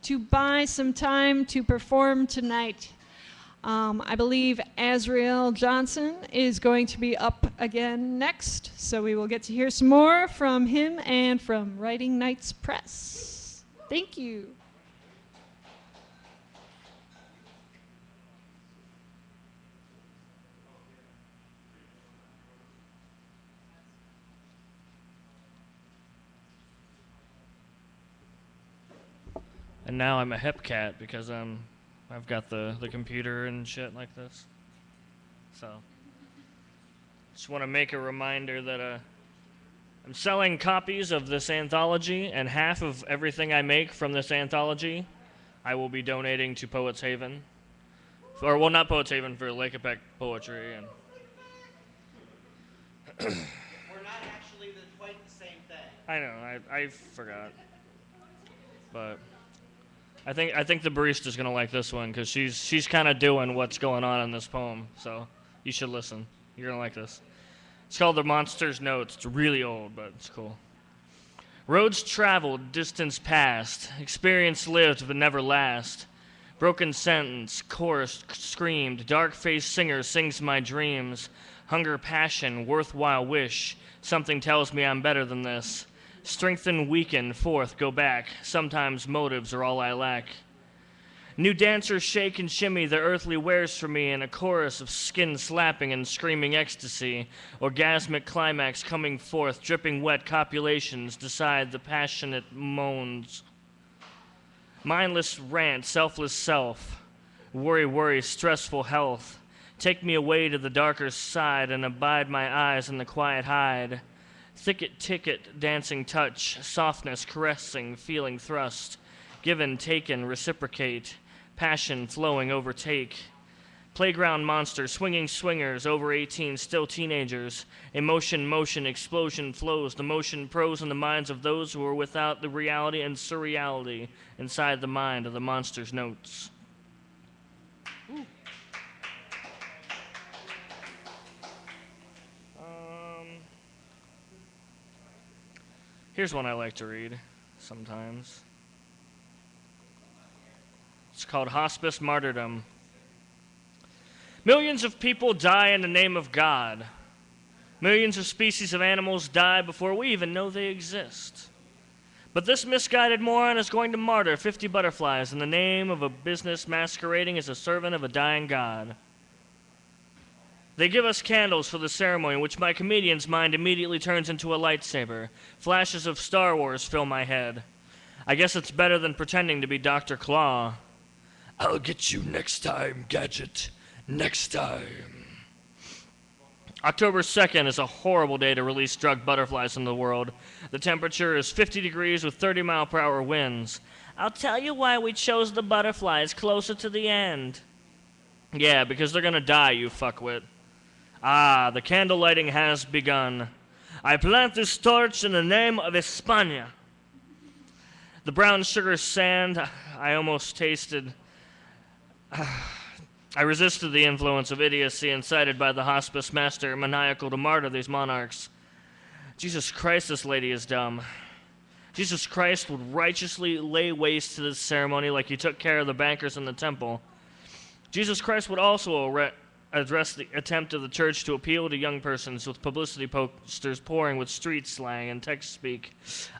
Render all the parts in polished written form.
to buy some time to perform tonight. I believe Azrael Johnson is going to be up again next, so we will get to hear some more from him and from Writing Nights Press. Thank you. And now I'm a hip cat because I've got the computer and shit like this. So, just want to make a reminder that I'm selling copies of this anthology, and half of everything I make from this anthology I will be donating to Poets Haven. Or, well, not Poets Haven, for Lake Epic Poetry. And We're not actually quite the same thing. I know, I forgot. But I think the barista's gonna like this one because she's kind of doing what's going on in this poem. So you should listen. You're gonna like this. It's called The Monster's Notes. It's really old, but it's cool. Roads traveled, distance passed, experience lived but never last. Broken sentence, chorus screamed, dark-faced singer sings my dreams. Hunger, passion, worthwhile wish. Something tells me I'm better than this. Strengthen, weaken, forth, go back. Sometimes motives are all I lack. New dancers shake and shimmy their earthly wares for me in a chorus of skin slapping and screaming ecstasy. Orgasmic climax coming forth, dripping wet copulations decide the passionate moans. Mindless rant, selfless self. Worry, stressful health. Take me away to the darker side and abide my eyes in the quiet hide. Thicket, ticket, dancing touch, softness, caressing, feeling thrust, given, taken, reciprocate, passion, flowing, overtake. Playground monster, swinging swingers, over 18, still teenagers. Emotion, motion, explosion flows, the motion pros in the minds of those who are without the reality and surreality inside the mind of the monster's notes. Ooh. Here's one I like to read sometimes. It's called Hospice Martyrdom. Millions of people die in the name of God. Millions of species of animals die before we even know they exist. But this misguided moron is going to martyr 50 butterflies in the name of a business masquerading as a servant of a dying God. They give us candles for the ceremony, which my comedian's mind immediately turns into a lightsaber. Flashes of Star Wars fill my head. I guess it's better than pretending to be Dr. Claw. I'll get you next time, Gadget. Next time. October 2nd is a horrible day to release drug butterflies in the world. The temperature is 50 degrees with 30-mile-per-hour winds. I'll tell you why we chose the butterflies closer to the end. Yeah, because they're gonna die, you fuckwit. Ah, the candle lighting has begun. I plant this torch in the name of España. The brown sugar sand I almost tasted. I resisted the influence of idiocy incited by the hospice master, maniacal to martyr these monarchs. Jesus Christ, this lady is dumb. Jesus Christ would righteously lay waste to this ceremony like he took care of the bankers in the temple. Jesus Christ would also address the attempt of the church to appeal to young persons with publicity posters pouring with street slang and text speak.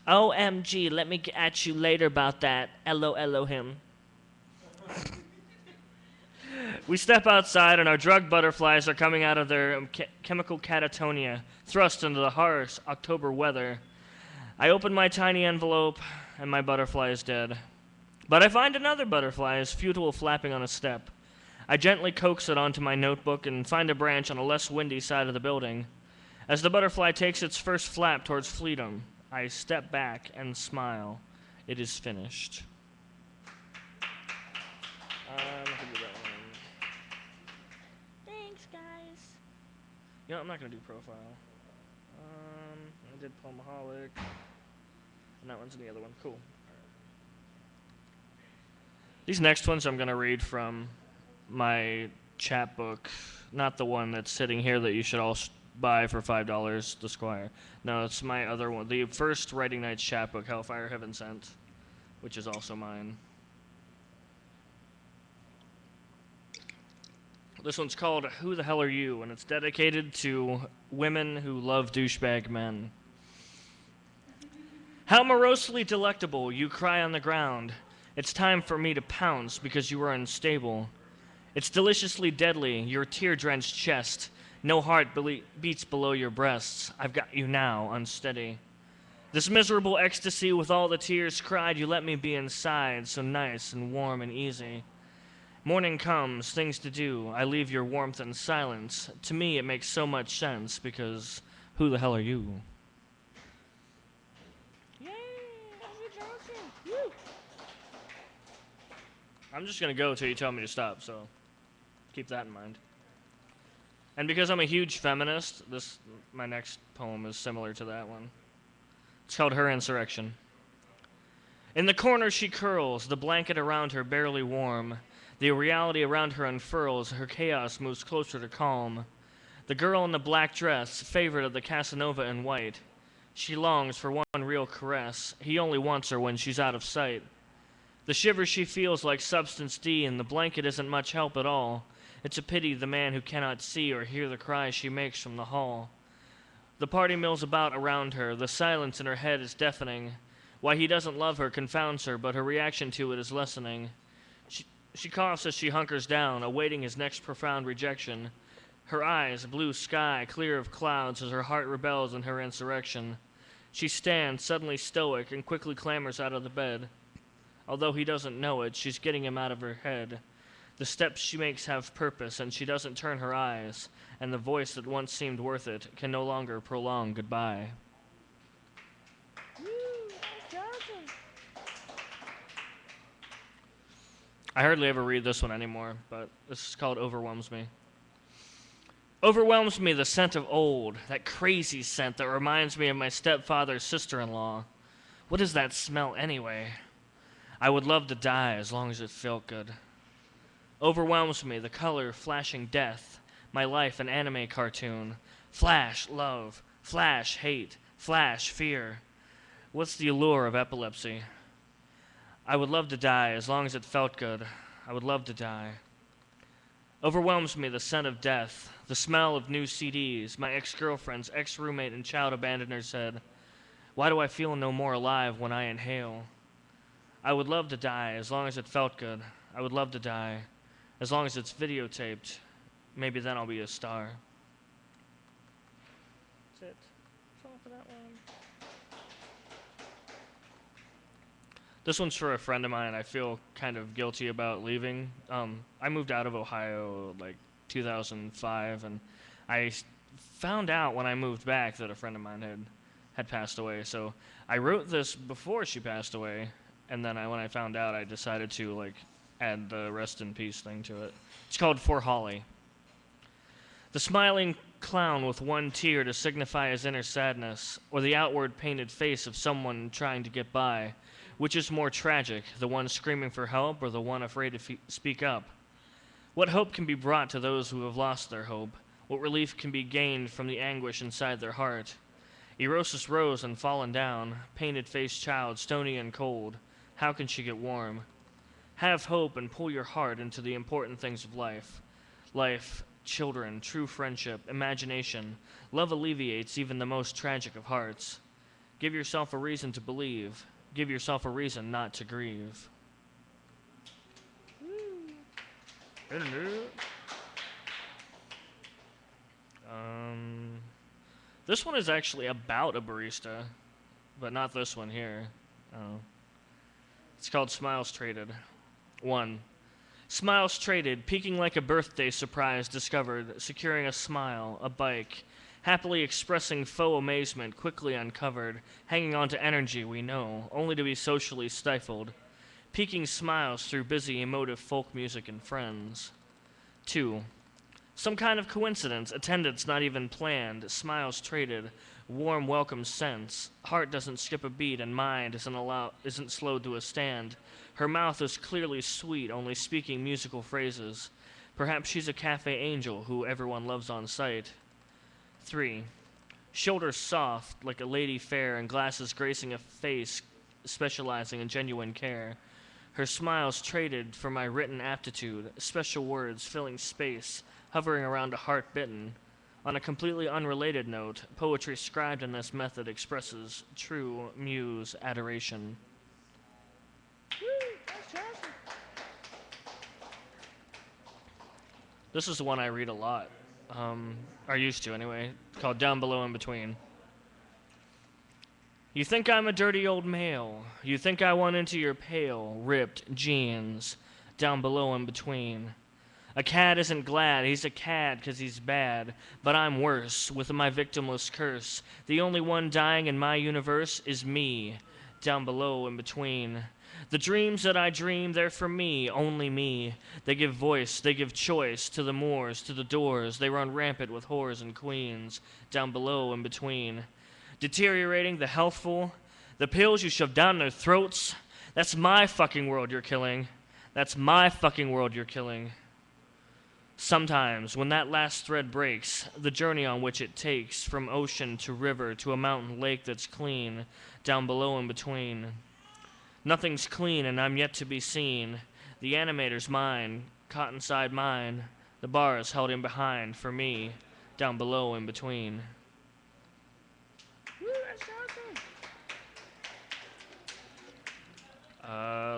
OMG, let me get at you later about that. LOL him. We step outside and our drug butterflies are coming out of their chemical catatonia, thrust into the harsh October weather. I open my tiny envelope and my butterfly is dead. But I find another butterfly as futile flapping on a step. I gently coax it onto my notebook and find a branch on a less windy side of the building. As the butterfly takes its first flap towards freedom, I step back and smile. It is finished. Thanks, guys. You know, I'm not going to do profile. I did Poemaholic. And that one's in the other one. Cool. These next ones I'm going to read from my chapbook, not the one that's sitting here that you should all buy for $5, the Squire. No, it's my other one, the first Writing Nights chapbook, Hellfire Heaven Sent, which is also mine. This one's called Who the Hell Are You? And it's dedicated to women who love douchebag men. How morosely delectable you cry on the ground. It's time for me to pounce because you are unstable. It's deliciously deadly, your tear-drenched chest. No heart beats below your breasts. I've got you now, unsteady. This miserable ecstasy with all the tears cried, you let me be inside, so nice and warm and easy. Morning comes, things to do. I leave your warmth and silence. To me, it makes so much sense, because who the hell are you? Yay! Woo! I'm just going to go till you tell me to stop, so keep that in mind. And because I'm a huge feminist, my next poem is similar to that one. It's called Her Insurrection. In the corner she curls, the blanket around her barely warm. The reality around her unfurls, her chaos moves closer to calm. The girl in the black dress, favorite of the Casanova in white. She longs for one real caress. He only wants her when she's out of sight. The shiver she feels like substance D, and the blanket isn't much help at all. It's a pity the man who cannot see or hear the cries she makes from the hall. The party mills about around her. The silence in her head is deafening. Why he doesn't love her confounds her, but her reaction to it is lessening. She coughs as she hunkers down, awaiting his next profound rejection. Her eyes, blue sky, clear of clouds, as her heart rebels in her insurrection. She stands, suddenly stoic, and quickly clambers out of the bed. Although he doesn't know it, she's getting him out of her head. The steps she makes have purpose, and she doesn't turn her eyes, and the voice that once seemed worth it can no longer prolong goodbye. I hardly ever read this one anymore, but this is called Overwhelms Me. Overwhelms me the scent of old, that crazy scent that reminds me of my stepfather's sister-in-law. What is that smell anyway? I would love to die as long as it felt good. Overwhelms me the color flashing death, my life an anime cartoon. Flash love, flash hate, flash fear. What's the allure of epilepsy? I would love to die as long as it felt good. I would love to die. Overwhelms me the scent of death, the smell of new CDs. My ex-girlfriend's ex-roommate and child abandoner said, "Why do I feel no more alive when I inhale?" I would love to die as long as it felt good. I would love to die as long as it's videotaped. Maybe then I'll be a star. That's it. That's all for that one. This one's for a friend of mine I feel kind of guilty about leaving. I moved out of Ohio like 2005, and I found out when I moved back that a friend of mine had passed away. So I wrote this before she passed away, and then when I found out, I decided to add the rest in peace thing to it. It's called For Holly. The smiling clown with one tear to signify his inner sadness, or the outward painted face of someone trying to get by. Which is more tragic, the one screaming for help or the one afraid to speak up? What hope can be brought to those who have lost their hope? What relief can be gained from the anguish inside their heart? Erosis rose and fallen down, painted-faced child, stony and cold. How can she get warm? Have hope and pull your heart into the important things of life. Life, children, true friendship, imagination. Love alleviates even the most tragic of hearts. Give yourself a reason to believe. Give yourself a reason not to grieve. This one is actually about a barista, but not this one here. It's called Smiles Traded. 1. Smiles traded, peaking like a birthday surprise discovered, securing a smile, a bike, happily expressing faux amazement, quickly uncovered, hanging on to energy we know, only to be socially stifled, peeking smiles through busy, emotive folk music and friends. 2. Some kind of coincidence, attendance not even planned, smiles traded, warm welcome sense, heart doesn't skip a beat and mind isn't slowed to a stand. Her mouth is clearly sweet, only speaking musical phrases. Perhaps she's a cafe angel who everyone loves on sight. 3. Shoulders soft, like a lady fair, and glasses gracing a face specializing in genuine care. Her smiles traded for my written aptitude, special words filling space, hovering around a heart bitten. On a completely unrelated note, poetry scribed in this method expresses true muse adoration. This is the one I read a lot, or used to anyway, called Down Below in Between. You think I'm a dirty old male. You think I want into your pale, ripped jeans. Down below in between. A cad isn't glad, he's a cad 'cause he's bad. But I'm worse, with my victimless curse. The only one dying in my universe is me. Down below in between. The dreams that I dream, they're for me, only me. They give voice, they give choice to the moors, to the doors. They run rampant with whores and queens. Down below in between. Deteriorating the healthful, the pills you shove down their throats. That's my fucking world you're killing. That's my fucking world you're killing. Sometimes, when that last thread breaks, the journey on which it takes, from ocean to river to a mountain lake that's clean, down below in between. Nothing's clean and I'm yet to be seen. The animator's mine, caught inside mine. The bar is held in behind for me, down below in between.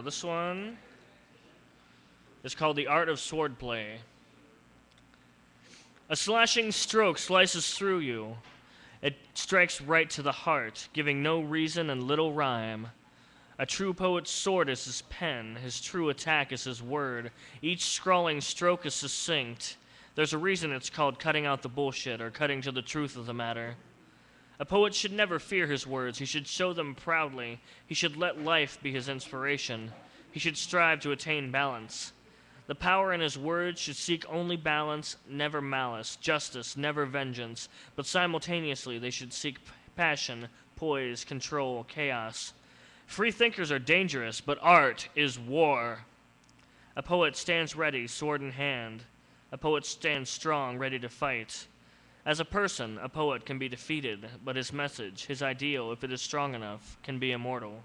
This one is called The Art of Swordplay. A slashing stroke slices through you. It strikes right to the heart, giving no reason and little rhyme. A true poet's sword is his pen, his true attack is his word. Each scrawling stroke is succinct. There's a reason it's called cutting out the bullshit or cutting to the truth of the matter. A poet should never fear his words. He should show them proudly. He should let life be his inspiration. He should strive to attain balance. The power in his words should seek only balance, never malice, justice, never vengeance, but simultaneously they should seek passion, poise, control, chaos. Free thinkers are dangerous, but art is war. A poet stands ready, sword in hand. A poet stands strong, ready to fight. As a person, a poet can be defeated, but his message, his ideal, if it is strong enough, can be immortal.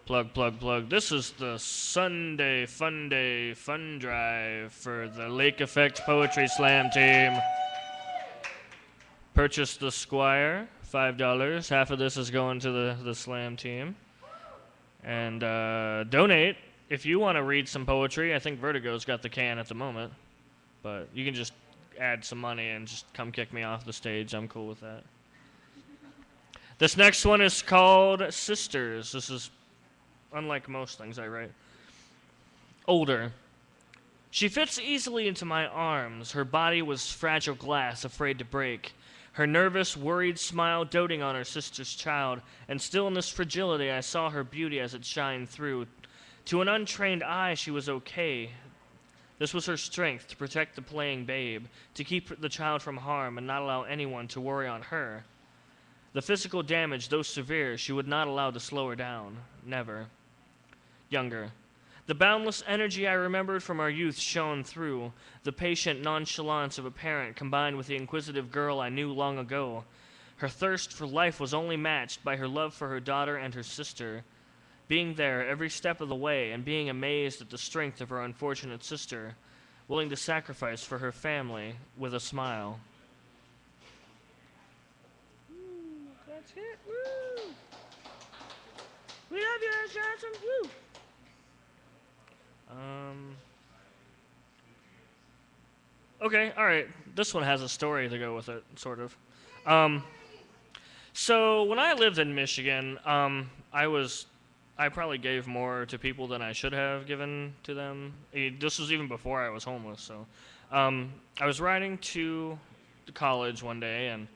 Plug, plug, plug. This is the Sunday Fundrive for the Lake Effect Poetry Slam team. Purchase the Squire, $5. Half of this is going to the Slam team. And donate if you want to read some poetry. I think Vertigo's got the can at the moment. But you can just add some money and just come kick me off the stage. I'm cool with that. This next one is called Sisters. This is unlike most things I write. Older. She fits easily into my arms. Her body was fragile glass, afraid to break. Her nervous, worried smile doting on her sister's child, and still in this fragility I saw her beauty as it shined through. To an untrained eye she was okay. This was her strength, to protect the playing babe, to keep the child from harm and not allow anyone to worry on her. The physical damage, though severe, she would not allow to slow her down. Never. Younger. The boundless energy I remembered from our youth shone through, the patient nonchalance of a parent combined with the inquisitive girl I knew long ago. Her thirst for life was only matched by her love for her daughter and her sister. Being there every step of the way and being amazed at the strength of her unfortunate sister, willing to sacrifice for her family with a smile. That's it. Woo! We love you, Ed Johnson. Woo! Okay, alright. This one has a story to go with it, sort of. So when I lived in Michigan, I probably gave more to people than I should have given to them. This was even before I was homeless, so. I was riding to college one day, and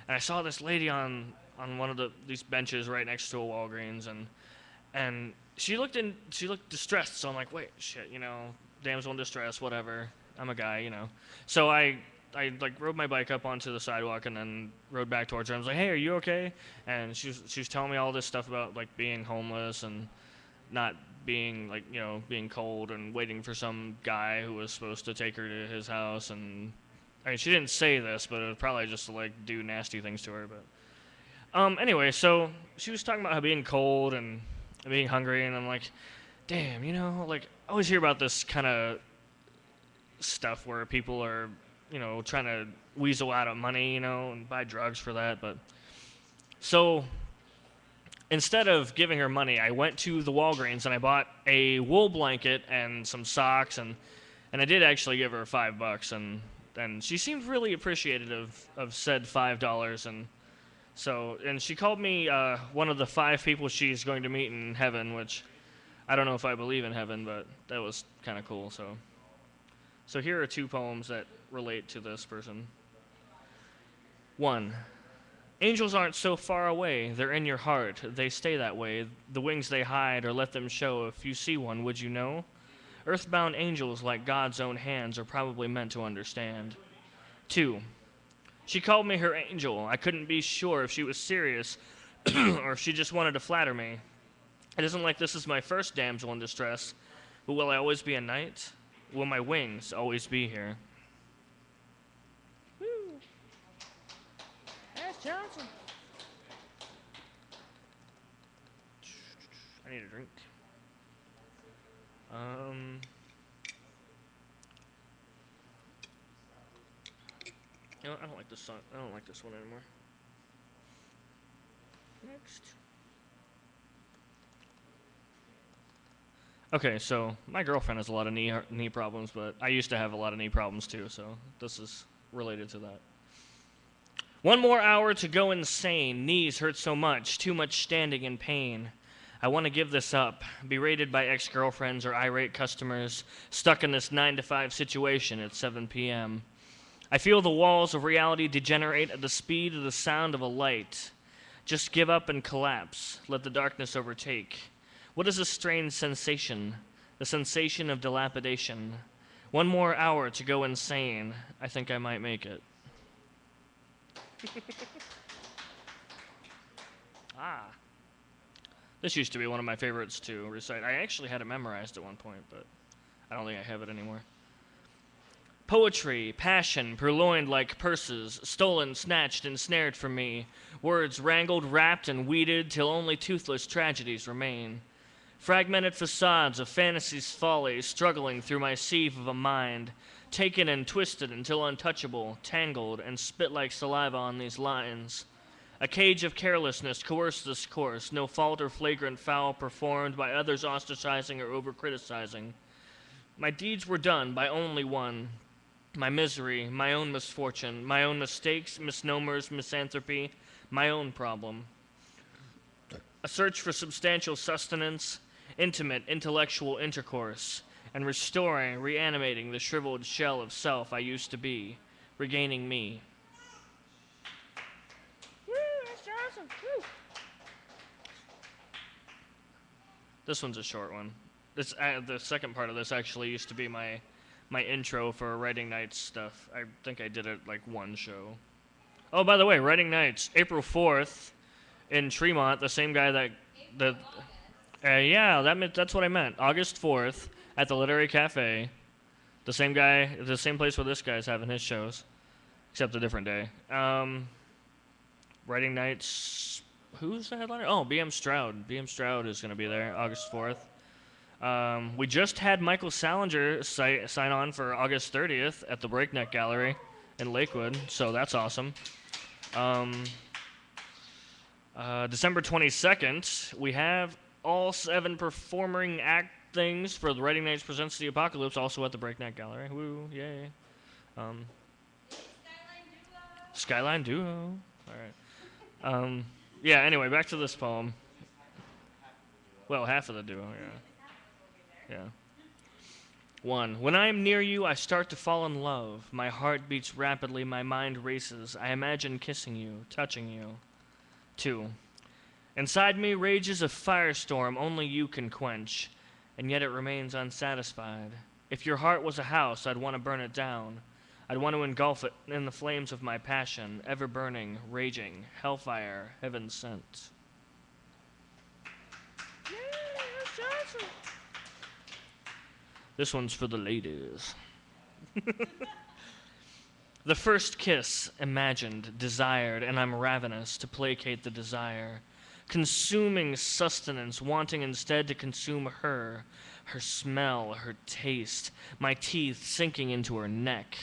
I saw this lady on one of these benches right next to a Walgreens, and she looked distressed, so I'm like, wait, shit, damsel in distress, whatever. I'm a guy, So I like rode my bike up onto the sidewalk and then rode back towards her. I was like, hey, are you okay? And she was telling me all this stuff about like being homeless and not being being cold and waiting for some guy who was supposed to take her to his house and I mean, she didn't say this, but it was probably just to like do nasty things to her. But anyway, so she was talking about how being cold and being hungry, and I'm like, damn, like I always hear about this kind of stuff where people are, trying to weasel out of money, and buy drugs for that. But so instead of giving her money, I went to the Walgreens and I bought a wool blanket and some socks, and I did actually give her $5, and she seemed really appreciative of said $5, and she called me one of the 5 people she's going to meet in heaven, which I don't know if I believe in heaven, but that was kind of cool. So here are 2 poems that relate to this person. 1. Angels aren't so far away, they're in your heart, they stay that way, the wings they hide or let them show, if you see one, would you know? Earthbound angels like God's own hands are probably meant to understand. 2. She called me her angel, I couldn't be sure if she was serious, or if she just wanted to flatter me. It isn't like this is my first damsel in distress, but will I always be a knight? Will my wings always be here? Johnson. I need a drink. I don't like this song. I don't like this one anymore. Next. Okay, so my girlfriend has a lot of knee problems, but I used to have a lot of knee problems too, so this is related to that. 1 more hour to go insane. Knees hurt so much, too much standing in pain. I want to give this up, berated by ex-girlfriends or irate customers, stuck in this 9-to-5 situation at 7 p.m. I feel the walls of reality degenerate at the speed of the sound of a light. Just give up and collapse. Let the darkness overtake. What is a strange sensation? The sensation of dilapidation. 1 more hour to go insane. I think I might make it. This used to be one of my favorites to recite. I actually had it memorized at one point, but I don't think I have it anymore. Poetry, passion, purloined like purses, stolen, snatched, and snared from me. Words wrangled, wrapped, and weeded till only toothless tragedies remain. Fragmented facades of fantasy's folly struggling through my sieve of a mind, taken and twisted until untouchable, tangled, and spit like saliva on these lines. A cage of carelessness coerced this course, no fault or flagrant foul performed by others ostracizing or over-criticizing. My deeds were done by only one. My misery, my own misfortune, my own mistakes, misnomers, misanthropy, my own problem. A search for substantial sustenance, intimate, intellectual intercourse, and restoring, reanimating the shriveled shell of self I used to be, regaining me. Woo, that's awesome. Woo. This one's a short one. This the second part of this actually used to be my intro for Writing Nights stuff. I think I did it like 1 show. Oh, by the way, Writing Nights, April 4th in Tremont, the same guy that yeah, that's what I meant. August 4th at the Literary Cafe. The same guy, the same place where this guy's having his shows, except a different day. Writing Nights, who's the headliner? Oh, B.M. Stroud. B.M. Stroud is going to be there August 4th. We just had Michael Salinger sign on for August 30th at the Breakneck Gallery in Lakewood, so that's awesome. December 22nd, we have all 7 performing act things for the Writing Nights Presents the Apocalypse, also at the Breakneck Gallery. Woo, yay. Skyline Duo. All right. Yeah, anyway, back to this poem. Well, half of the duo, yeah. 1. When I am near you, I start to fall in love. My heart beats rapidly, my mind races. I imagine kissing you, touching you. 2. Inside me rages a firestorm only you can quench, and yet it remains unsatisfied. If your heart was a house, I'd want to burn it down. I'd want to engulf it in the flames of my passion, ever burning, raging, hellfire, heaven sent. Yeah, that's awesome. This one's for the ladies. The first kiss, imagined, desired, and I'm ravenous to placate the desire. Consuming sustenance, wanting instead to consume her, her smell, her taste, my teeth sinking into her neck,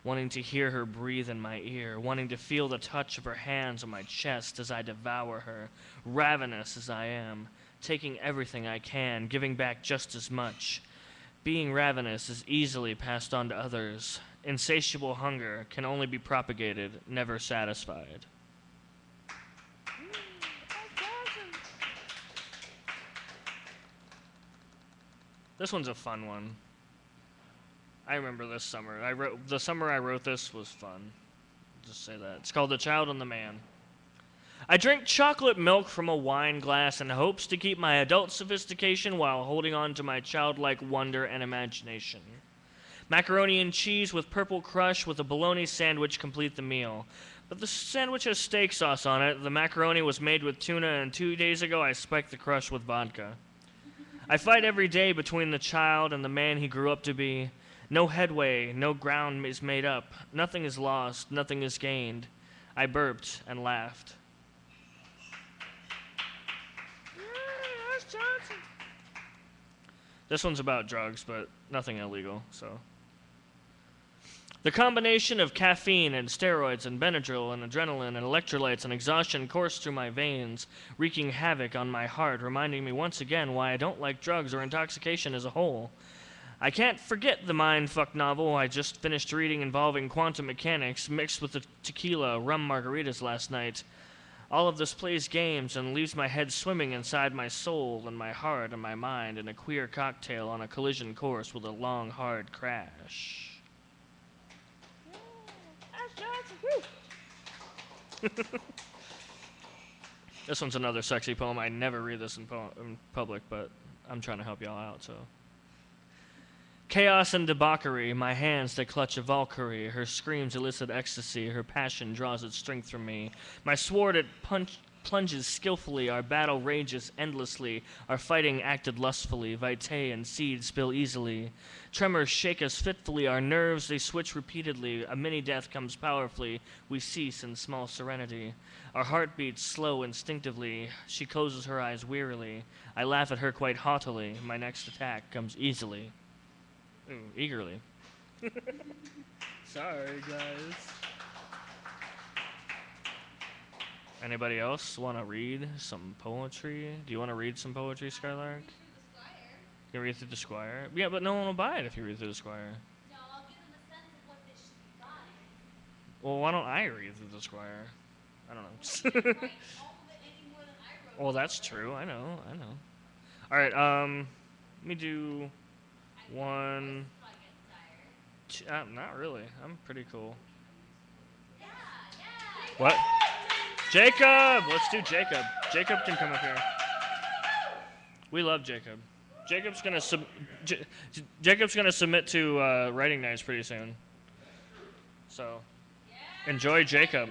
wanting to hear her breathe in my ear, wanting to feel the touch of her hands on my chest as I devour her, ravenous as I am, taking everything I can, giving back just as much. Being ravenous is easily passed on to others. Insatiable hunger can only be propagated, never satisfied. This one's a fun one. I remember this summer. The summer I wrote this was fun. Just say that. It's called The Child and the Man. I drink chocolate milk from a wine glass in hopes to keep my adult sophistication while holding on to my childlike wonder and imagination. Macaroni and cheese with purple crush with a bologna sandwich complete the meal. But the sandwich has steak sauce on it. The macaroni was made with tuna, and 2 days ago I spiked the crush with vodka. I fight every day between the child and the man he grew up to be. No headway, no ground is made up. Nothing is lost, nothing is gained. I burped and laughed. This one's about drugs, but nothing illegal, so. The combination of caffeine and steroids and Benadryl and adrenaline and electrolytes and exhaustion coursed through my veins, wreaking havoc on my heart, reminding me once again why I don't like drugs or intoxication as a whole. I can't forget the mindfuck novel I just finished reading involving quantum mechanics mixed with the tequila rum margaritas last night. All of this plays games and leaves my head swimming inside my soul and my heart and my mind in a queer cocktail on a collision course with a long, hard crash. This one's another sexy poem. I never read this in public, but I'm trying to help y'all out, so. Chaos and debauchery, my hands that clutch a Valkyrie, her screams elicit ecstasy, her passion draws its strength from me. My sword it plunges skillfully, our battle rages endlessly, our fighting acted lustfully, vitae and seed spill easily. Tremors shake us fitfully, our nerves they switch repeatedly, a mini-death comes powerfully, we cease in small serenity. Our heart beats slow instinctively, she closes her eyes wearily. I laugh at her quite haughtily, my next attack comes easily. Ooh, eagerly. Sorry, guys. Anybody else want to read some poetry? Do you want to read some poetry, Skylark? You can read through the Squire? Yeah, but no one will buy it if you read through the Squire. No, I'll give them a sense of what they should be buying. Well, why don't I read through the Squire? I don't know. You didn't write all of it any more than I wrote. Well, that's true. I know. All right, let me do one. Not really. I'm pretty cool. Yeah. What? Jacob! Let's do Jacob. Jacob can come up here. We love Jacob. Jacob's gonna submit to writing nights pretty soon. So, enjoy Jacob.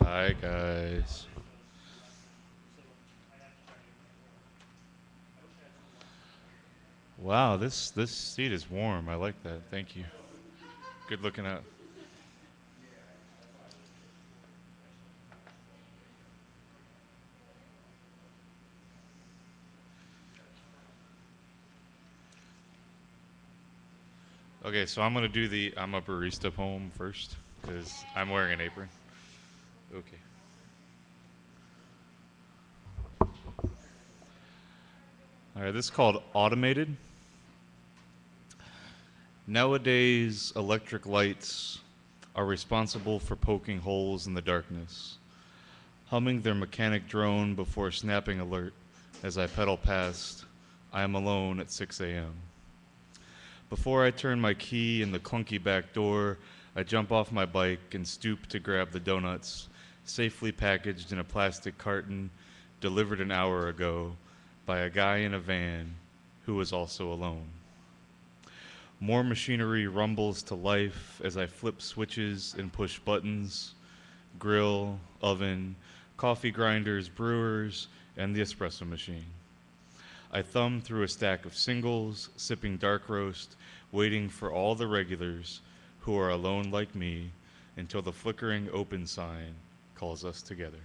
Hi guys. Wow, this seat is warm. I like that. Thank you. Good looking out. Okay, so I'm gonna do the I'm a barista poem first because I'm wearing an apron. Okay. All right, this is called Automated. Nowadays, electric lights are responsible for poking holes in the darkness, humming their mechanic drone before snapping alert as I pedal past. I am alone at 6 a.m. Before I turn my key in the clunky back door, I jump off my bike and stoop to grab the donuts, safely packaged in a plastic carton, delivered an hour ago by a guy in a van who was also alone. More machinery rumbles to life as I flip switches and push buttons, grill, oven, coffee grinders, brewers, and the espresso machine. I thumb through a stack of singles, sipping dark roast, waiting for all the regulars who are alone like me until the flickering open sign calls us together.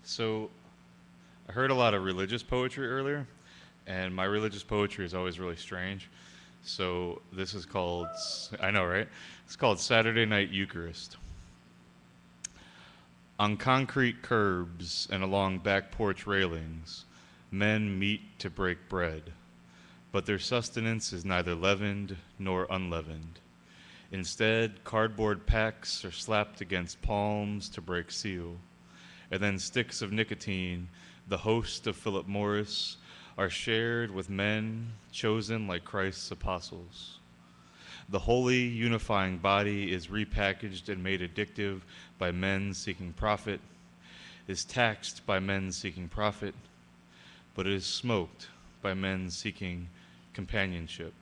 So, I heard a lot of religious poetry earlier, and my religious poetry is always really strange. So, this is called, I know, right? It's called Saturday Night Eucharist. On concrete curbs and along back porch railings, men meet to break bread, but their sustenance is neither leavened nor unleavened. Instead, cardboard packs are slapped against palms to break seal, and then sticks of nicotine, the host of Philip Morris, are shared with men chosen like Christ's apostles. The holy unifying body is repackaged and made addictive by men seeking profit, is taxed by men seeking profit, but it is smoked by men seeking companionship.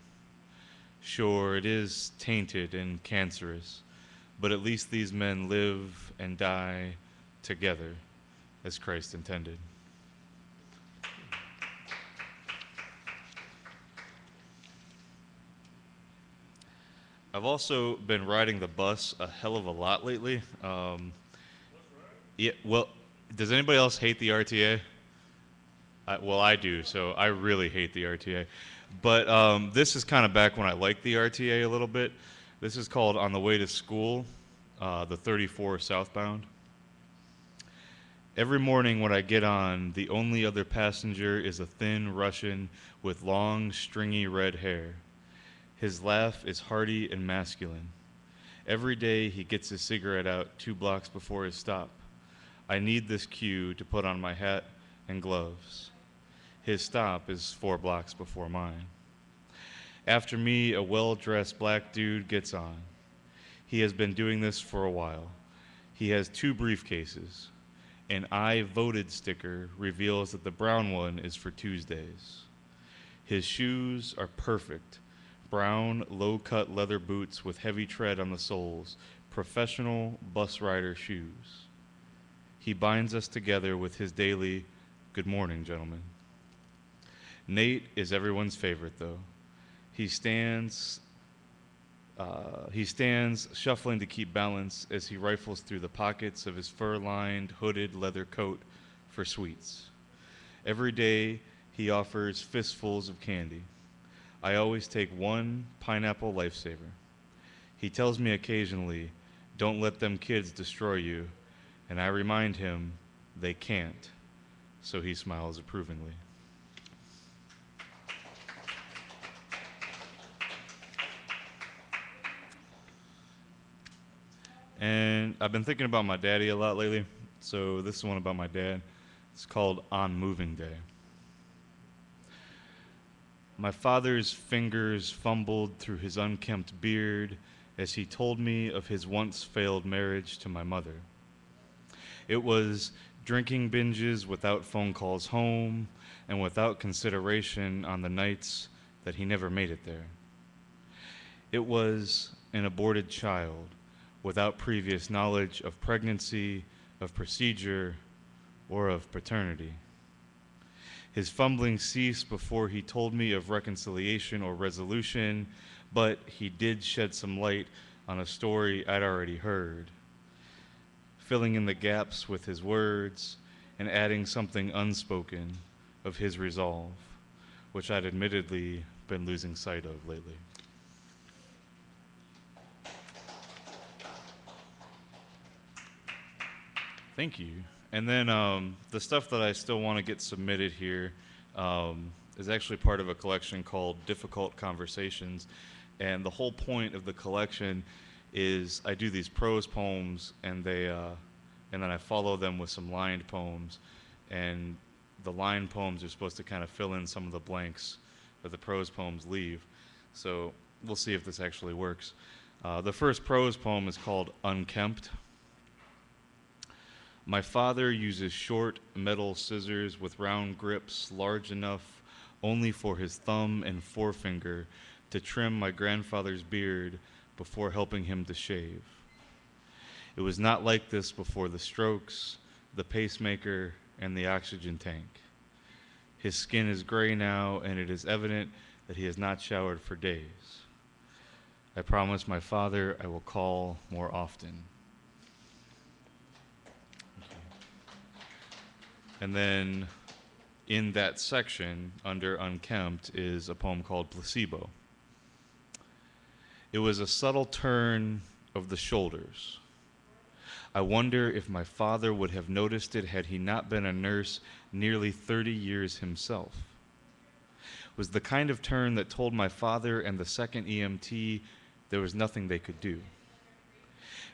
Sure, it is tainted and cancerous, but at least these men live and die together as Christ intended. I've also been riding the bus a hell of a lot lately. Yeah, well, does anybody else hate the RTA? Well, I do, so I really hate the RTA. But this is kind of back when I liked the RTA a little bit. This is called On the Way to School, the 34 southbound. Every morning when I get on, the only other passenger is a thin Russian with long, stringy red hair. His laugh is hearty and masculine. Every day he gets his cigarette out 2 blocks before his stop. I need this cue to put on my hat and gloves. His stop is 4 blocks before mine. After me, a well-dressed black dude gets on. He has been doing this for a while. He has 2 briefcases. An I voted sticker reveals that the brown one is for Tuesdays. His shoes are perfect. Brown, low-cut leather boots with heavy tread on the soles. Professional bus rider shoes. He binds us together with his daily, "Good morning, gentlemen." Nate is everyone's favorite, though. He stands shuffling to keep balance as he rifles through the pockets of his fur-lined, hooded leather coat for sweets. Every day, he offers fistfuls of candy. I always take 1 pineapple lifesaver. He tells me occasionally, "Don't let them kids destroy you," and I remind him they can't, so he smiles approvingly. And I've been thinking about my daddy a lot lately, so this is one about my dad. It's called On Moving Day. My father's fingers fumbled through his unkempt beard as he told me of his once failed marriage to my mother. It was drinking binges without phone calls home and without consideration on the nights that he never made it there. It was an aborted child without previous knowledge of pregnancy, of procedure, or of paternity. His fumbling ceased before he told me of reconciliation or resolution, but he did shed some light on a story I'd already heard, filling in the gaps with his words and adding something unspoken of his resolve, which I'd admittedly been losing sight of lately. Thank you. And then the stuff that I still want to get submitted here is actually part of a collection called Difficult Conversations. And the whole point of the collection is I do these prose poems, and then I follow them with some lined poems. And the lined poems are supposed to kind of fill in some of the blanks that the prose poems leave. So we'll see if this actually works. The first prose poem is called Unkempt. My father uses short metal scissors with round grips large enough only for his thumb and forefinger to trim my grandfather's beard before helping him to shave. It was not like this before the strokes, the pacemaker, and the oxygen tank. His skin is gray now, and it is evident that he has not showered for days. I promise my father I will call more often. And then in that section, under Unkempt, is a poem called Placebo. It was a subtle turn of the shoulders. I wonder if my father would have noticed it had he not been a nurse nearly 30 years himself. It was the kind of turn that told my father and the second EMT there was nothing they could do.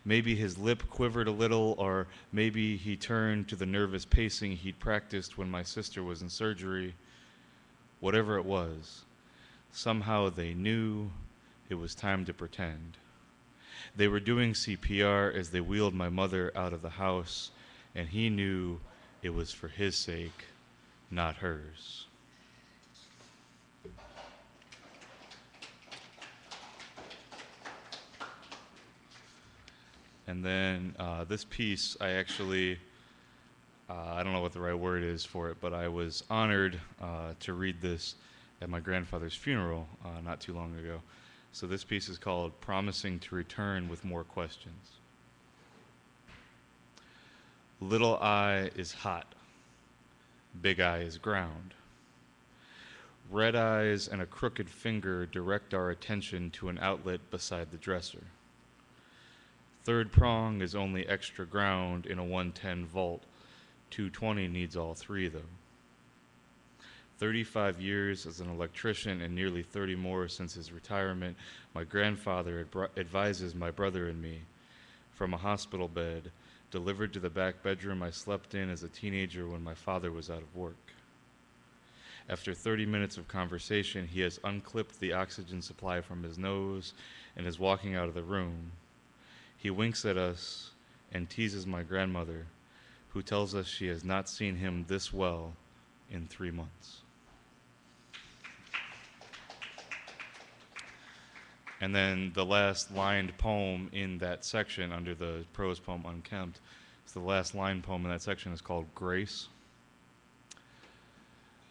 Maybe his lip quivered a little, or maybe he turned to the nervous pacing he'd practiced when my sister was in surgery. Whatever it was, somehow they knew it was time to pretend. They were doing CPR as they wheeled my mother out of the house, and he knew it was for his sake, not hers. And then this piece, I actually, I don't know what the right word is for it, but I was honored to read this at my grandfather's funeral not too long ago. So this piece is called Promising to Return with More Questions. Little eye is hot. Big eye is ground. Red eyes and a crooked finger direct our attention to an outlet beside the dresser. Third prong is only extra ground in a 110 volt. 220 needs all three, though. 35 years as an electrician and nearly 30 more since his retirement, my grandfather advises my brother and me from a hospital bed delivered to the back bedroom I slept in as a teenager when my father was out of work. After 30 minutes of conversation, he has unclipped the oxygen supply from his nose and is walking out of the room. He winks at us and teases my grandmother, who tells us she has not seen him this well in 3 months. And then the last lined poem in that section under the prose poem Unkempt, so the last line poem in that section is called Grace.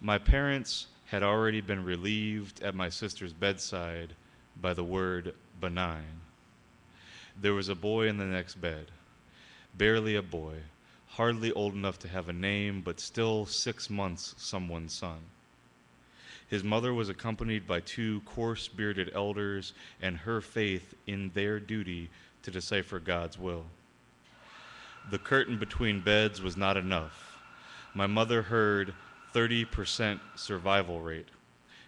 My parents had already been relieved at my sister's bedside by the word benign. There was a boy in the next bed, barely a boy, hardly old enough to have a name, but still 6 months someone's son. His mother was accompanied by 2 coarse-bearded elders and her faith in their duty to decipher God's will. The curtain between beds was not enough. My mother heard 30% survival rate.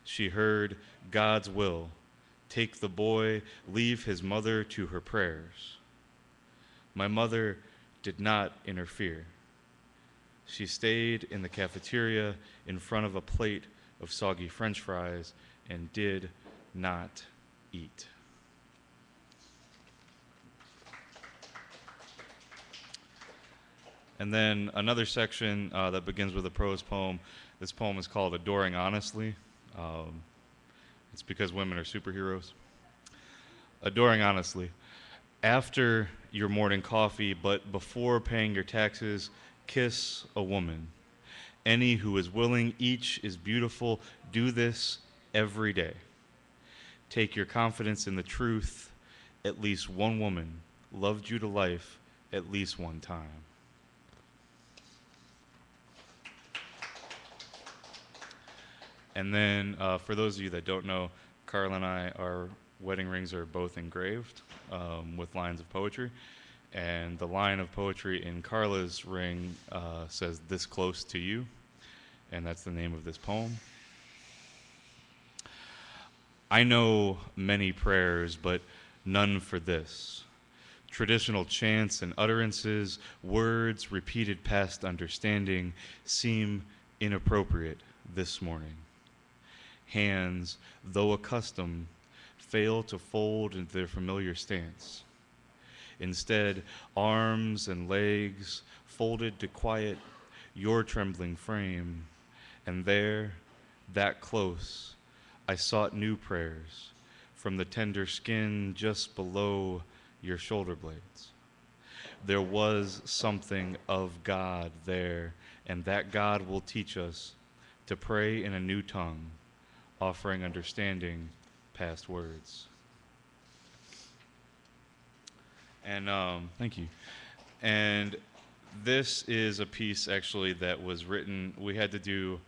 She heard God's will. Take the boy, leave his mother to her prayers. My mother did not interfere. She stayed in the cafeteria in front of a plate of soggy French fries and did not eat. And then another section that begins with a prose poem. This poem is called Adoring Honestly. It's because women are superheroes. Adoring honestly. After your morning coffee, but before paying your taxes, kiss a woman. Any who is willing, each is beautiful. Do this every day. Take your confidence in the truth. At least one woman loved you to life at least one time. And then, for those of you that don't know, Carla and I, our wedding rings are both engraved with lines of poetry. And the line of poetry in Carla's ring says, "This close to you." And that's the name of this poem. I know many prayers, but none for this. Traditional chants and utterances, words repeated past understanding, seem inappropriate this morning. Hands, though accustomed, fail to fold into their familiar stance. Instead, arms and legs folded to quiet your trembling frame. And there, that close, I sought new prayers from the tender skin just below your shoulder blades. There was something of God there, and that God will teach us to pray in a new tongue, offering understanding past words. And thank you. And this is a piece actually that was written. We had to do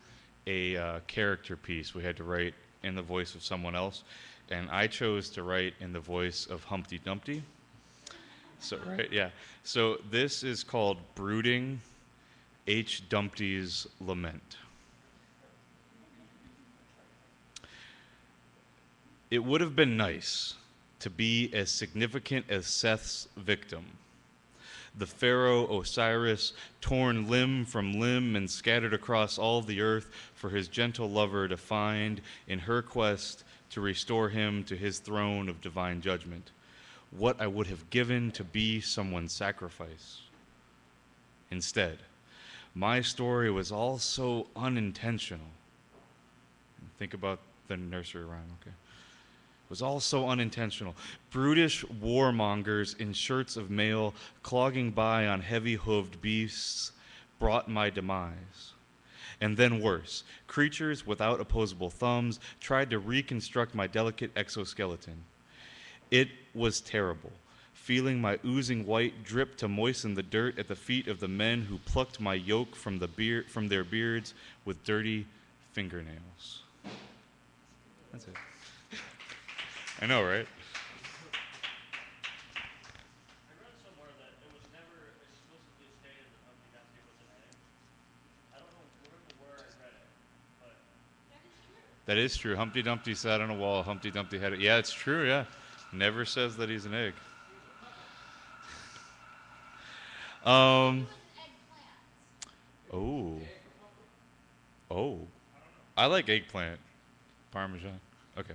a character piece. We had to write in the voice of someone else, and I chose to write in the voice of Humpty Dumpty. So right, yeah. So this is called Brooding H. Dumpty's Lament. It would have been nice to be as significant as Seth's victim, the pharaoh Osiris, torn limb from limb and scattered across all the earth for his gentle lover to find in her quest to restore him to his throne of divine judgment. What I would have given to be someone's sacrifice. Instead, my story was all so unintentional. Think about the nursery rhyme, okay? It was all so unintentional. Brutish warmongers in shirts of mail clogging by on heavy-hooved beasts brought my demise. And then worse, creatures without opposable thumbs tried to reconstruct my delicate exoskeleton. It was terrible, feeling my oozing white drip to moisten the dirt at the feet of the men who plucked my yoke from their beards with dirty fingernails. That's it. I know, right? I read somewhere that it was never explicitly stated that Humpty Dumpty was an egg. I don't remember where I read it, but That is true. Humpty Dumpty sat on a wall. Humpty Dumpty had it. Yeah, it's true, yeah. Never says that he's an egg. Oh. Oh. I like eggplant. Parmesan. Okay.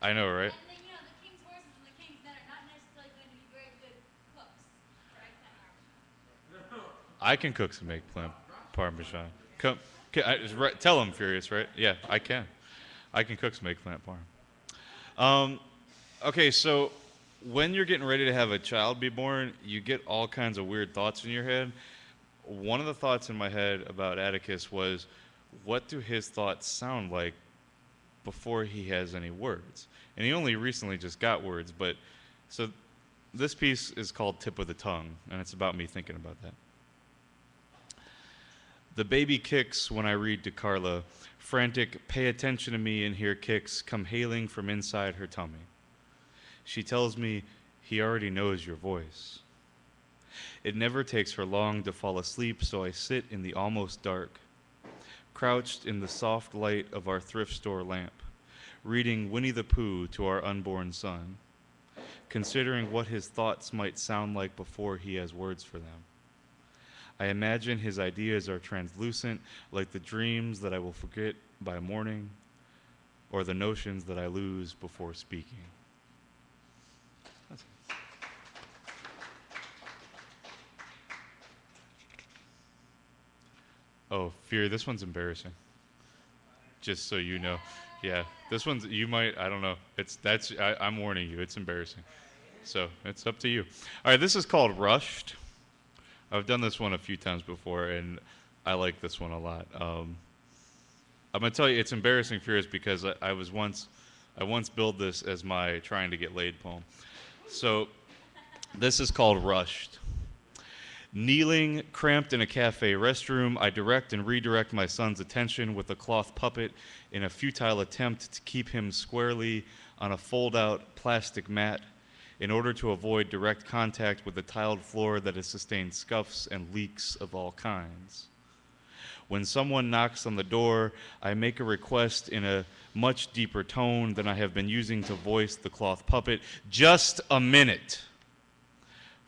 I know, right? And then, you know, the king's horses and the king's men are not necessarily going to be very good cooks for eggplant. I can cook some eggplant parmesan. Come, tell him, Furious, right? Yeah, I can. I can cook some eggplant parm. Okay, so when you're getting ready to have a child be born, you get all kinds of weird thoughts in your head. One of the thoughts in my head about Atticus was, what do his thoughts sound like before he has any words? And he only recently just got words, but so this piece is called Tip of the Tongue, and it's about me thinking about that. The baby kicks when I read to Carla, frantic, pay attention to me and hear kicks come hailing from inside her tummy. She tells me, he already knows your voice. It never takes her long to fall asleep, so I sit in the almost dark, crouched in the soft light of our thrift store lamp, reading Winnie the Pooh to our unborn son, considering what his thoughts might sound like before he has words for them. I imagine his ideas are translucent, like the dreams that I will forget by morning, or the notions that I lose before speaking. That's it. Oh, Fear, this one's embarrassing. Just so you know. Yeah, this one's, you might, I don't know. I'm warning you, it's embarrassing. So, it's up to you. All right, this is called Rushed. I've done this one a few times before, and I like this one a lot. I'm going to tell you, it's embarrassing, Furious, because I once billed this as my trying to get laid poem. So, this is called Rushed. Kneeling, cramped in a cafe restroom, I direct and redirect my son's attention with a cloth puppet in a futile attempt to keep him squarely on a fold-out plastic mat in order to avoid direct contact with the tiled floor that has sustained scuffs and leaks of all kinds. When someone knocks on the door, I make a request in a much deeper tone than I have been using to voice the cloth puppet. Just a minute.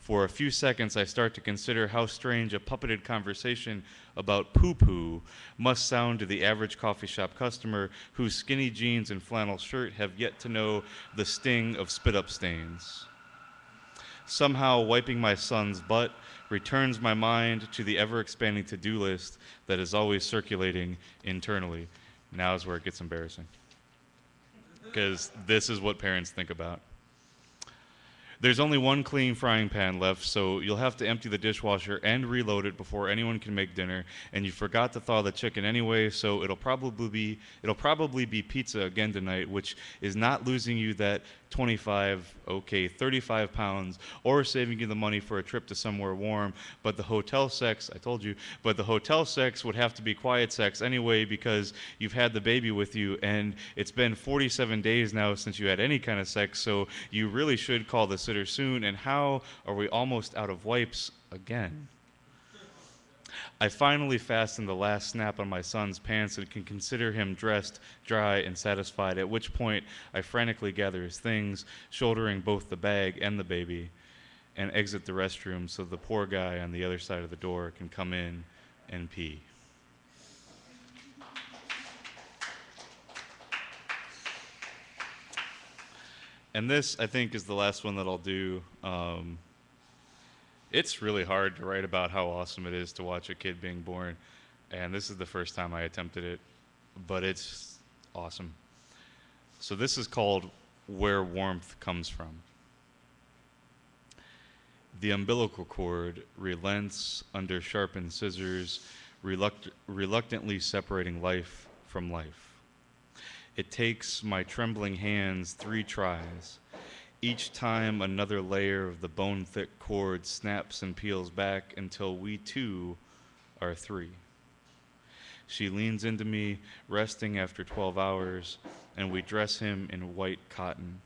For a few seconds, I start to consider how strange a puppeted conversation about poo-poo must sound to the average coffee shop customer whose skinny jeans and flannel shirt have yet to know the sting of spit-up stains. Somehow, wiping my son's butt returns my mind to the ever-expanding to-do list that is always circulating internally. Now is where it gets embarrassing, because this is what parents think about. There's only one clean frying pan left, so you'll have to empty the dishwasher and reload it before anyone can make dinner. And you forgot to thaw the chicken anyway, so it'll probably be pizza again tonight, which is not losing you that 35 pounds, or saving you the money for a trip to somewhere warm. But the hotel sex, I told you, but the hotel sex would have to be quiet sex anyway, because you've had the baby with you, and it's been 47 days now since you had any kind of sex, so you really should call the sitter soon. And how are we almost out of wipes again? I finally fasten the last snap on my son's pants and can consider him dressed, dry, and satisfied, at which point I frantically gather his things, shouldering both the bag and the baby, and exit the restroom so the poor guy on the other side of the door can come in and pee. And this, I think, is the last one that I'll do. It's really hard to write about how awesome it is to watch a kid being born, and this is the first time I attempted it, but it's awesome. So this is called Where Warmth Comes From. The umbilical cord relents under sharpened scissors, reluctantly separating life from life. It takes my trembling hands 3 tries. Each time another layer of the bone-thick cord snaps and peels back until we too are 3. She leans into me, resting after 12 hours, and we dress him in white cotton.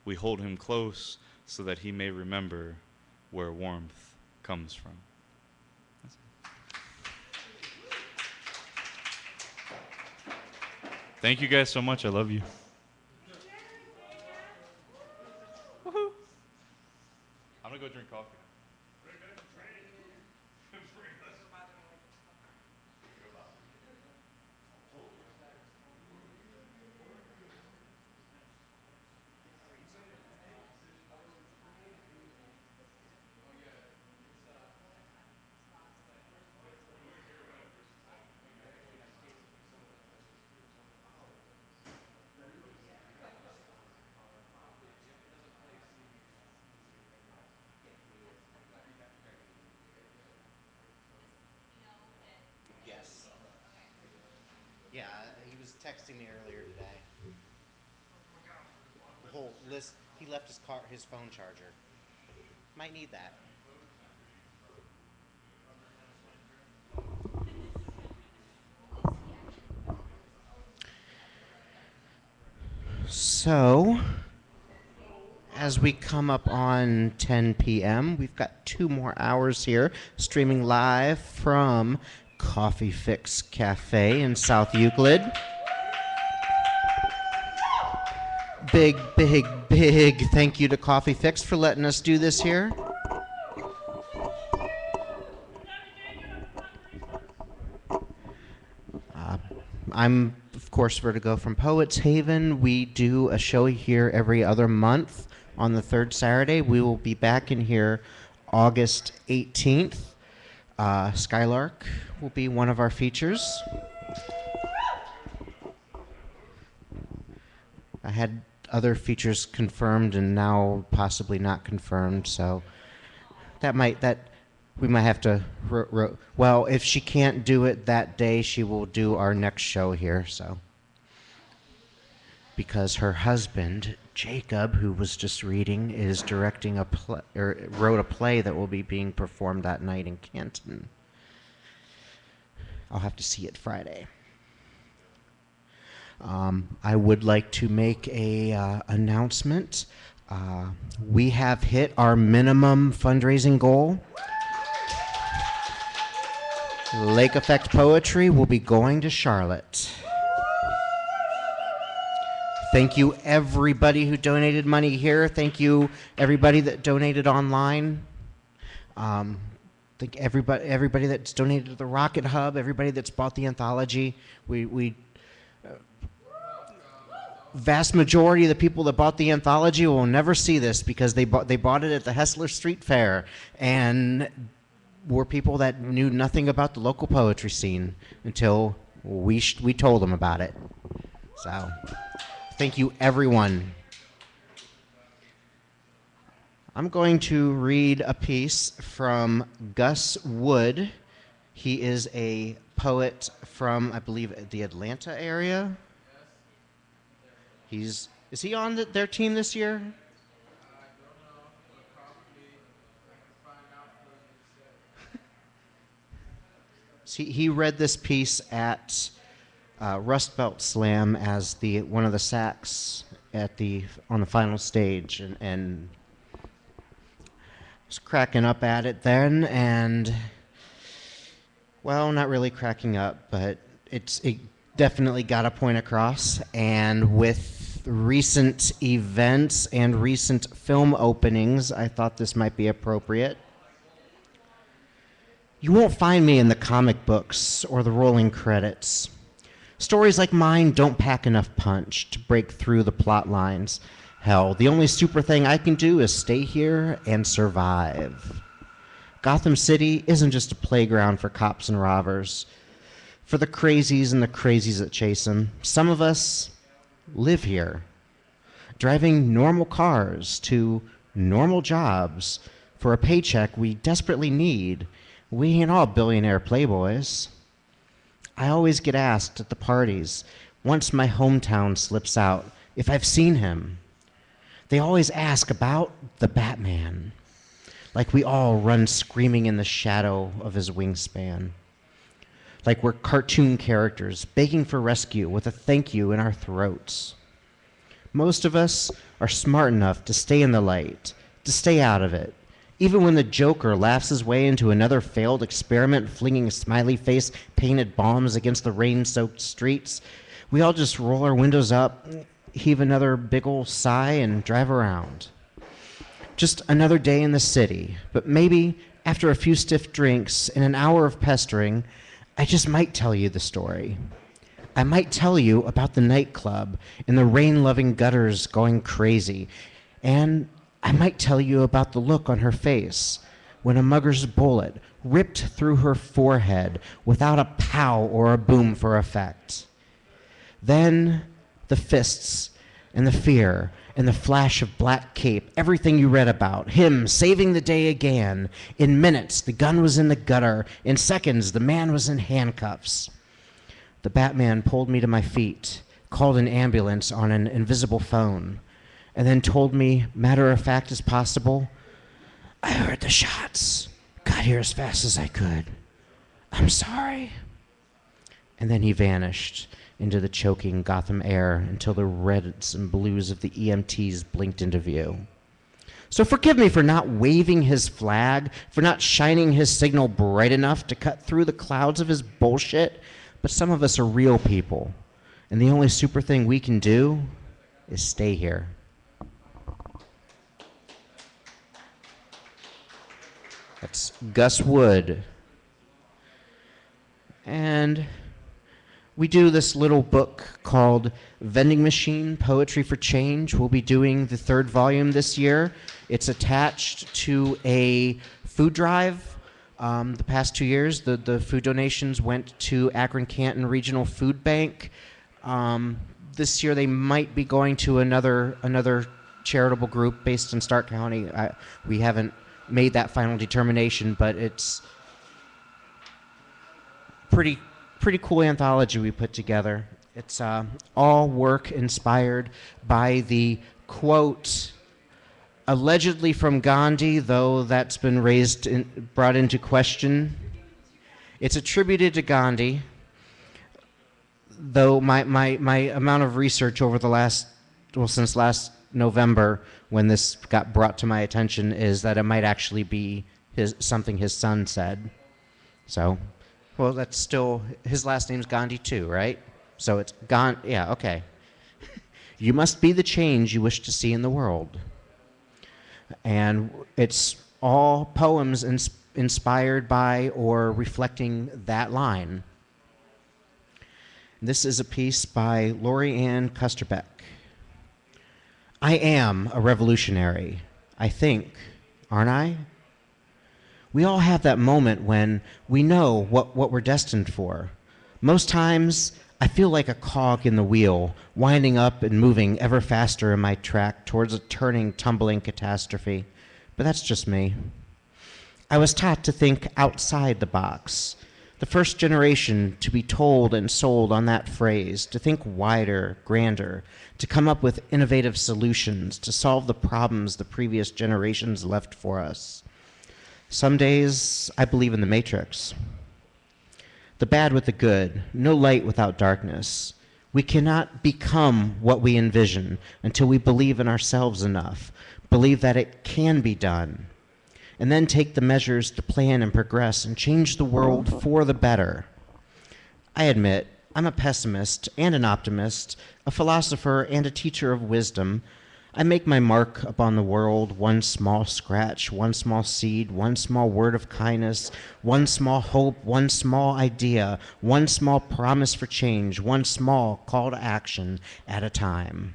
We hold him close so that he may remember where warmth comes from. Thank you guys so much. I love you. Woohoo. I'm gonna go drink coffee. Yes. Yeah, he was texting me earlier today. The whole list. He left his phone charger. Might need that. So, as we come up on 10 p.m., we've got 2 more hours here, streaming live from Coffee Fix Cafe in South Euclid. Big thank you to Coffee Fix for letting us do this here. I'm, of course, Vertigo from Poets Haven. We do a show here every other month on the 3rd Saturday. We will be back in here August 18th. Skylark will be one of our features. I had other features confirmed and now possibly not confirmed, so we might have to, well, if she can't do it that day, she will do our next show here, so. Because her husband, Jacob, who was just reading, is directing wrote a play that will be being performed that night in Canton. I'll have to see it Friday. I would like to make a announcement. We have hit our minimum fundraising goal. Lake Effect Poetry will be going to Charlotte. Thank you everybody who donated money here. Thank you everybody that donated online. Think everybody that's donated to the Rocket Hub, everybody that's bought the anthology. We vast majority of the people that bought the anthology will never see this because they bought it at the Hessler Street Fair and were people that knew nothing about the local poetry scene until we told them about it. So, thank you, everyone. I'm going to read a piece from Gus Wood. He is a poet from, I believe, the Atlanta area. Is he on their team this year? He read this piece at Rust Belt Slam as one of the sacks on the final stage, and was cracking up at it then, and well, not really cracking up, but it definitely got a point across. And with recent events and recent film openings, I thought this might be appropriate. You won't find me in the comic books or the rolling credits. Stories like mine don't pack enough punch to break through the plot lines. Hell, the only super thing I can do is stay here and survive. Gotham City isn't just a playground for cops and robbers, for the crazies and the crazies that chase them. Some of us live here, driving normal cars to normal jobs for a paycheck we desperately need. We ain't all billionaire playboys. I always get asked at the parties, once my hometown slips out, if I've seen him. They always ask about the Batman, like we all run screaming in the shadow of his wingspan, like we're cartoon characters begging for rescue with a thank you in our throats. Most of us are smart enough to stay in the light, to stay out of it. Even when the Joker laughs his way into another failed experiment, flinging smiley face painted bombs against the rain-soaked streets, we all just roll our windows up, heave another big ol' sigh, and drive around. Just another day in the city, but maybe after a few stiff drinks and an hour of pestering, I just might tell you the story. I might tell you about the nightclub and the rain-loving gutters going crazy, and I might tell you about the look on her face when a mugger's bullet ripped through her forehead without a pow or a boom for effect. Then the fists and the fear and the flash of black cape, everything you read about, him saving the day again. In minutes, the gun was in the gutter. In seconds, the man was in handcuffs. The Batman pulled me to my feet, called an ambulance on an invisible phone, and then told me, matter of fact as possible, I heard the shots, got here as fast as I could. I'm sorry. And then he vanished into the choking Gotham air until the reds and blues of the EMTs blinked into view. So forgive me for not waving his flag, for not shining his signal bright enough to cut through the clouds of his bullshit, but some of us are real people, and the only super thing we can do is stay here. That's Gus Wood. And we do this little book called Vending Machine Poetry for Change. We'll be doing the 3rd volume this year. It's attached to a food drive. The past 2 years, the food donations went to Akron-Canton Regional Food Bank. This year, they might be going to another charitable group based in Stark County. We haven't made that final determination, but it's pretty cool anthology we put together. It's all work inspired by the quote, allegedly from Gandhi, though that's been brought into question. It's attributed to Gandhi, though my amount of research over since last November, when this got brought to my attention, is that it might actually be something his son said. So, well, that's still, his last name's Gandhi too, right? So it's yeah, okay. You must be the change you wish to see in the world. And it's all poems inspired by or reflecting that line. This is a piece by Lori Ann Custerbeck. I am a revolutionary, I think, aren't I? We all have that moment when we know what we're destined for. Most times, I feel like a cog in the wheel, winding up and moving ever faster in my track towards a turning, tumbling catastrophe. But that's just me. I was taught to think outside the box. The first generation to be told and sold on that phrase, to think wider, grander, to come up with innovative solutions, to solve the problems the previous generations left for us. Some days, I believe in the Matrix. The bad with the good, no light without darkness. We cannot become what we envision until we believe in ourselves enough, believe that it can be done, and then take the measures to plan and progress and change the world for the better. I admit, I'm a pessimist and an optimist, a philosopher and a teacher of wisdom. I make my mark upon the world, one small scratch, one small seed, one small word of kindness, one small hope, one small idea, one small promise for change, one small call to action at a time.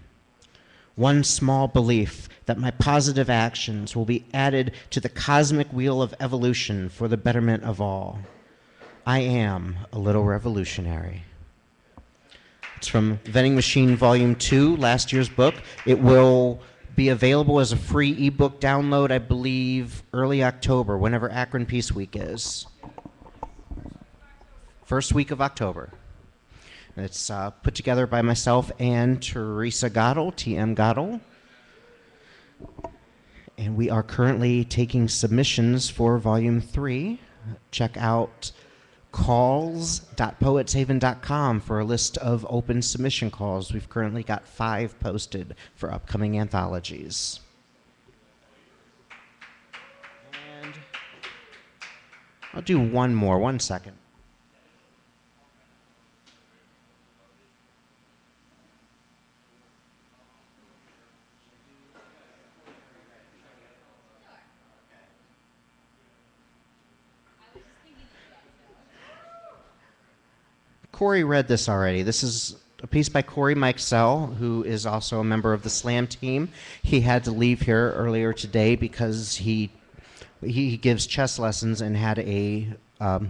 One small belief that my positive actions will be added to the cosmic wheel of evolution for the betterment of all. I am a little revolutionary. It's from Vending Machine Volume 2, last year's book. It will be available as a free ebook download, I believe, early October, whenever Akron Peace Week is. First week of October. It's put together by myself and Teresa Gottel, TM Gottel. And we are currently taking submissions for Volume 3. Check out calls.poetshaven.com for a list of open submission calls. We've currently got 5 posted for upcoming anthologies. And I'll do one more, 1 second. Corey read this already. This is a piece by Corey Mikesell, who is also a member of the Slam team. He had to leave here earlier today because he gives chess lessons and had a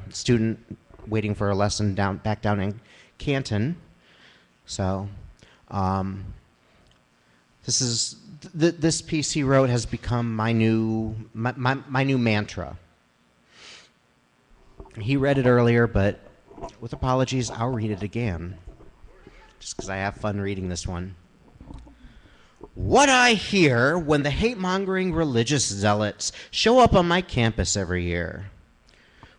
student waiting for a lesson back down in Canton. So this piece he wrote has become my new mantra. He read it earlier, but with apologies, I'll read it again, just because I have fun reading this one. What I hear when the hate-mongering religious zealots show up on my campus every year.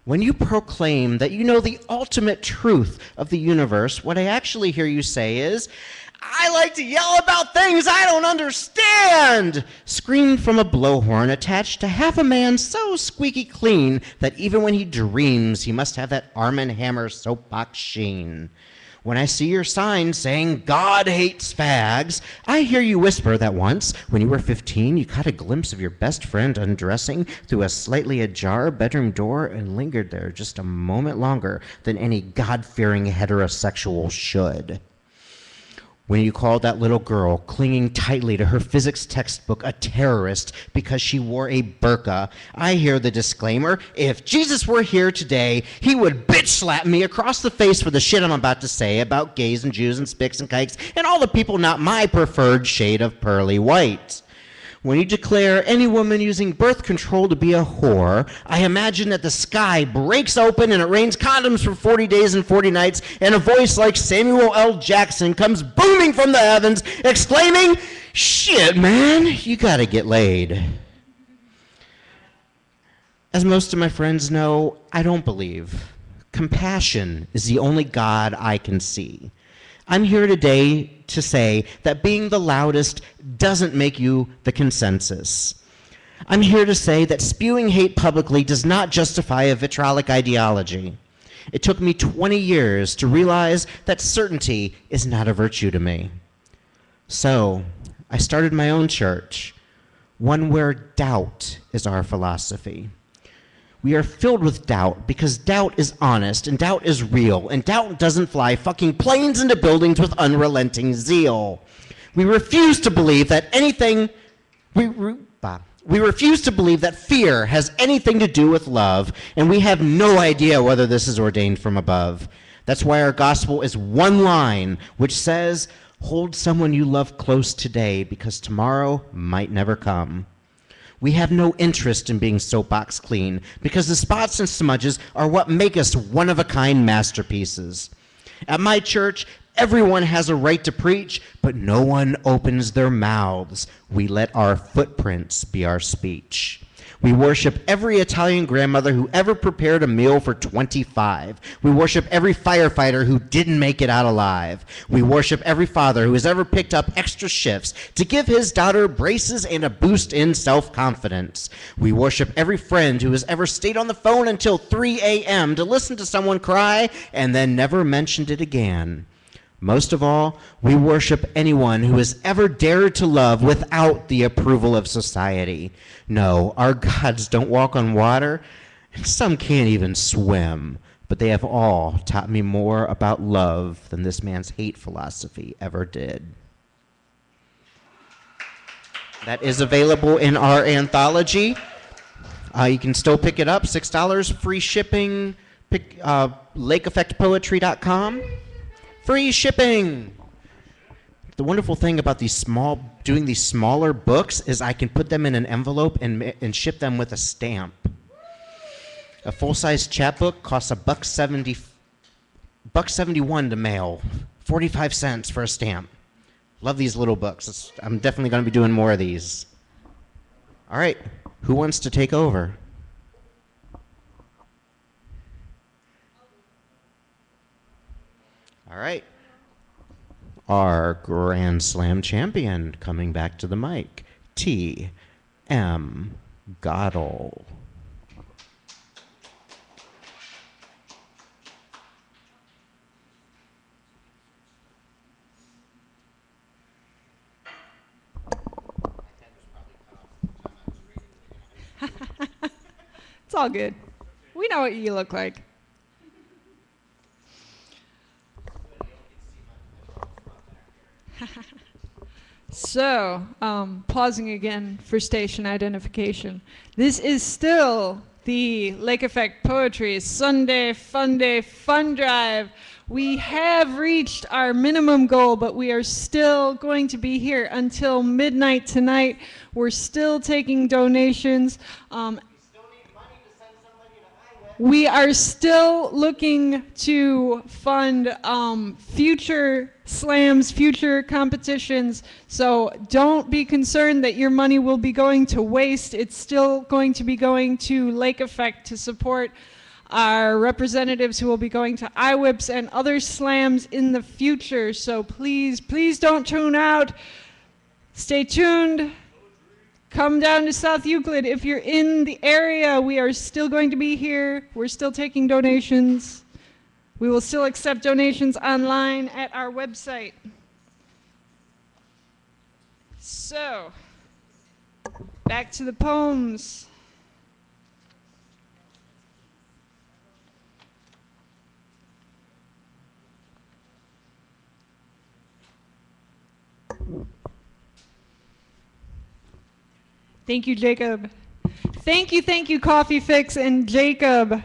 When you proclaim that you know the ultimate truth of the universe, what I actually hear you say is, I like to yell about things I don't understand! Screamed from a blowhorn attached to half a man so squeaky clean that even when he dreams, he must have that Arm & Hammer soapbox sheen. When I see your sign saying God hates fags, I hear you whisper that once, when you were 15, you caught a glimpse of your best friend undressing through a slightly ajar bedroom door and lingered there just a moment longer than any God-fearing heterosexual should. When you called that little girl, clinging tightly to her physics textbook, a terrorist because she wore a burqa, I hear the disclaimer, if Jesus were here today, he would bitch slap me across the face for the shit I'm about to say about gays and Jews and spics and kikes and all the people not my preferred shade of pearly white. When you declare any woman using birth control to be a whore, I imagine that the sky breaks open and it rains condoms for 40 days and 40 nights, and a voice like Samuel L. Jackson comes booming from the heavens, exclaiming, shit, man, you gotta get laid. As most of my friends know, I don't believe. Compassion is the only God I can see. I'm here today to say that being the loudest doesn't make you the consensus. I'm here to say that spewing hate publicly does not justify a vitriolic ideology. It took me 20 years to realize that certainty is not a virtue to me. So, I started my own church, one where doubt is our philosophy. We are filled with doubt because doubt is honest and doubt is real and doubt doesn't fly fucking planes into buildings with unrelenting zeal. We refuse to believe that we refuse to believe that fear has anything to do with love, and we have no idea whether this is ordained from above. That's why our gospel is one line, which says, hold someone you love close today because tomorrow might never come. We have no interest in being soapbox clean because the spots and smudges are what make us one-of-a-kind masterpieces. At my church, everyone has a right to preach, but no one opens their mouths. We let our footprints be our speech. We worship every Italian grandmother who ever prepared a meal for 25. We worship every firefighter who didn't make it out alive. We worship every father who has ever picked up extra shifts to give his daughter braces and a boost in self-confidence. We worship every friend who has ever stayed on the phone until 3 a.m. to listen to someone cry and then never mentioned it again. Most of all, we worship anyone who has ever dared to love without the approval of society. No, our gods don't walk on water, and some can't even swim, but they have all taught me more about love than this man's hate philosophy ever did. That is available in our anthology. You can still pick it up, $6, free shipping, lakeeffectpoetry.com. Free shipping! The wonderful thing about doing these smaller books is I can put them in an envelope and ship them with a stamp. A full-size chapbook costs $1.71 to mail, 45 cents for a stamp. Love these little books. I'm definitely going to be doing more of these. All right, who wants to take over? All right. Our Grand Slam champion coming back to the mic, T.M. Goddell. It's all good. We know what you look like. So, pausing again for station identification. This is still the Lake Effect Poetry Sunday Fun Day Fun Drive. We have reached our minimum goal, but we are still going to be here until midnight tonight. We're still taking donations. We are still looking to fund future slams, future competitions, so don't be concerned that your money will be going to waste. It's still going to be going to Lake Effect to support our representatives who will be going to IWIPs and other slams in the future. So please, please don't tune out. Stay tuned. Come down to South Euclid. If you're in the area, we are still going to be here. We're still taking donations. We will still accept donations online at our website. So, back to the poems. Thank you, Jacob. Thank you, Coffee Fix and Jacob.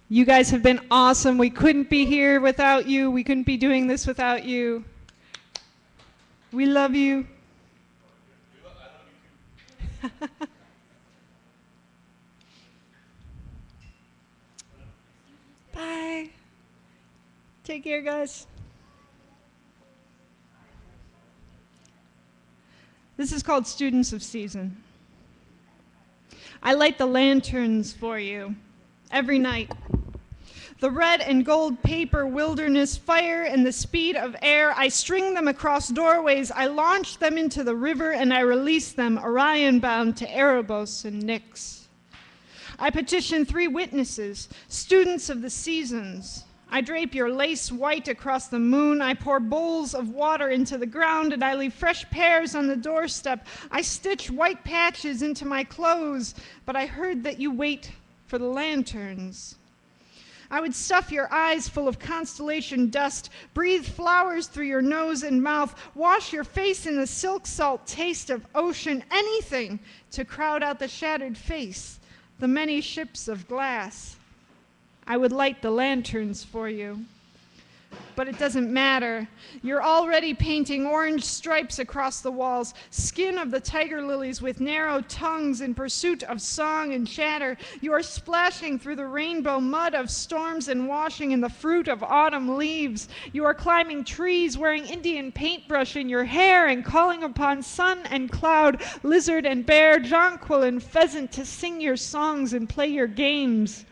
You guys have been awesome. We couldn't be here without you. We couldn't be doing this without you. We love you. Bye. Take care, guys. This is called Students of Season. I light the lanterns for you every night. The red and gold paper, wilderness, fire, and the speed of air, I string them across doorways, I launch them into the river, and I release them, Orion-bound to Erebos and Nyx. I petition 3 witnesses, students of the seasons, I drape your lace white across the moon. I pour bowls of water into the ground, and I leave fresh pears on the doorstep. I stitch white patches into my clothes, but I heard that you wait for the lanterns. I would stuff your eyes full of constellation dust, breathe flowers through your nose and mouth, wash your face in the silk salt taste of ocean, anything to crowd out the shattered face, the many ships of glass. I would light the lanterns for you. But it doesn't matter. You're already painting orange stripes across the walls, skin of the tiger lilies with narrow tongues in pursuit of song and chatter. You are splashing through the rainbow mud of storms and washing in the fruit of autumn leaves. You are climbing trees, wearing Indian paintbrush in your hair and calling upon sun and cloud, lizard and bear, jonquil and pheasant to sing your songs and play your games.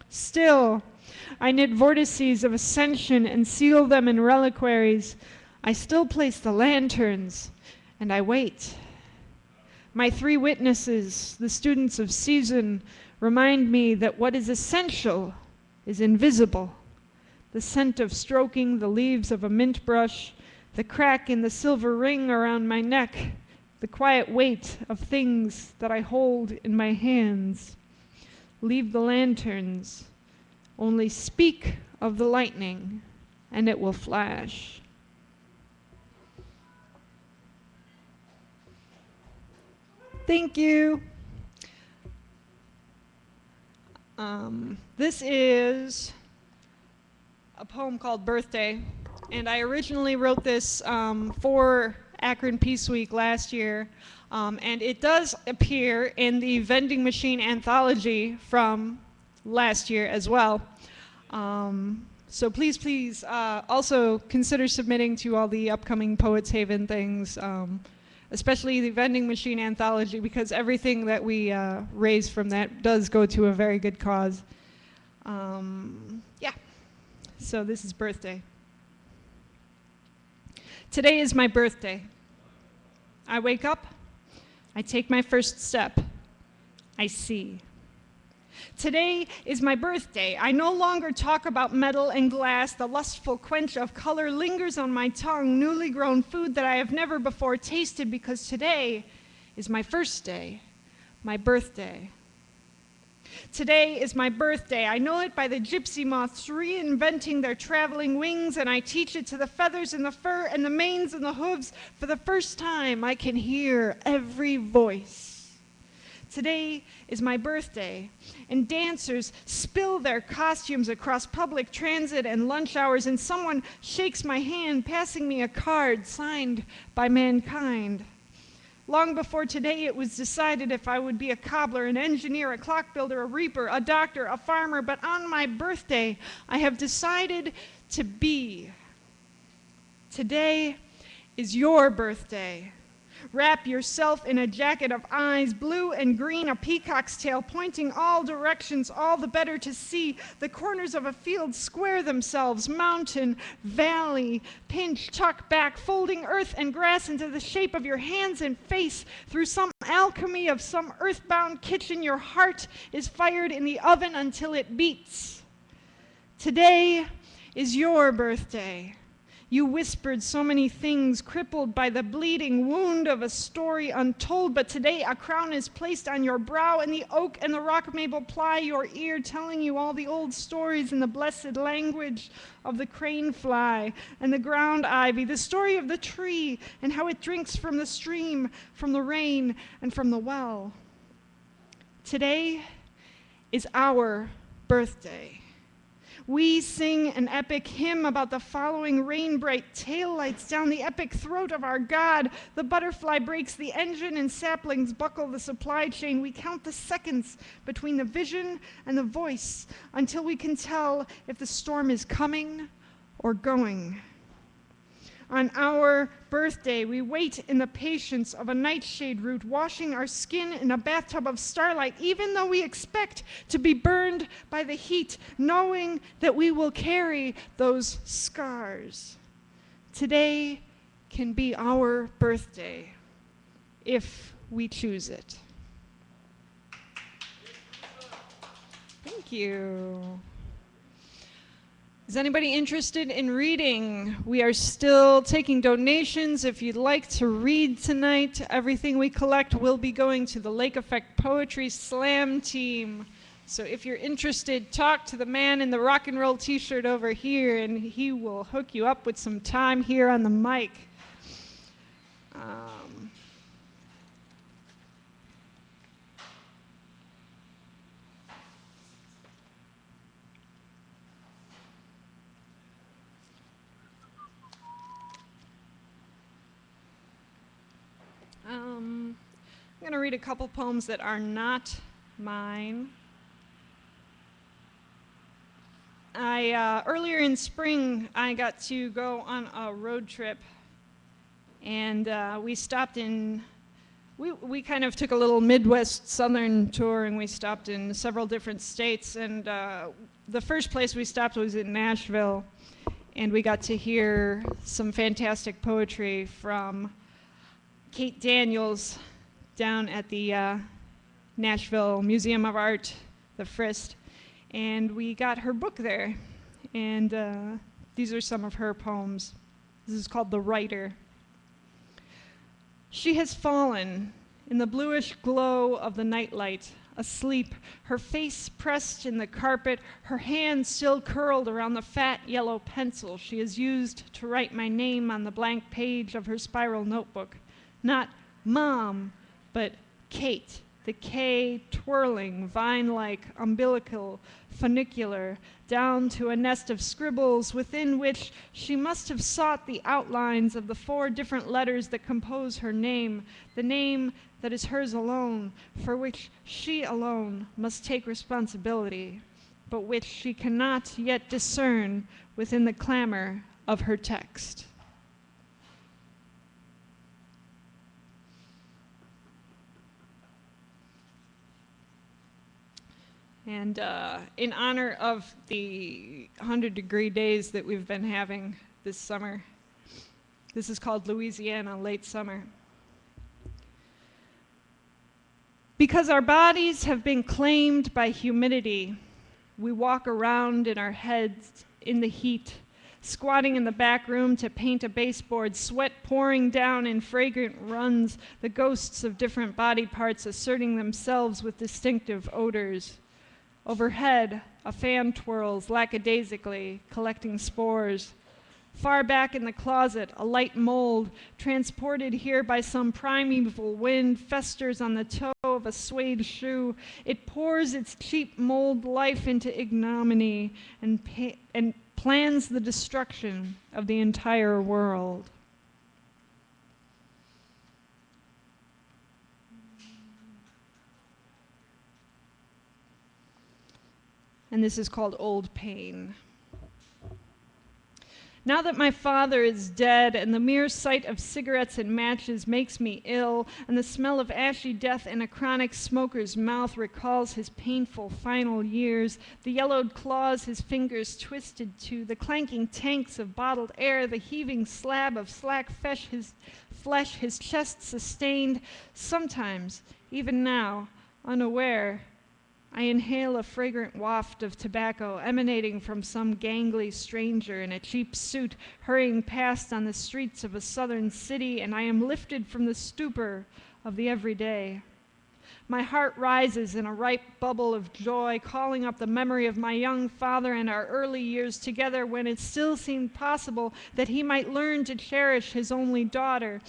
Still, I knit vortices of ascension and seal them in reliquaries. I still place the lanterns, and I wait. My 3 witnesses, the students of season, remind me that what is essential is invisible. The scent of stroking the leaves of a mint brush, the crack in the silver ring around my neck, the quiet weight of things that I hold in my hands. Leave the lanterns. Only speak of the lightning, and it will flash. Thank you. This is a poem called Birthday, and I originally wrote this for Akron Peace Week last year, and it does appear in the vending machine anthology from last year as well. So please also consider submitting to all the upcoming Poets Haven things, especially the vending machine anthology, because everything that we raise from that does go to a very good cause. Yeah, so this is Birthday. Today is my birthday. I wake up, I take my first step, I see. Today is my birthday. I no longer talk about metal and glass. The lustful quench of color lingers on my tongue, newly grown food that I have never before tasted, because today is my first day, my birthday. Today is my birthday. I know it by the gypsy moths reinventing their traveling wings, and I teach it to the feathers and the fur and the manes and the hooves. For the first time, I can hear every voice. Today is my birthday, and dancers spill their costumes across public transit and lunch hours, and someone shakes my hand, passing me a card signed by mankind. Long before today, it was decided if I would be a cobbler, an engineer, a clock builder, a reaper, a doctor, a farmer, but on my birthday, I have decided to be. Today is your birthday. Wrap yourself in a jacket of eyes, blue and green, a peacock's tail pointing all directions, all the better to see. The corners of a field square themselves, mountain, valley, pinch, tuck back, folding earth and grass into the shape of your hands and face. Through some alchemy of some earthbound kitchen, your heart is fired in the oven until it beats. Today is your birthday. You whispered so many things, crippled by the bleeding wound of a story untold, but today a crown is placed on your brow, and the oak and the rock maple ply your ear, telling you all the old stories in the blessed language of the crane fly and the ground ivy, the story of the tree and how it drinks from the stream, from the rain, and from the well. Today is our birthday. We sing an epic hymn about the following rain-bright taillights down the epic throat of our God. The butterfly breaks the engine and saplings buckle the supply chain. We count the seconds between the vision and the voice until we can tell if the storm is coming or going. On our birthday, we wait in the patience of a nightshade root, washing our skin in a bathtub of starlight, even though we expect to be burned by the heat, knowing that we will carry those scars. Today can be our birthday, if we choose it. Thank you. Is anybody interested in reading? We are still taking donations. If you'd like to read tonight, everything we collect will be going to the Lake Effect Poetry Slam team. So if you're interested, talk to the man in the rock and roll t-shirt over here, and he will hook you up with some time here on the mic. I'm going to read a couple poems that are not mine. Earlier in spring, I got to go on a road trip, and we stopped in, we kind of took a little Midwest Southern tour, and we stopped in several different states, and the first place we stopped was in Nashville, and we got to hear some fantastic poetry from Kate Daniels down at the Nashville Museum of Art, the Frist, and we got her book there, and these are some of her poems. This is called The Writer. She has fallen in the bluish glow of the nightlight, asleep, her face pressed in the carpet, her hand still curled around the fat yellow pencil she has used to write my name on the blank page of her spiral notebook. Not Mom, but Kate, the K twirling, vine-like, umbilical, funicular, down to a nest of scribbles within which she must have sought the outlines of the 4 different letters that compose her name, the name that is hers alone, for which she alone must take responsibility, but which she cannot yet discern within the clamor of her text. And in honor of the 100-degree days that we've been having this summer, this is called Louisiana Late Summer. Because our bodies have been claimed by humidity, we walk around in our heads in the heat, squatting in the back room to paint a baseboard, sweat pouring down in fragrant runs, the ghosts of different body parts asserting themselves with distinctive odors. Overhead, a fan twirls lackadaisically, collecting spores. Far back in the closet, a light mold, transported here by some primeval wind, festers on the toe of a suede shoe. It pours its cheap mold life into ignominy and plans the destruction of the entire world. And this is called Old Pain. Now that my father is dead and the mere sight of cigarettes and matches makes me ill, and the smell of ashy death in a chronic smoker's mouth recalls his painful final years, the yellowed claws his fingers twisted to, the clanking tanks of bottled air, the heaving slab of slack flesh his chest sustained, sometimes, even now, unaware, I inhale a fragrant waft of tobacco emanating from some gangly stranger in a cheap suit hurrying past on the streets of a southern city, and I am lifted from the stupor of the everyday. My heart rises in a ripe bubble of joy, calling up the memory of my young father and our early years together when it still seemed possible that he might learn to cherish his only daughter.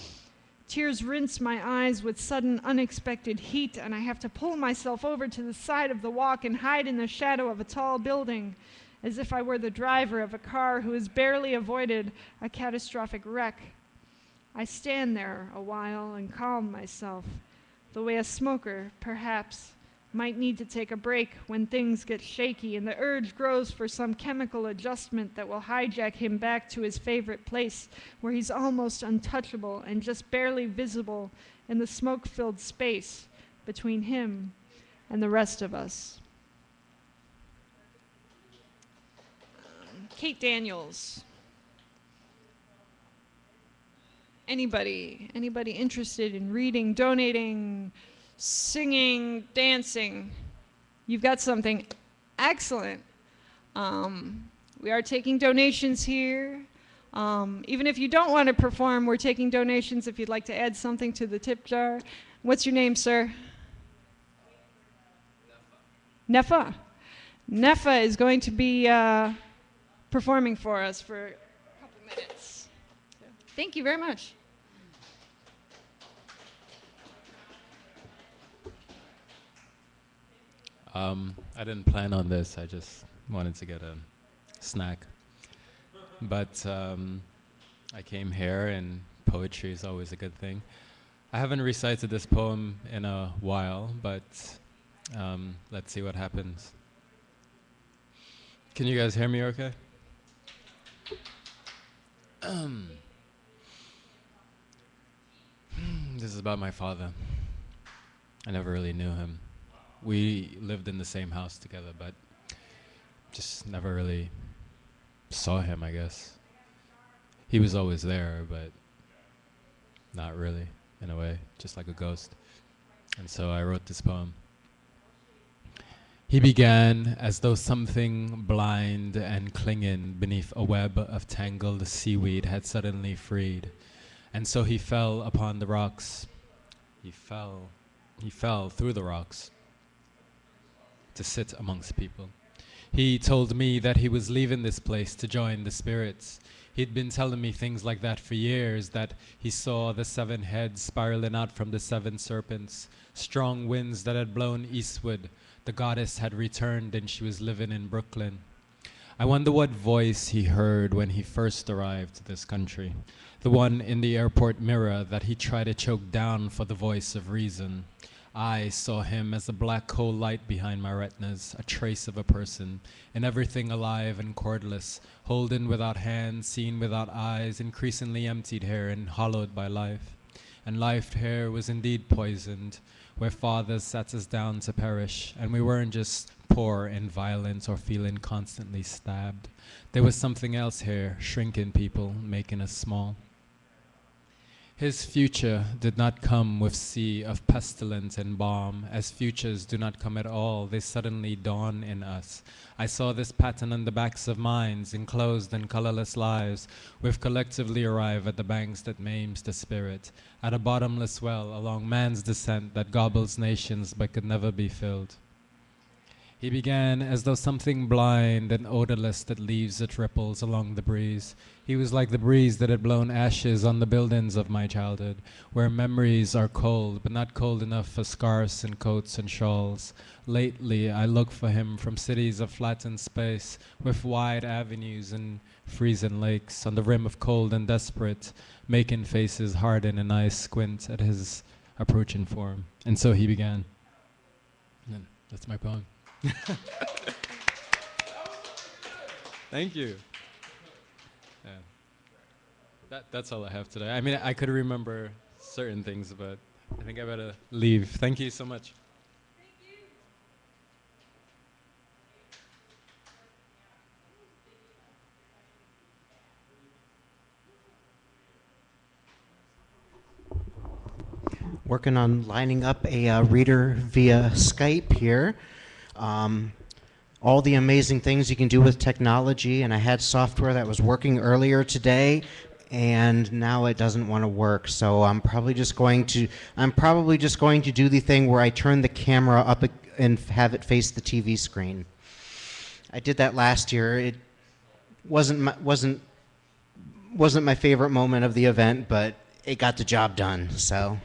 Tears rinse my eyes with sudden, unexpected heat, and I have to pull myself over to the side of the walk and hide in the shadow of a tall building, as if I were the driver of a car who has barely avoided a catastrophic wreck. I stand there a while and calm myself, the way a smoker, perhaps, might need to take a break when things get shaky and the urge grows for some chemical adjustment that will hijack him back to his favorite place where he's almost untouchable and just barely visible in the smoke-filled space between him and the rest of us. Kate Daniels. Anybody interested in reading, donating, singing, dancing? You've got something excellent. We are taking donations here. Even if you don't want to perform, we're taking donations if you'd like to add something to the tip jar. What's your name, sir? Nefa. Nefa is going to be performing for us for a couple minutes. So, thank you very much. I didn't plan on this. I just wanted to get a snack. But I came here, and poetry is always a good thing. I haven't recited this poem in a while, but let's see what happens. Can you guys hear me okay? This is about my father. I never really knew him. We lived in the same house together, but just never really saw him, I guess. He was always there, but not really, in a way, just like a ghost. And so I wrote this poem. He began as though something blind and clinging beneath a web of tangled seaweed had suddenly freed. And so he fell upon the rocks. He fell through the rocks to sit amongst people. He told me that he was leaving this place to join the spirits. He'd been telling me things like that for years, that he saw the 7 heads spiraling out from the 7 serpents, strong winds that had blown eastward. The goddess had returned and she was living in Brooklyn. I wonder what voice he heard when he first arrived to this country. The one in the airport mirror that he tried to choke down for the voice of reason. I saw him as a black hole light behind my retinas, a trace of a person, in everything alive and cordless, holden without hands, seen without eyes, increasingly emptied here and hollowed by life. And life here was indeed poisoned, where fathers sat us down to perish, and we weren't just poor and violent or feeling constantly stabbed. There was something else here, shrinking people, making us small. His future did not come with sea of pestilence and bomb, as futures do not come at all, they suddenly dawn in us. I saw this pattern on the backs of minds, enclosed in colorless lives, we've collectively arrived at the banks that maims the spirit, at a bottomless well along man's descent that gobbles nations but could never be filled. He began as though something blind and odorless that leaves its ripples along the breeze. He was like the breeze that had blown ashes on the buildings of my childhood, where memories are cold, but not cold enough for scarves and coats and shawls. Lately, I look for him from cities of flattened space, with wide avenues and freezing lakes, on the rim of cold and desperate, making faces harden and eyes squint at his approaching form. And so he began. And that's my poem. Thank you. Yeah. That's all I have today. I mean, I could remember certain things, but I think I better leave. Thank you so much. Working on lining up a reader via Skype here. All the amazing things you can do with technology, and I had software that was working earlier today, and now it doesn't want to work. So I'm probably just going to do the thing where I turn the camera up and have it face the TV screen. I did that last year. It wasn't my favorite moment of the event, but it got the job done. So.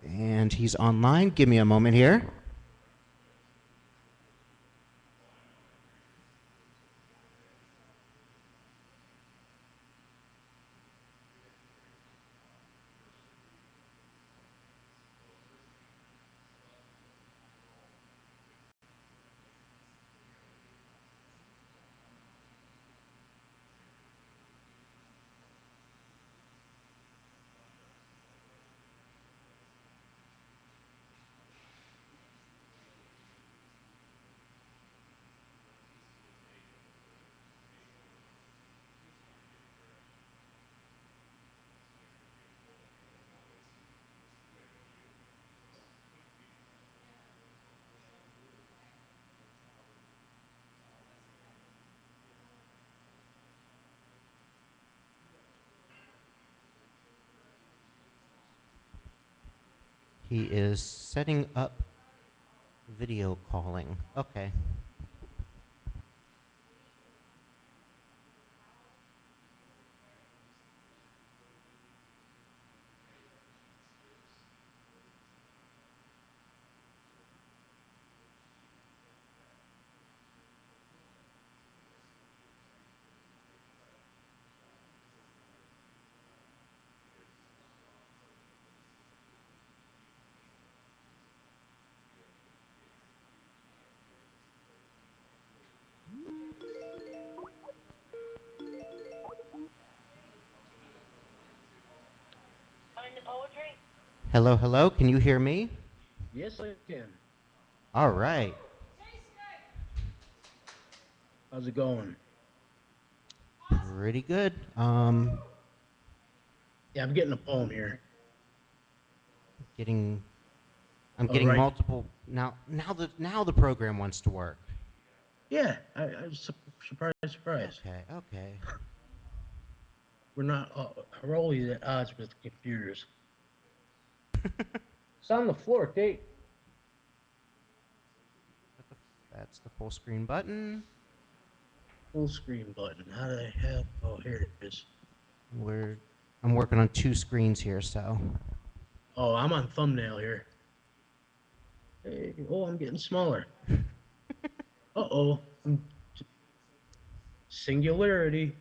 And he's online. Give me a moment here. He is setting up video calling. Okay. Hello, hello. Can you hear me? Yes, I can. All right. How's it going? Pretty good. Yeah, I'm getting a poem here. Getting I'm All getting right. multiple now the program wants to work. Yeah, I was surprise. Okay, okay. We're not we're always at odds with computers. It's on the floor, Kate. That's the full screen button. Full screen button. How the hell? Oh, here it is. We're I'm working on two screens here, so Oh, I'm on thumbnail here. Hey, oh, I'm getting smaller. Uh-oh. Singularity.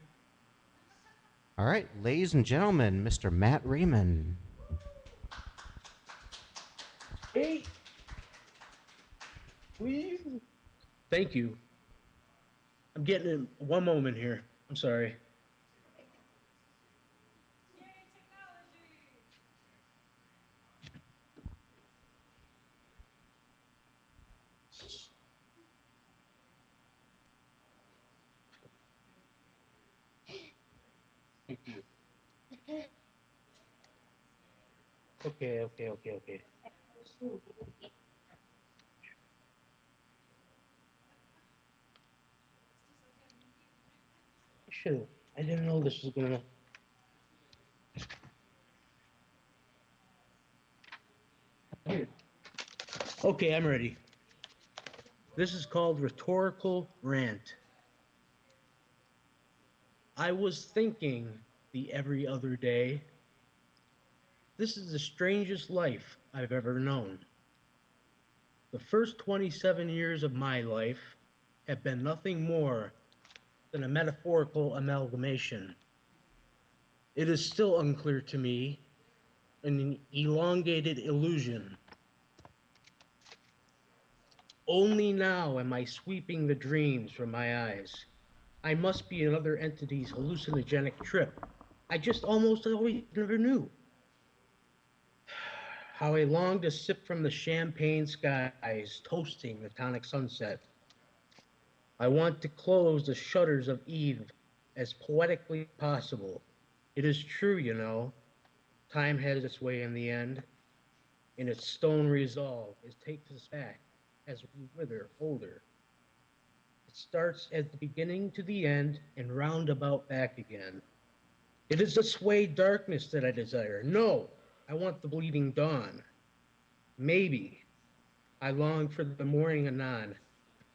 all right, ladies and gentlemen, Mr. Matt Raymond. Hey, please. Thank you. I'm getting in one moment here. I'm sorry. Thank you. Okay. Shoot, I didn't know this was gonna. Here. Okay, I'm ready. This is called Rhetorical Rant. I was thinking the every other day, this is the strangest life I've ever known. The first 27 years of my life have been nothing more than a metaphorical amalgamation. It is still unclear to me, an elongated illusion. Only now am I sweeping the dreams from my eyes. I must be another entity's hallucinogenic trip. I just almost always never knew. How I long to sip from the champagne skies, toasting the tonic sunset. I want to close the shutters of eve as poetically possible. It is true, you know, time has its way in the end, and its stone resolve is takes us back as we wither older. It starts at the beginning to the end and roundabout back again. It is the sway darkness that I desire. No, I want the bleeding dawn. Maybe I long for the morning anon,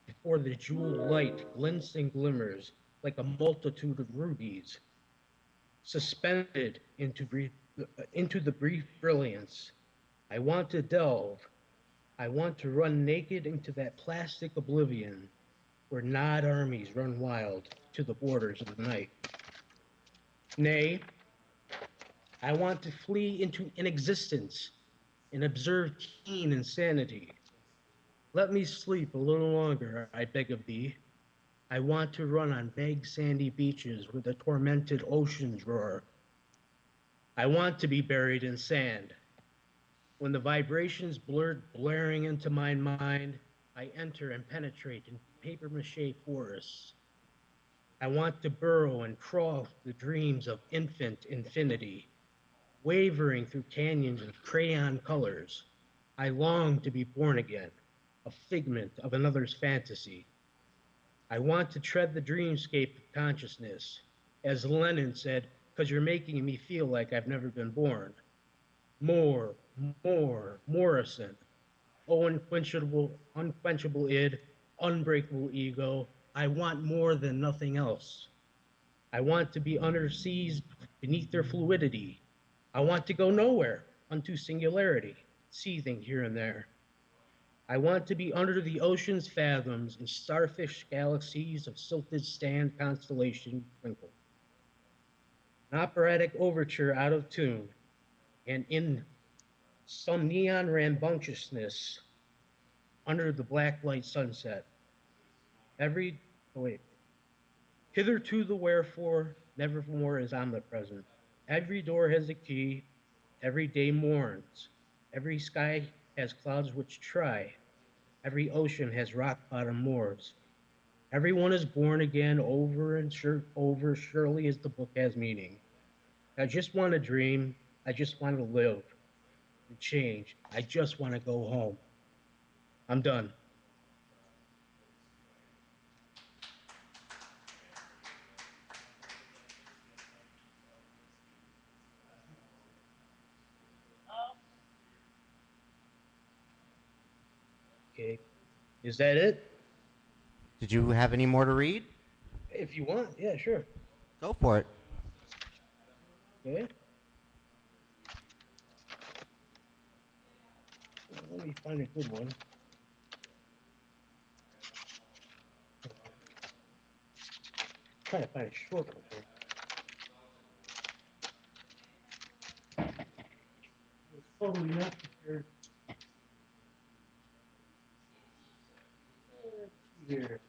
before the jeweled light glints and glimmers like a multitude of rubies, suspended into the brief brilliance. I want to delve. I want to run naked into that plastic oblivion where Nod armies run wild to the borders of the night. Nay, I want to flee into inexistence and observe keen insanity. Let me sleep a little longer, I beg of thee. I want to run on vague sandy beaches where the tormented oceans roar. I want to be buried in sand. When the vibrations blaring into my mind, I enter and penetrate in paper mache forests. I want to burrow and crawl through the dreams of infant infinity, wavering through canyons of crayon colors. I long to be born again, a figment of another's fantasy. I want to tread the dreamscape of consciousness. As Lennon said, because you're making me feel like I've never been born. More, Morrison. Oh, unquenchable id, unbreakable ego. I want more than nothing else. I want to be under seas beneath their fluidity. I want to go nowhere unto singularity, seething here and there. I want to be under the ocean's fathoms in starfish galaxies of silted stand constellation twinkle. An operatic overture out of tune, and in some neon rambunctiousness under the black light sunset. Every, oh wait, hitherto the wherefore, nevermore is omnipresent. Every door has a key, every day mourns, every sky has clouds which try, every ocean has rock bottom moors. Everyone is born again over and over, surely as the book has meaning. I just want to dream, I just want to live and change. I just want to go home. I'm done. Okay. Is that it? Did you have any more to read? If you want, yeah, sure. Go for it. Okay. Let me find a good one. Trying to find a short one here. It's totally not prepared. Let's see here.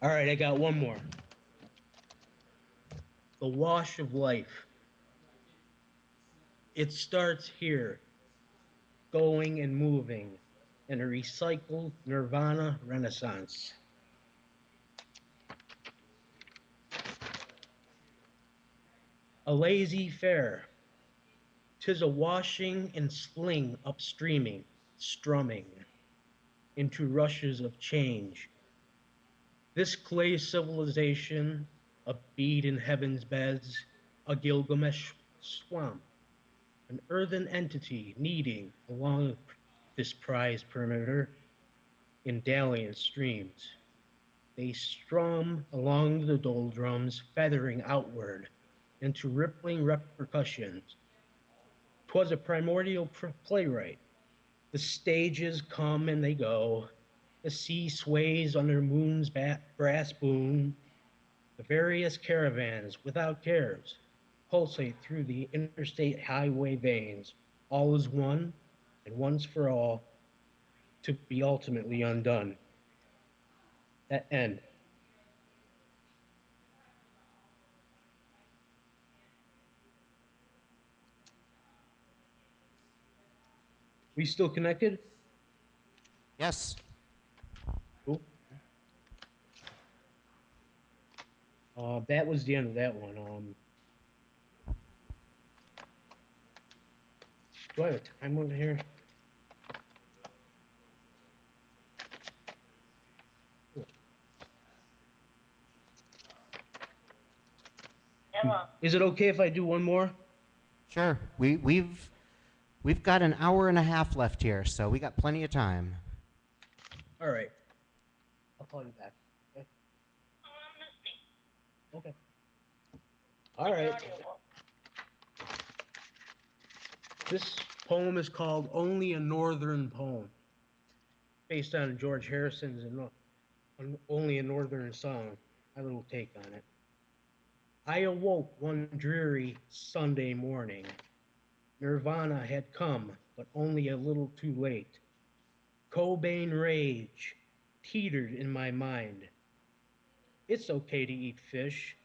All right, I got one more. The wash of life. It starts here, going and moving, in a recycled nirvana renaissance. A lazy fair. 'Tis a washing and sling upstreaming, strumming into rushes of change. This clay civilization, a bead in heaven's beds, a Gilgamesh swamp, an earthen entity kneading along this prize perimeter in dalliance streams. They strum along the doldrums, feathering outward into rippling repercussions. 'Twas a primordial playwright. The stages come and they go. The sea sways under moon's brass boom. The various caravans without cares pulsate through the interstate highway veins. All is one, and once for all, to be ultimately undone. That end. We still connected? Yes. Cool. That was the end of that one. Do I have a time over here? Is it okay if I do one more? Sure. We've got an hour and a half left here, so we got plenty of time. All right. I'll call you back. Okay. Okay. All right. This poem is called Only a Northern Poem, based on George Harrison's Only a Northern Song, my little take on it. I awoke one dreary Sunday morning. Nirvana had come, but only a little too late. Cobain rage teetered in my mind. It's okay to eat fish,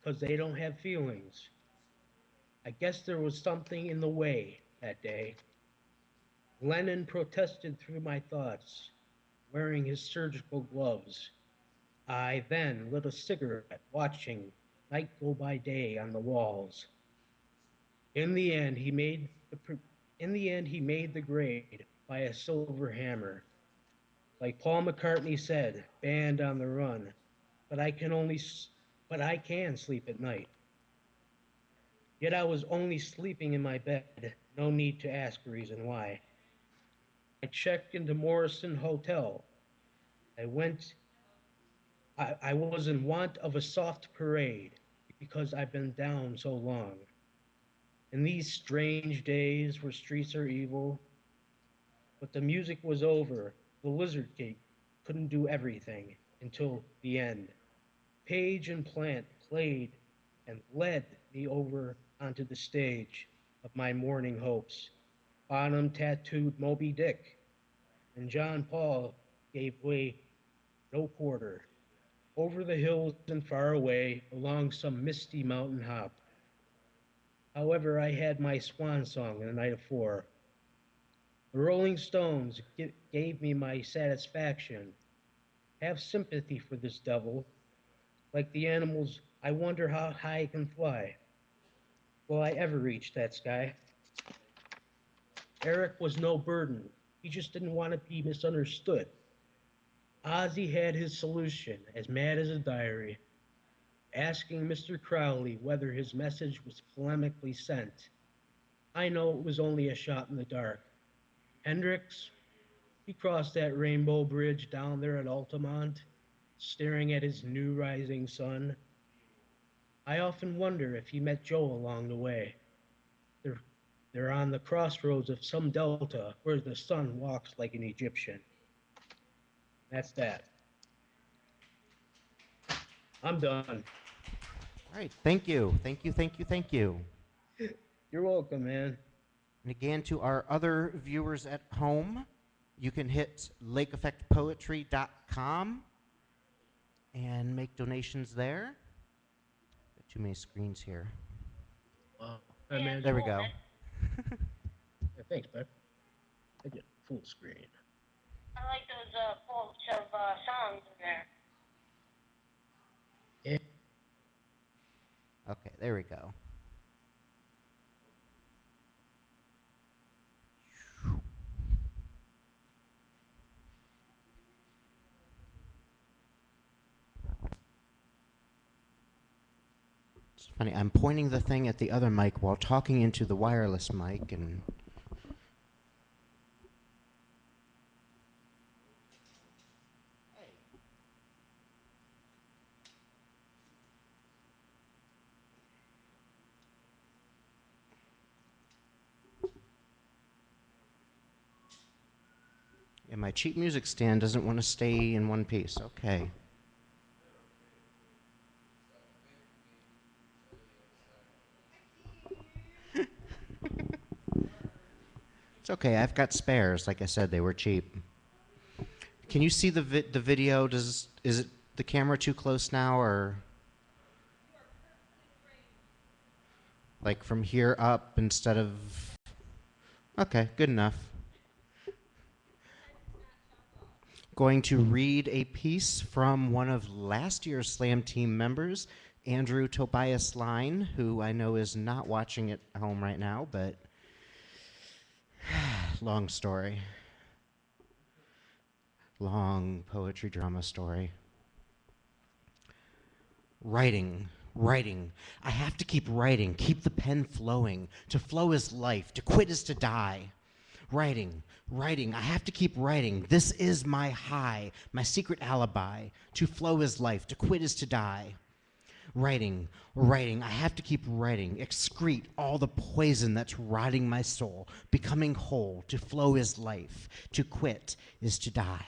'cause they don't have feelings. I guess there was something in the way that day. Lennon protested through my thoughts, wearing his surgical gloves. I then lit a cigarette, watching night go by day on the walls. In the end, he made the grade by a silver hammer. Like Paul McCartney said, band on the run. But I can only, but I can sleep at night. Yet I was only sleeping in my bed. No need to ask a reason why. I checked into Morrison Hotel. I went. I was in want of a soft parade because I've been down so long. In these strange days where streets are evil, but the music was over. The lizard cake couldn't do everything until the end. Page and Plant played and led me over onto the stage of my morning hopes. Bonham tattooed Moby Dick, and John Paul gave way no quarter. Over the hills and far away, along some misty mountain hop. However, I had my swan song the night afore. The Rolling Stones gave me my satisfaction. Have sympathy for this devil. Like the animals, I wonder how high I can fly. Will I ever reach that sky? Eric was no burden. He just didn't want to be misunderstood. Ozzy had his solution, as mad as a diary, asking Mr. Crowley whether his message was polemically sent. I know it was only a shot in the dark. Hendrix, he crossed that rainbow bridge down there at Altamont, staring at his new rising sun. I often wonder if he met Joe along the way. They're, they're on the crossroads of some delta where the sun walks like an Egyptian. That's that. I'm done. All right. Thank you. Thank you. Thank you. Thank you. You're welcome, man. And again, to our other viewers at home, you can hit lakeeffectpoetry.com and make donations there. Got too many screens here. Wow. Yeah, Man. There we cool, go. man. Yeah, thanks, bud. I get full screen. I like those quotes of songs in there. Yeah. Okay, there we go. It's funny, I'm pointing the thing at the other mic while talking into the wireless mic, and and my cheap music stand doesn't want to stay in one piece. Okay. It's okay. I've got spares. Like I said, they were cheap. Can you see the video? Is it the camera too close now, or like from here up instead of? Okay, good enough. Going to read a piece from one of last year's Slam Team members, Andrew Tobias Line, who I know is not watching at home right now, but long story. Long poetry drama story. Writing, writing. I have to keep writing, keep the pen flowing. To flow is life, to quit is to die. Writing, writing. I have to keep writing. This is my high, my secret alibi. To flow is life, to quit is to die. Writing, writing. I have to keep writing. Excrete all the poison that's rotting my soul. Becoming whole. To flow is life. To quit is to die.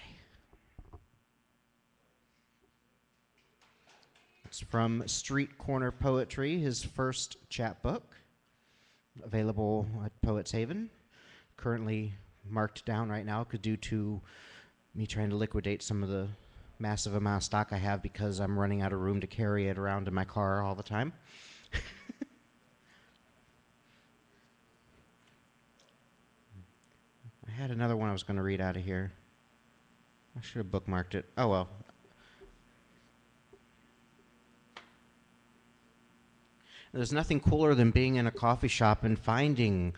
It's from Street Corner Poetry, his first chapbook, available at Poets Haven. Currently marked down right now due to me trying to liquidate some of the massive amount of stock I have because I'm running out of room to carry it around in my car all the time. I had another one I was going to read out of here. I should have bookmarked it. Oh well. There's nothing cooler than being in a coffee shop and finding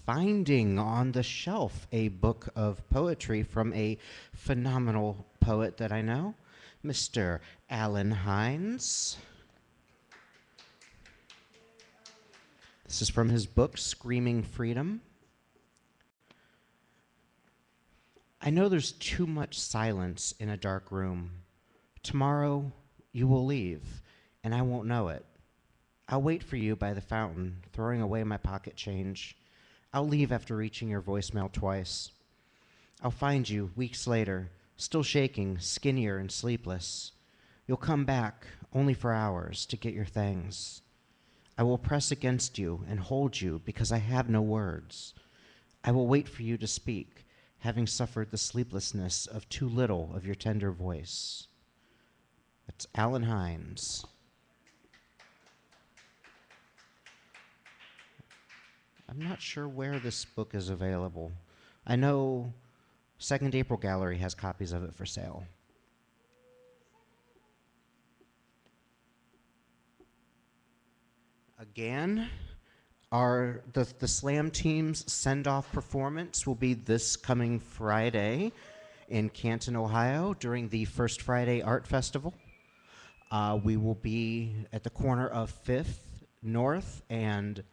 on the shelf a book of poetry from a phenomenal poet that I know, Mr. Alan Hines. This is from his book, Screaming Freedom. I know there's too much silence in a dark room. Tomorrow, you will leave, and I won't know it. I'll wait for you by the fountain, throwing away my pocket change. I'll leave after reaching your voicemail twice. I'll find you weeks later, still shaking, skinnier and sleepless. You'll come back, only for hours, to get your things. I will press against you and hold you because I have no words. I will wait for you to speak, having suffered the sleeplessness of too little of your tender voice. That's Alan Hines. I'm not sure where this book is available. I know Second April Gallery has copies of it for sale. Again, the Slam team's send-off performance will be this coming Friday in Canton, Ohio, during the First Friday Art Festival. We will be at the corner of 5th North and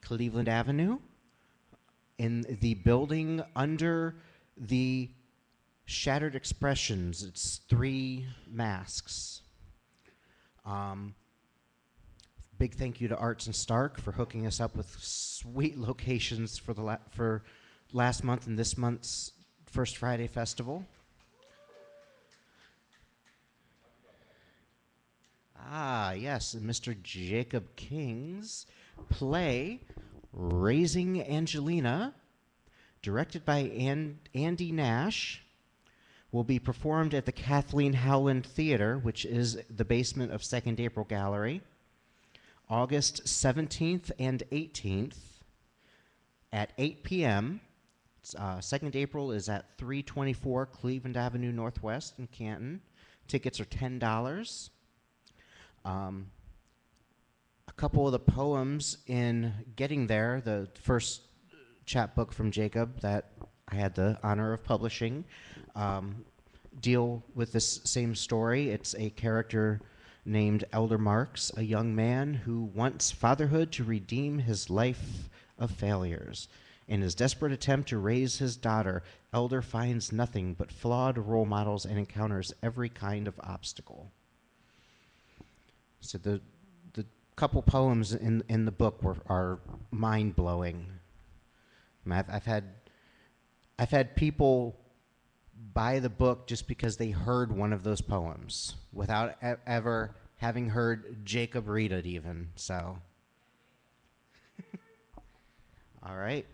Cleveland Avenue in the building under the Shattered Expressions. It's 3 masks. Big thank you to Arts and Stark for hooking us up with sweet locations for last month and this month's First Friday Festival. Ah, yes, Mr. Jacob King's play, Raising Angelina, directed by Andy Nash, will be performed at the Kathleen Howland Theater, which is the basement of Second April Gallery, August 17th and 18th at 8 p.m. Second April is at 324 Cleveland Avenue Northwest in Canton. Tickets are $10. A couple of the poems in Getting There, the first chapbook from Jacob that I had the honor of publishing, deal with this same story. It's a character named Elder Marks, a young man who wants fatherhood to redeem his life of failures. In his desperate attempt to raise his daughter, Elder finds nothing but flawed role models and encounters every kind of obstacle. So the couple poems in the book are mind-blowing. I've had people buy the book just because they heard one of those poems without ever having heard Jacob read it even, so. All right.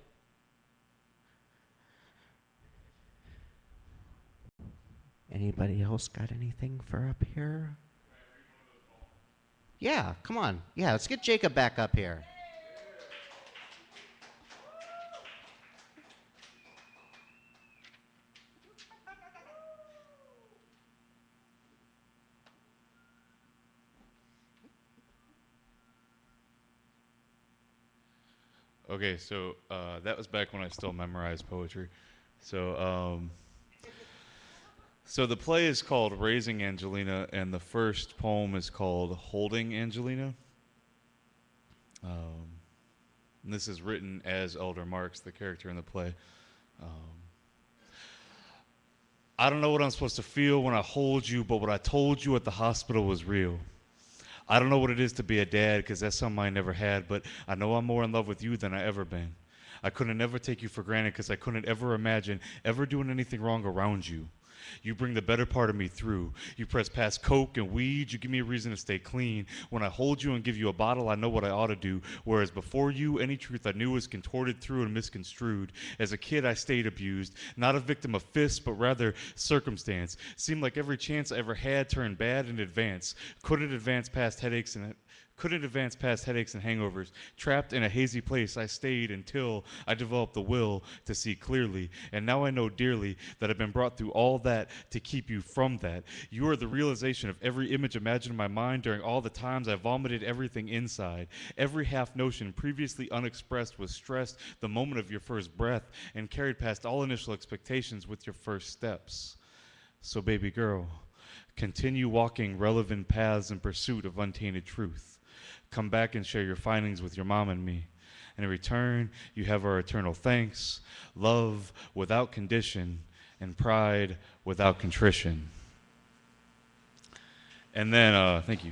Anybody else got anything for up here? Yeah, come on. Yeah, let's get Jacob back up here. Okay, so that was back when I still memorized poetry. So, so the play is called Raising Angelina, and the first poem is called Holding Angelina. And this is written as Elder Marks, the character in the play. I don't know what I'm supposed to feel when I hold you, but what I told you at the hospital was real. I don't know what it is to be a dad, because that's something I never had, but I know I'm more in love with you than I ever been. I couldn't ever take you for granted because I couldn't ever imagine ever doing anything wrong around you. You bring the better part of me through. You press past coke and weed. You give me a reason to stay clean. When I hold you and give you a bottle, I know what I ought to do. Whereas before you, any truth I knew was contorted through and misconstrued. As a kid, I stayed abused. Not a victim of fists, but rather circumstance. Seemed like every chance I ever had turned bad in advance. Couldn't advance past headaches and Couldn't advance past headaches and hangovers. Trapped in a hazy place, I stayed until I developed the will to see clearly. And now I know dearly that I've been brought through all that to keep you from that. You are the realization of every image imagined in my mind during all the times I vomited everything inside. Every half notion previously unexpressed was stressed the moment of your first breath and carried past all initial expectations with your first steps. So baby girl, continue walking relevant paths in pursuit of untainted truth. Come back and share your findings with your mom and me. And in return, you have our eternal thanks, love without condition, and pride without contrition. And then, thank you.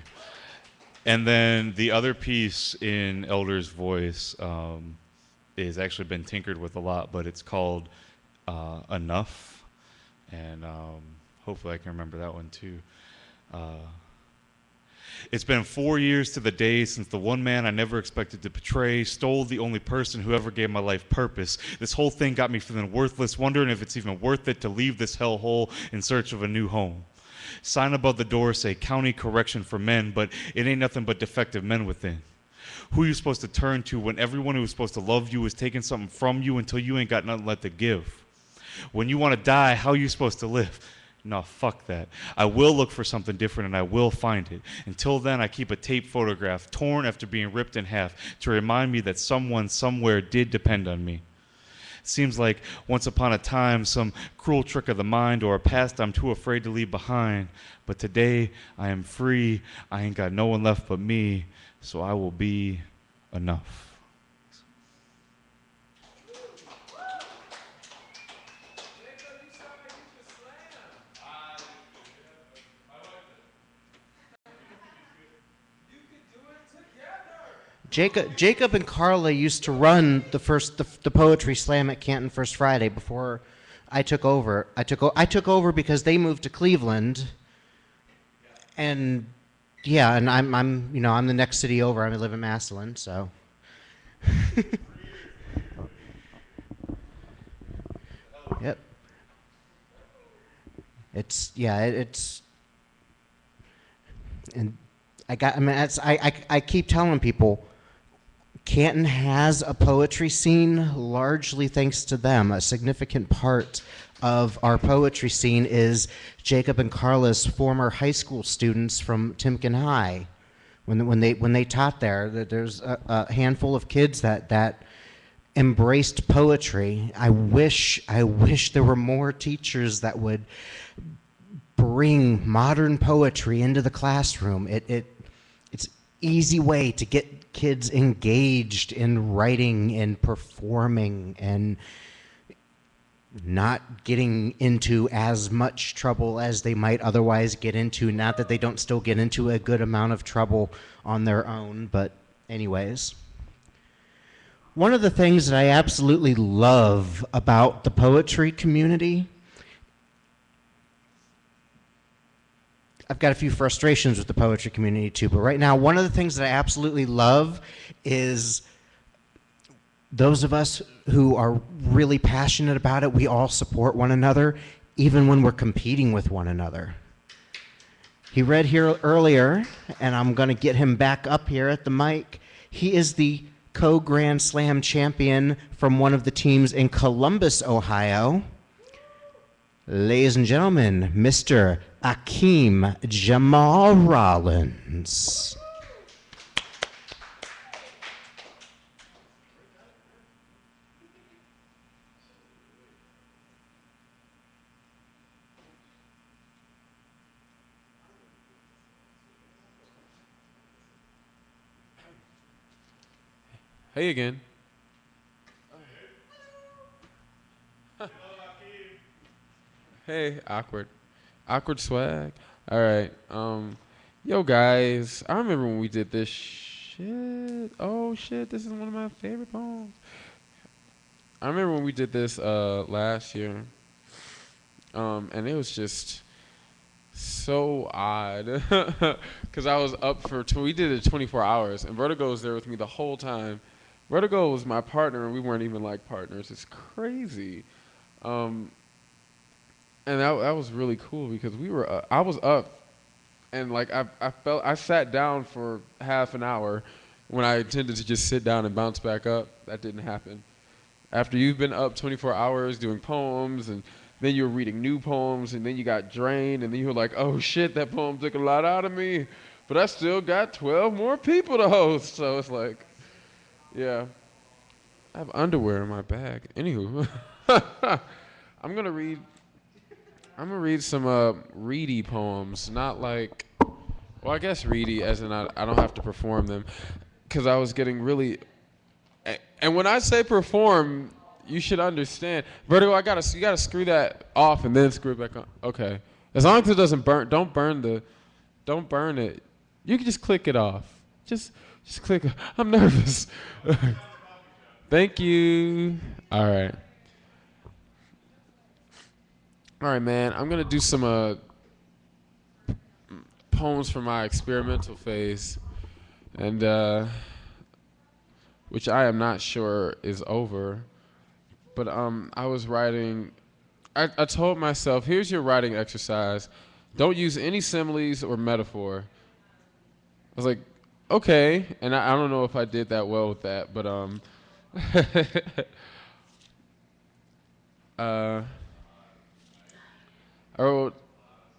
And then the other piece in Elder's voice is actually been tinkered with a lot, but it's called Enough. And hopefully I can remember that one too. It's been 4 years to the day since the one man I never expected to betray stole the only person who ever gave my life purpose. This whole thing got me feeling worthless, wondering if it's even worth it to leave this hellhole in search of a new home. Sign above the door say county correction for men, but it ain't nothing but defective men within. Who you supposed to turn to when everyone who was supposed to love you is taking something from you until you ain't got nothing left to give? When you want to die, how you supposed to live? No, fuck that. I will look for something different and I will find it. Until then, I keep a tape photograph torn after being ripped in half to remind me that someone somewhere did depend on me. Seems like once upon a time, some cruel trick of the mind or a past I'm too afraid to leave behind. But today, I am free. I ain't got no one left but me, so I will be enough. Jacob and Carla used to run the poetry slam at Canton First Friday before I took over. I took over because they moved to Cleveland, and yeah, and I'm the next city over. I live in Massillon, so. Yep. It's and I keep telling people, Canton has a poetry scene largely thanks to them. A significant part of our poetry scene is Jacob and Carla's former high school students from Timken High. When they taught there, there's a handful of kids that embraced poetry. I wish there were more teachers that would bring modern poetry into the classroom. It's easy way to get kids engaged in writing and performing and not getting into as much trouble as they might otherwise get into. Not that they don't still get into a good amount of trouble on their own, but anyways. One of the things that I absolutely love about the poetry community, I've got a few frustrations with the poetry community too, but right now, one of the things that I absolutely love is those of us who are really passionate about it, we all support one another, even when we're competing with one another. He read here earlier, and I'm going to get him back up here at the mic. He is the co-Grand Slam champion from one of the teams in Columbus, Ohio. Ladies and gentlemen, Mr. Akeem Jamal Rollins. Hey again. Hey, awkward swag. All right. Yo guys, I remember when we did this shit. Oh shit, this is one of my favorite poems. I remember when we did this last year. And it was just so odd because I was up for we did it 24 hours and Vertigo was there with me the whole time. Vertigo was my partner and we weren't even like partners. It's crazy. And that was really cool because I was up and like I sat down for half an hour when I intended to just sit down and bounce back up. That didn't happen. After you've been up 24 hours doing poems, and then you're reading new poems, and then you got drained, and then you were like, oh shit, that poem took a lot out of me, but I still got 12 more people to host. So it's like, yeah, I have underwear in my bag. Anywho, I'm gonna read. I'm gonna read some reedy poems, not like, well, I guess reedy as in I don't have to perform them, because I was getting really. And when I say perform, you should understand. Vertigo, you gotta screw that off and then screw it back on. Okay. As long as it doesn't burn, don't burn it. You can just click it off. Just click. I'm nervous. Thank you. All right. All right, man. I'm gonna do some poems from my experimental phase, and which I am not sure is over. But I was writing. I told myself, here's your writing exercise. Don't use any similes or metaphor. I was like, okay, and I don't know if I did that well with that, but I wrote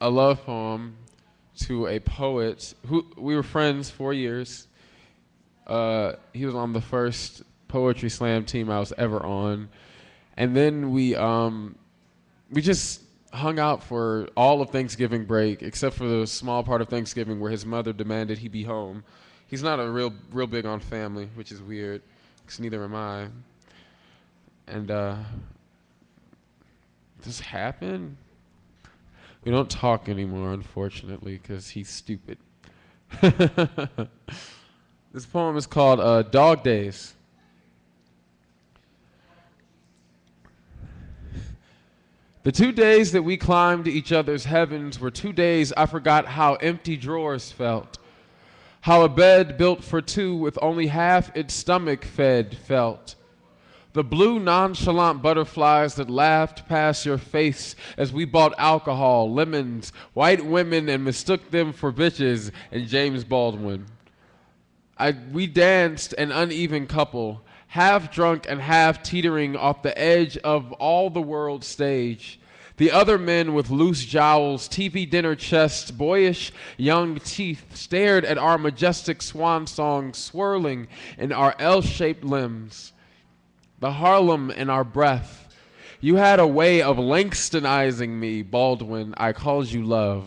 a love poem to a poet who we were friends 4 years. He was on the first poetry slam team I was ever on, and then we just hung out for all of Thanksgiving break, except for the small part of Thanksgiving where his mother demanded he be home. He's not a real big on family, which is weird, because neither am I. And this happened. We don't talk anymore, unfortunately, because he's stupid. This poem is called Dog Days. The 2 days that we climbed each other's heavens were 2 days I forgot how empty drawers felt, how a bed built for two with only half its stomach fed felt. The blue nonchalant butterflies that laughed past your face as we bought alcohol, lemons, white women, and mistook them for bitches, and James Baldwin. We danced an uneven couple, half drunk and half teetering off the edge of all the world stage. The other men with loose jowls, TV dinner chests, boyish young teeth stared at our majestic swan song swirling in our L-shaped limbs. The Harlem in our breath. You had a way of Langstonizing me, Baldwin. I called you love.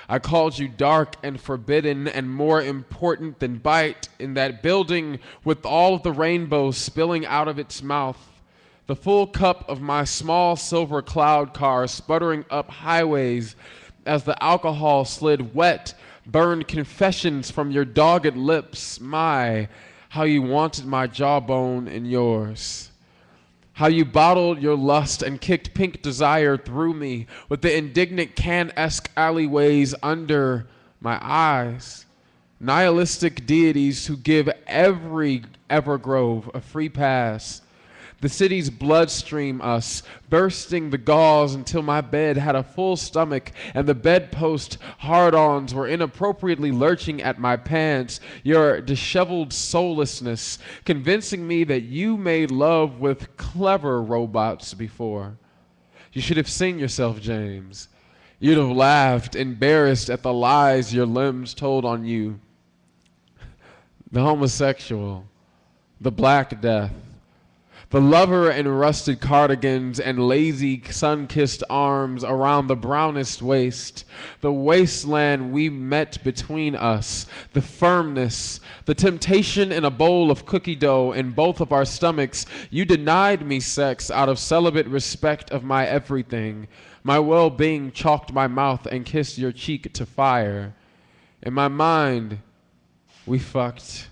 I called you dark and forbidden and more important than bite in that building with all of the rainbows spilling out of its mouth. The full cup of my small silver cloud car sputtering up highways as the alcohol slid wet, burned confessions from your dogged lips. My, how you wanted my jawbone in yours. How you bottled your lust and kicked pink desire through me with the indignant Can-esque alleyways under my eyes. Nihilistic deities who give every Evergrove a free pass. The city's bloodstream us, bursting the gauze until my bed had a full stomach and the bedpost hard-ons were inappropriately lurching at my pants, your disheveled soullessness convincing me that you made love with clever robots before. You should have seen yourself, James. You'd have laughed, embarrassed at the lies your limbs told on you. The homosexual, the Black Death, the lover in rusted cardigans and lazy sun-kissed arms around the brownest waist, the wasteland we met between us, the firmness, the temptation in a bowl of cookie dough in both of our stomachs. You denied me sex out of celibate respect of my everything. My well-being chalked my mouth and kissed your cheek to fire. In my mind, we fucked.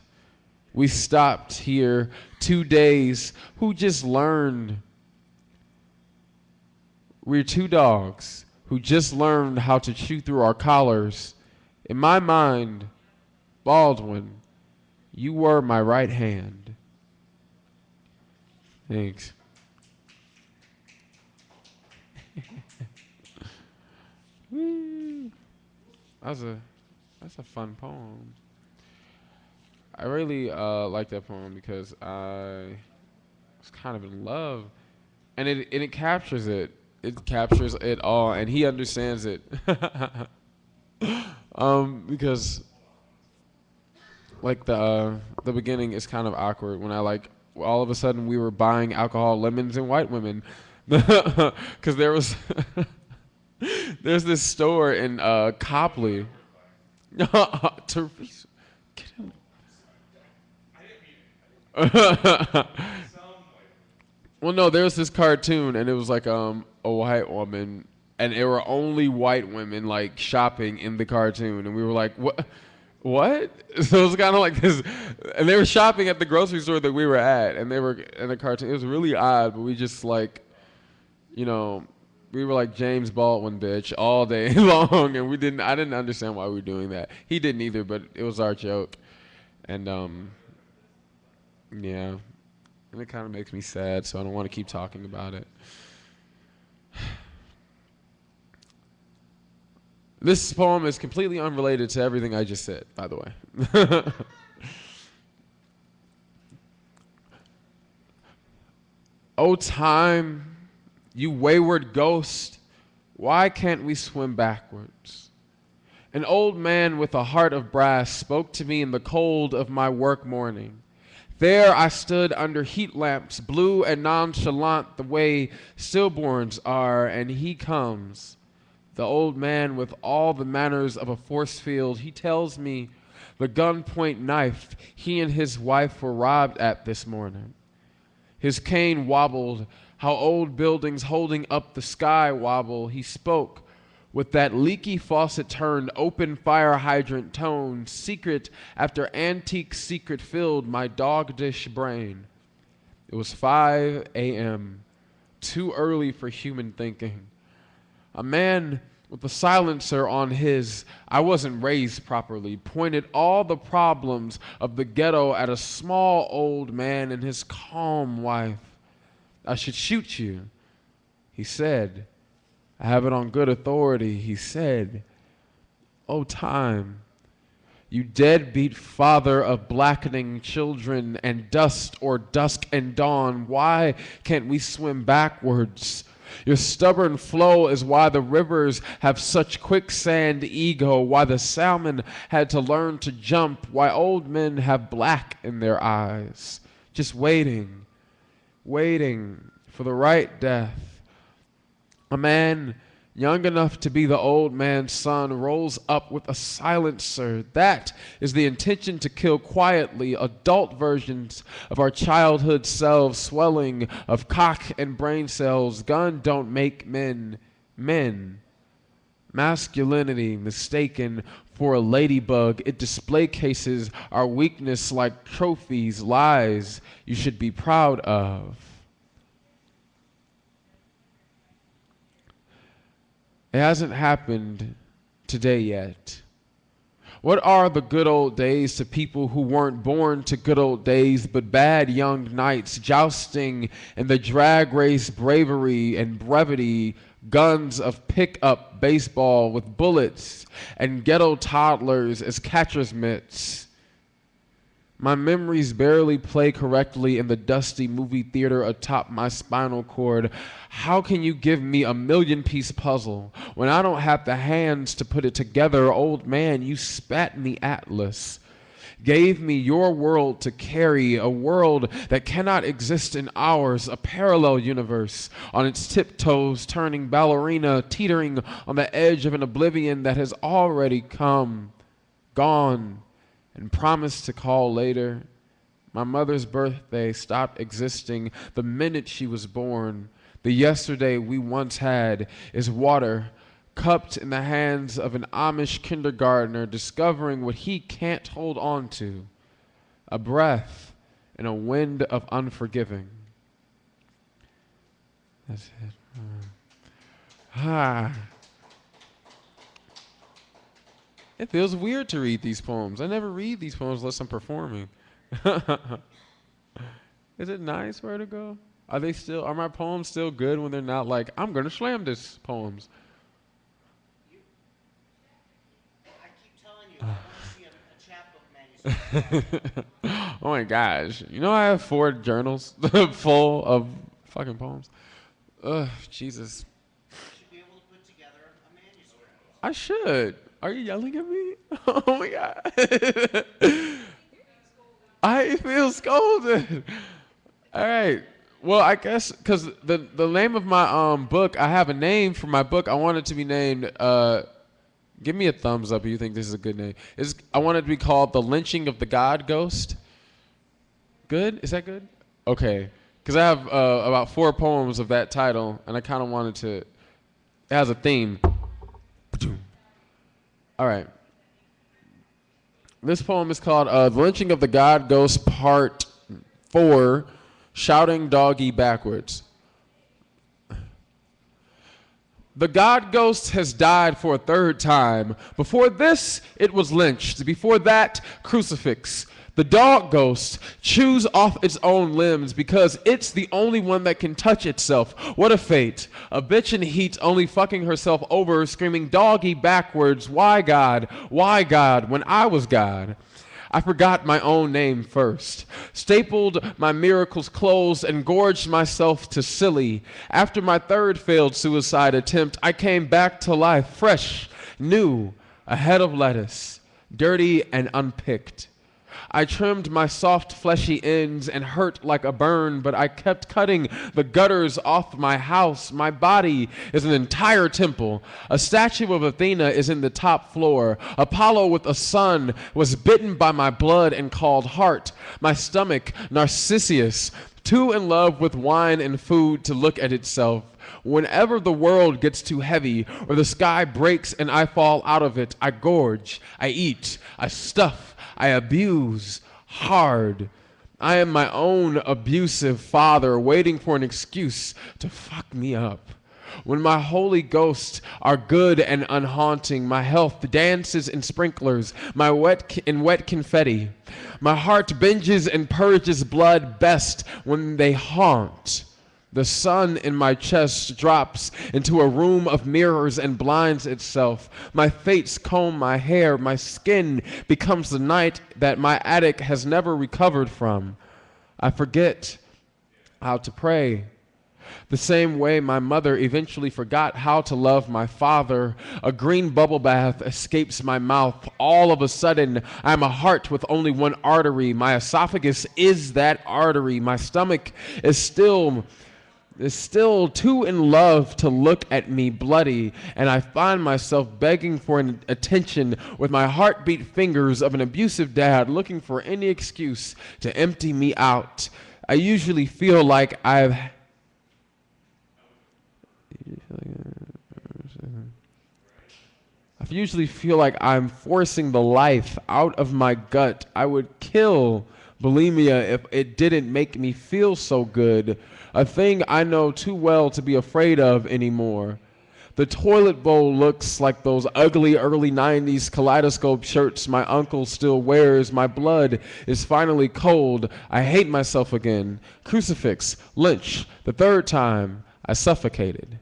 We stopped here 2 days. Who just learned? We're two dogs who just learned how to chew through our collars. In my mind, Baldwin, you were my right hand. Thanks. Woo. That was a That's a fun poem. I really like that poem because I was kind of in love, and it captures it. It captures it all, and he understands it. Because like the beginning is kind of awkward when I like all of a sudden we were buying alcohol, lemons, and white women, because there's this store in Copley. Teresa, get him. Well, no, there was this cartoon, and it was like a white woman, and it were only white women like shopping in the cartoon, and we were like, what? What? So it was kind of like this, and they were shopping at the grocery store that we were at, and they were in the cartoon. It was really odd, but we just like, you know, we were like James Baldwin, bitch, all day long, and I didn't understand why we were doing that. He didn't either, but it was our joke, and yeah, and it kind of makes me sad, so I don't want to keep talking about it. This poem is completely unrelated to everything I just said, by the way. Oh, time, you wayward ghost, why can't we swim backwards? An old man with a heart of brass spoke to me in the cold of my work morning. There I stood under heat lamps, blue and nonchalant the way stillborns are, and he comes. The old man with all the manners of a force field, he tells me the gunpoint knife he and his wife were robbed at this morning. His cane wobbled, how old buildings holding up the sky wobble. He spoke with that leaky faucet turned open fire hydrant tone, secret after antique secret filled my dog dish brain. It was 5 a.m., too early for human thinking. A man with a silencer on his "I wasn't raised properly" pointed all the problems of the ghetto at a small old man and his calm wife. "I should shoot you," he said. "I have it on good authority," he said. "Oh, time, you deadbeat father of blackening children and dust or dusk and dawn, why can't we swim backwards? Your stubborn flow is why the rivers have such quicksand ego, why the salmon had to learn to jump, why old men have black in their eyes, just waiting for the right death. A man young enough to be the old man's son rolls up with a silencer. That is the intention, to kill quietly adult versions of our childhood selves, swelling of cock and brain cells. Gun don't make men men. Masculinity mistaken for a ladybug. It display cases our weakness like trophies, lies you should be proud of. It hasn't happened today yet. What are the good old days to people who weren't born to good old days, but bad young knights jousting in the drag race bravery and brevity, guns of pickup baseball with bullets, and ghetto toddlers as catcher's mitts? My memories barely play correctly in the dusty movie theater atop my spinal cord. How can you give me a million-piece puzzle when I don't have the hands to put it together? Old man, you spat in the atlas, gave me your world to carry, a world that cannot exist in ours, a parallel universe on its tiptoes, turning ballerina, teetering on the edge of an oblivion that has already come, gone, and promised to call later. My mother's birthday stopped existing the minute she was born. The yesterday we once had is water, cupped in the hands of an Amish kindergartner discovering what he can't hold on to, a breath in a wind of unforgiving. That's it. It feels weird to read these poems. I never read these poems unless I'm performing. Is it nice, Vertigo? Are my poems still good when they're not like, I'm gonna slam this poems? I keep telling you, Oh my gosh. You know I have 4 journals full of fucking poems. Ugh, Jesus. I should. Are you yelling at me? Oh my god. I feel scolded. All right. Well, I guess because the name of my book, I have a name for my book. I want it to be named. Give me a thumbs up if you think this is a good name. I want it to be called The Lynching of the God Ghost. Good? Is that good? Okay. Because I have about 4 poems of that title, and I kind of wanted to. It has a theme. All right. This poem is called The Lynching of the God Ghost Part 4, Shouting Doggy Backwards. The God Ghost has died for a 3rd time. Before this, it was lynched. Before that, crucifix. The dog ghost chews off its own limbs because it's the only one that can touch itself. What a fate. A bitch in heat only fucking herself over, screaming doggy backwards. Why God? Why God? When I was God. I forgot my own name first, stapled my miracles closed, and gorged myself to silly. After my 3rd failed suicide attempt, I came back to life, fresh, new, a head of lettuce, dirty and unpicked. I trimmed my soft fleshy ends and hurt like a burn, but I kept cutting the gutters off my house. My body is an entire temple. A statue of Athena is in the top floor. Apollo with a sun was bitten by my blood and called heart. My stomach, Narcissus, too in love with wine and food to look at itself. Whenever the world gets too heavy or the sky breaks and I fall out of it, I gorge, I eat, I stuff, I abuse hard. I am my own abusive father waiting for an excuse to fuck me up. When my holy ghosts are good and unhaunting, my health dances in sprinklers, my wet confetti. My heart binges and purges blood best when they haunt. The sun in my chest drops into a room of mirrors and blinds itself. My fates comb my hair. My skin becomes the night that my attic has never recovered from. I forget how to pray. The same way my mother eventually forgot how to love my father. A green bubble bath escapes my mouth. All of a sudden, I'm a heart with only one artery. My esophagus is that artery. My stomach is still too in love to look at me bloody, and I find myself begging for an attention with my heartbeat fingers of an abusive dad looking for any excuse to empty me out. I usually feel like I'm forcing the life out of my gut. I would kill bulimia if it didn't make me feel so good. A thing I know too well to be afraid of anymore. The toilet bowl looks like those ugly early 90s kaleidoscope shirts my uncle still wears. My blood is finally cold. I hate myself again. Crucifix, lynch, the 3rd time, I suffocated.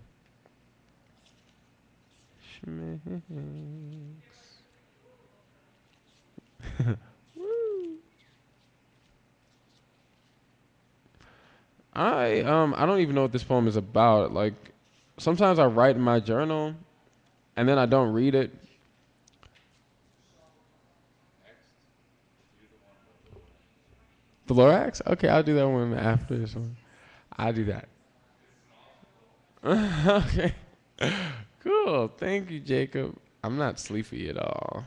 I don't even know what this poem is about. Like, sometimes I write in my journal, and then I don't read it. The Lorax? Okay, I'll do that one after this one. I'll do that. Okay. Cool. Thank you, Jacob. I'm not sleepy at all.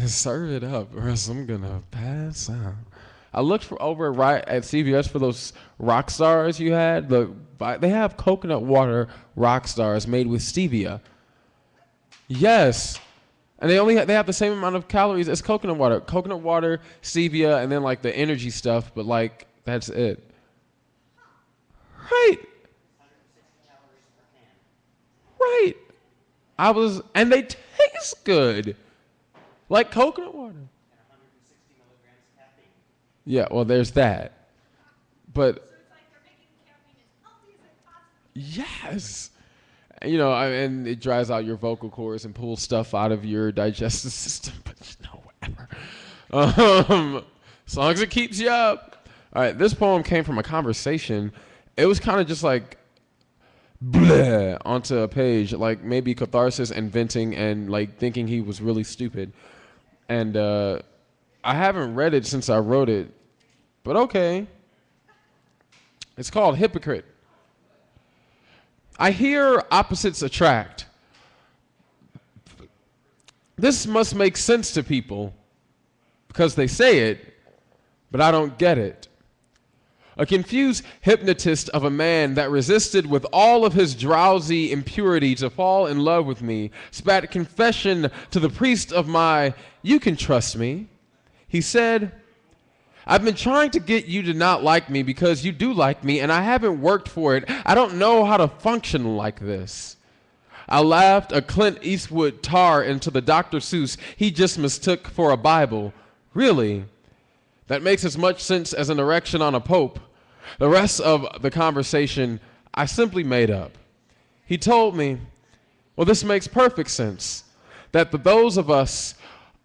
Serve it up, or else I'm gonna pass out. I looked for over right at CVS for those rock stars you had. They have coconut water rock stars made with stevia. Yes, and they have the same amount of calories as coconut water. Coconut water, stevia, and then like the energy stuff. But like that's it. Right. Right. And they taste good. Like coconut water. Yeah, well, there's that. But So it's like they're making caffeine as healthy as it possibly yes. You know, and it dries out your vocal cords and pulls stuff out of your digestive system. But no, whatever. As long as it keeps you up. All right, this poem came from a conversation. It was kind of just like bleh onto a page, like maybe catharsis and venting and like thinking he was really stupid. And I haven't read it since I wrote it, but okay. It's called Hypocrite. I hear opposites attract. This must make sense to people because they say it, but I don't get it. A confused hypnotist of a man that resisted with all of his drowsy impurity to fall in love with me spat confession to the priest of my, you can trust me. He said, I've been trying to get you to not like me because you do like me and I haven't worked for it. I don't know how to function like this. I laughed a Clint Eastwood tar into the Dr. Seuss he just mistook for a Bible. Really? That makes as much sense as an erection on a pope. The rest of the conversation I simply made up. He told me, well, this makes perfect sense, that those of us,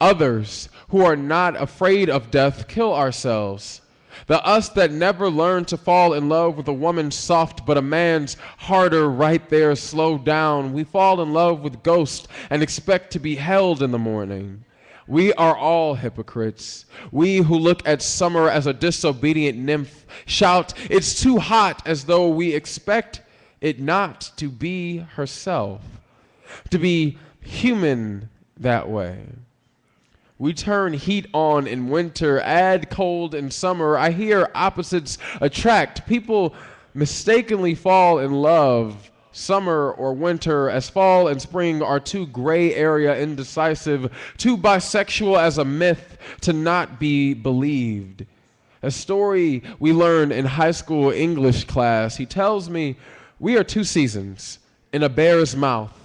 others, who are not afraid of death kill ourselves. The us that never learned to fall in love with a woman soft but a man's harder right there slow down. We fall in love with ghosts and expect to be held in the morning. We are all hypocrites. We who look at summer as a disobedient nymph shout, it's too hot, as though we expect it not to be herself, to be human that way. We turn heat on in winter, add cold in summer. I hear opposites attract. People mistakenly fall in love. Summer or winter, as fall and spring are too gray area indecisive, too bisexual as a myth to not be believed. A story we learned in high school English class. He tells me we are two seasons in a bear's mouth,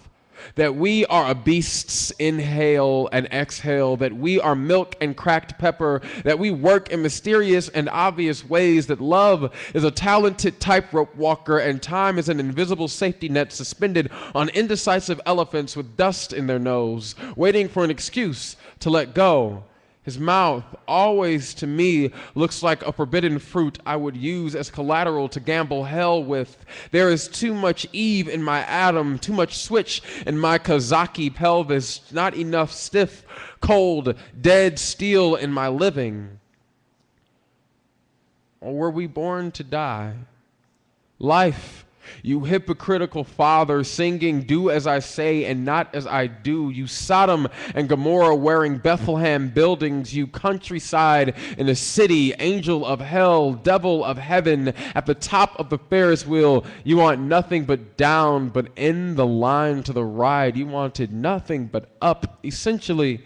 that we are a beast's inhale and exhale, that we are milk and cracked pepper, that we work in mysterious and obvious ways, that love is a talented tightrope walker and time is an invisible safety net suspended on indecisive elephants with dust in their nose, waiting for an excuse to let go. His mouth always to me looks like a forbidden fruit I would use as collateral to gamble hell with. There is too much Eve in my Adam, too much switch in my Kazaki pelvis, not enough stiff, cold, dead steel in my living. Or were we born to die? Life. You hypocritical father singing, do as I say and not as I do. You Sodom and Gomorrah wearing Bethlehem buildings. You countryside in a city, angel of hell, devil of heaven. At the top of the Ferris wheel, you want nothing but down, but in the line to the ride, you wanted nothing but up. Essentially,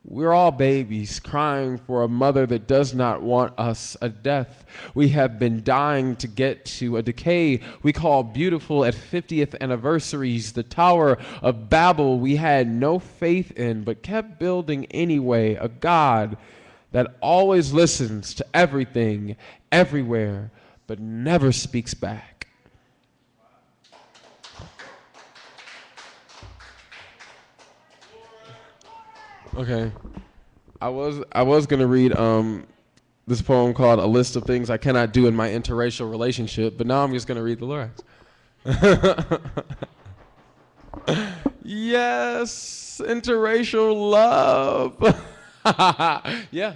we're all babies crying for a mother that does not want us, a death we have been dying to get to, a decay we call beautiful at 50th anniversaries, the Tower of Babel we had no faith in but kept building anyway, a God that always listens to everything, everywhere, but never speaks back. Okay. I was gonna read this poem called A List of Things I Cannot Do in My Interracial Relationship, but now I'm just gonna read the lyrics. Yes, interracial love. Yeah.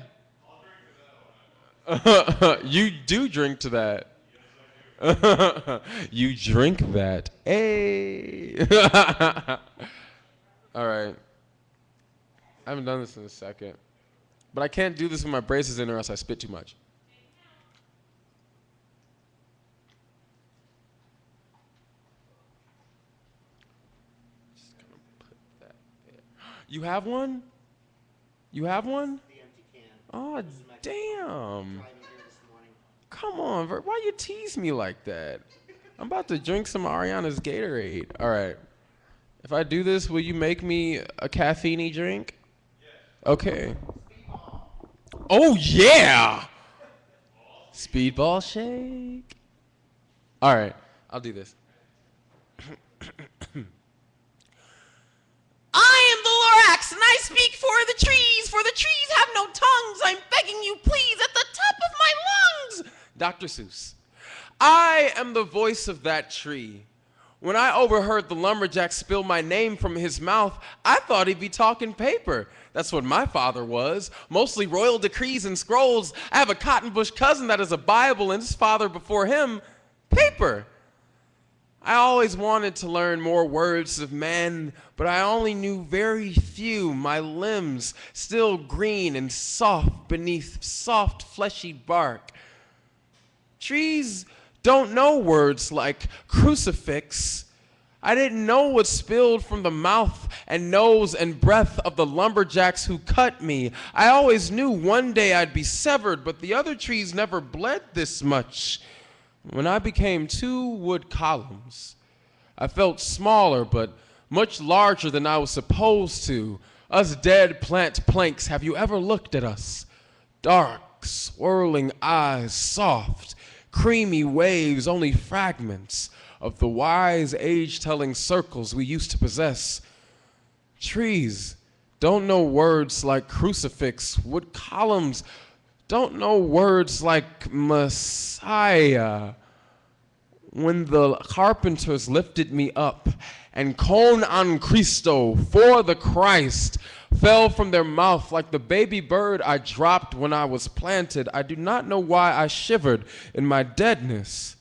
You do drink to that. You drink that. Hey. All right. I haven't done this in a second. But I can't do this with my braces in or else I spit too much. Just gonna put that there. You have one? You have one? The empty can. Oh, damn. Come on, why you tease me like that? I'm about to drink some Ariana's Gatorade. All right. If I do this, will you make me a caffeine-y drink? Okay. Oh, yeah! Speedball shake. All right, I'll do this. and I speak for the trees have no tongues. I'm begging you, please, at the top of my lungs. Dr. Seuss. I am the voice of that tree. When I overheard the lumberjack spill my name from his mouth, I thought he'd be talking paper. That's what my father was, mostly royal decrees and scrolls. I have a cotton bush cousin that is a Bible, and his father before him, paper. I always wanted to learn more words of men, but I only knew very few, my limbs still green and soft beneath soft fleshy bark. Trees don't know words like crucifix. I didn't know what spilled from the mouth and nose and breath of the lumberjacks who cut me. I always knew one day I'd be severed, but the other trees never bled this much. When I became 2 wood columns, I felt smaller but much larger than I was supposed to. Us dead plant planks, have you ever looked at us? Dark, swirling eyes, soft, creamy waves, only fragments of the wise age-telling circles we used to possess. Trees don't know words like crucifix. Wood columns don't know words like Messiah. When the carpenters lifted me up and con an Cristo, for the Christ, fell from their mouth like the baby bird I dropped when I was planted, I do not know why I shivered in my deadness.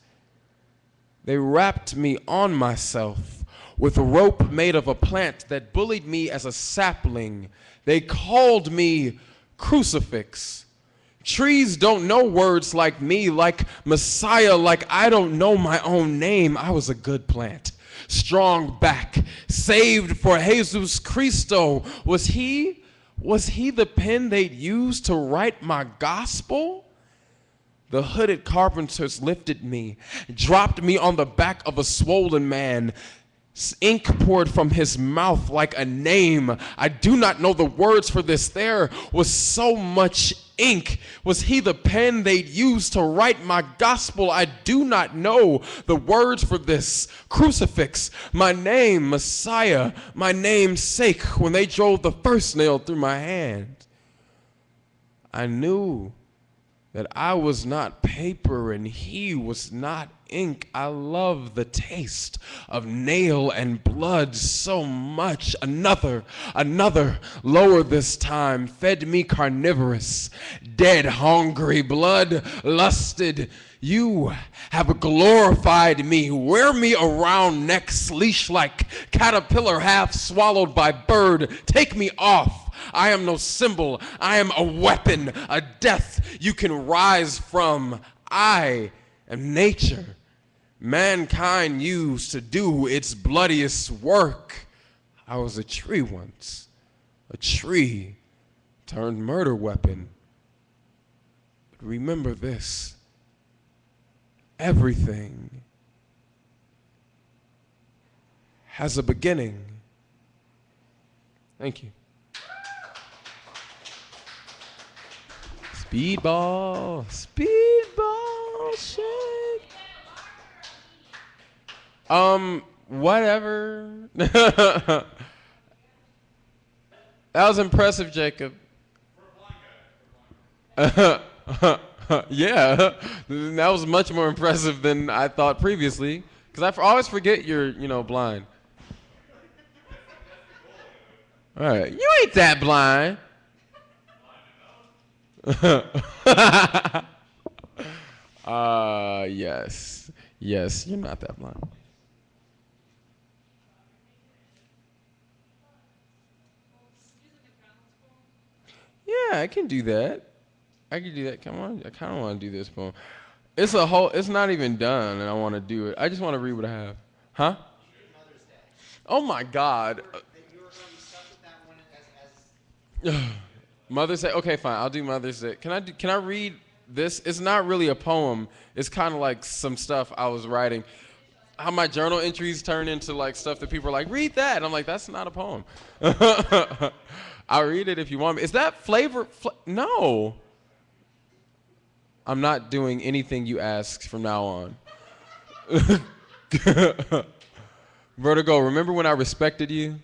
They wrapped me on myself with a rope made of a plant that bullied me as a sapling. They called me crucifix. Trees don't know words like me, like Messiah, like I don't know my own name. I was a good plant, strong back, saved for Jesus Cristo. Was he the pen they'd use to write my gospel? The hooded carpenters lifted me, dropped me on the back of a swollen man. Ink poured from his mouth like a name. I do not know the words for this. There was so much ink. Was he the pen they'd use to write my gospel? I do not know the words for this. Crucifix, my name, Messiah, my namesake, when they drove the first nail through my hand. I knew that I was not paper and he was not ink. I love the taste of nail and blood so much. Another, lower this time, fed me carnivorous, dead, hungry, blood lusted. You have glorified me. Wear me around necks, leash like caterpillar half swallowed by bird. Take me off. I am no symbol. I am a weapon, a death you can rise from. I am nature. Mankind used to do its bloodiest work. I was a tree once. A tree turned murder weapon. But remember this. Everything has a beginning. Thank you. Speedball, shake. Whatever. That was impressive, Jacob. Yeah, that was much more impressive than I thought previously. Because I always forget you're, blind. All right, you ain't that blind. Yes, you're not that blind. Yeah, I can do that. Come on, I kind of want to do this poem. It's not even done, and I want to do it. I just want to read what I have. Huh? Oh my God. Mother's Day. Okay, fine. I'll do Mother's Day. Can I read this? It's not really a poem. It's kind of like some stuff I was writing. How my journal entries turn into like stuff that people are like, read that. And I'm like, that's not a poem. I'll read it if you want me. Is that flavor? No. I'm not doing anything you ask from now on. Vertigo, remember when I respected you?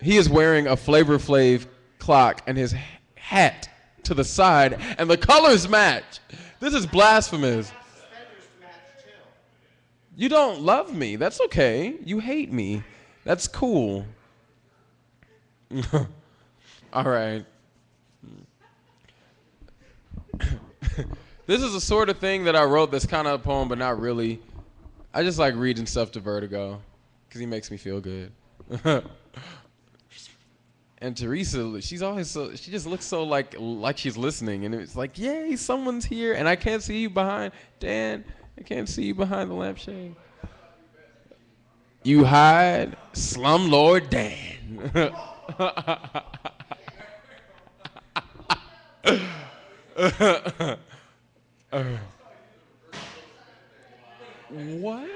He is wearing a Flavor Flav clock and his hat to the side, and the colors match. This is blasphemous. You don't love me. That's okay. You hate me. That's cool. All right. This is the sort of thing that I wrote that's kind of a poem, but not really. I just like reading stuff to Vertigo because he makes me feel good. And Teresa, she's always so, she just looks so like she's listening, and it's like, yay, someone's here, and I can't see you behind, Dan, I can't see you behind the lampshade. You hide, Slumlord Dan. What?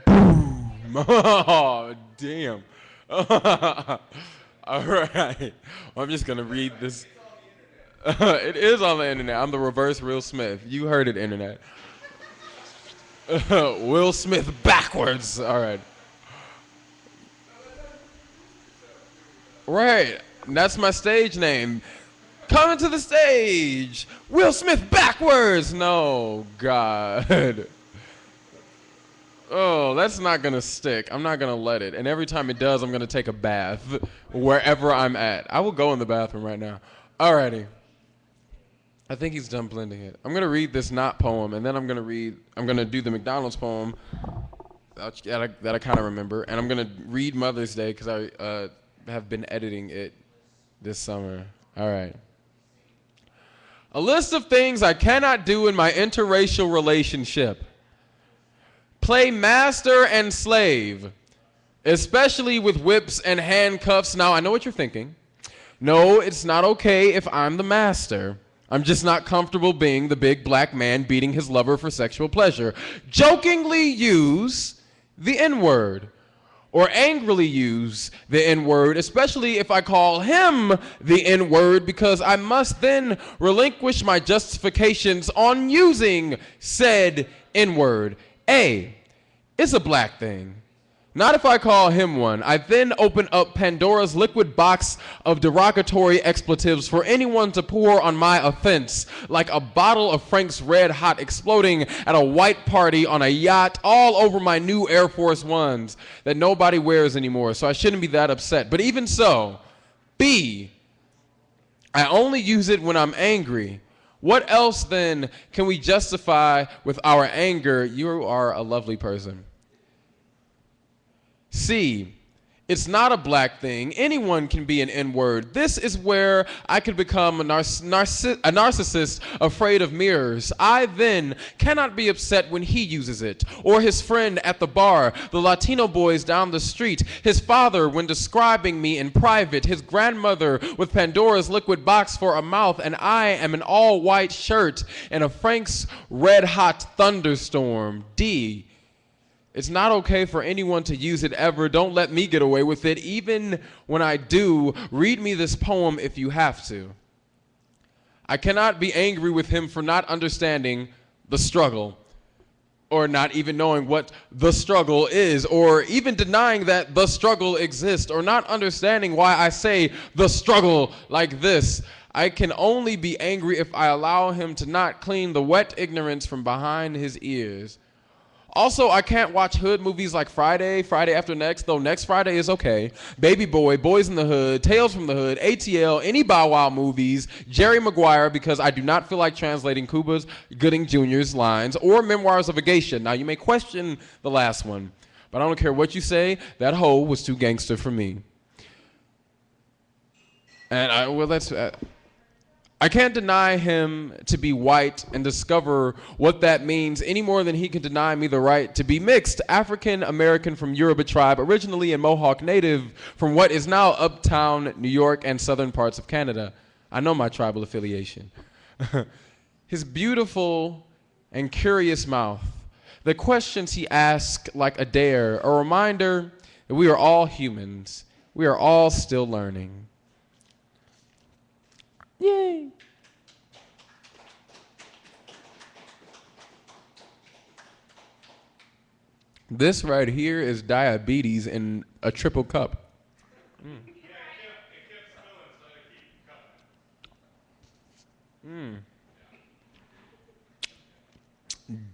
Boom. Oh, damn. All right. I'm just going to read this. It is on the internet. I'm the reverse Will Smith. You heard it, internet. Will Smith backwards. All right. Right. That's my stage name. Coming to the stage. Will Smith backwards. No, God. Oh, that's not going to stick. I'm not going to let it. And every time it does, I'm going to take a bath wherever I'm at. I will go in the bathroom right now. Alrighty. I think he's done blending it. I'm going to read this not poem, and then I'm going to do the McDonald's poem that I kind of remember. And I'm going to read Mother's Day because I have been editing it this summer. All right. A list of things I cannot do in my interracial relationship. Play master and slave, especially with whips and handcuffs. Now, I know what you're thinking. No, it's not okay if I'm the master. I'm just not comfortable being the big black man beating his lover for sexual pleasure. Jokingly use the N-word, or angrily use the N-word, especially if I call him the N-word, because I must then relinquish my justifications on using said N-word. It's a black thing. Not if I call him one. I then open up Pandora's liquid box of derogatory expletives for anyone to pour on my offense, like a bottle of Frank's Red Hot exploding at a white party on a yacht all over my new Air Force Ones that nobody wears anymore, so I shouldn't be that upset. But even so, I only use it when I'm angry. What else, then, can we justify with our anger? You are a lovely person. C, it's not a black thing. Anyone can be an N-word. This is where I could become a narcissist afraid of mirrors. I then cannot be upset when he uses it, or his friend at the bar, the Latino boys down the street, his father when describing me in private, his grandmother with Pandora's liquid box for a mouth, and I am an all-white shirt in a Frank's Red Hot thunderstorm. D, it's not okay for anyone to use it ever. Don't let me get away with it. Even when I do, read me this poem if you have to. I cannot be angry with him for not understanding the struggle, or not even knowing what the struggle is, or even denying that the struggle exists, or not understanding why I say the struggle like this. I can only be angry if I allow him to not clean the wet ignorance from behind his ears. Also, I can't watch hood movies like Friday After Next, though Next Friday is okay, Baby Boy, Boys in the Hood, Tales from the Hood, ATL, any Bow Wow movies, Jerry Maguire, because I do not feel like translating Cuba Gooding Jr.'s lines, or Memoirs of a Geisha. Now, you may question the last one, but I don't care what you say, that hoe was too gangster for me. And I can't deny him to be white and discover what that means any more than he can deny me the right to be mixed, African American from Yoruba tribe, originally a Mohawk native from what is now uptown New York and southern parts of Canada. I know my tribal affiliation. His beautiful and curious mouth, the questions he asks like a dare, a reminder that we are all humans. We are all still learning. Yay. This right here is diabetes in a triple cup.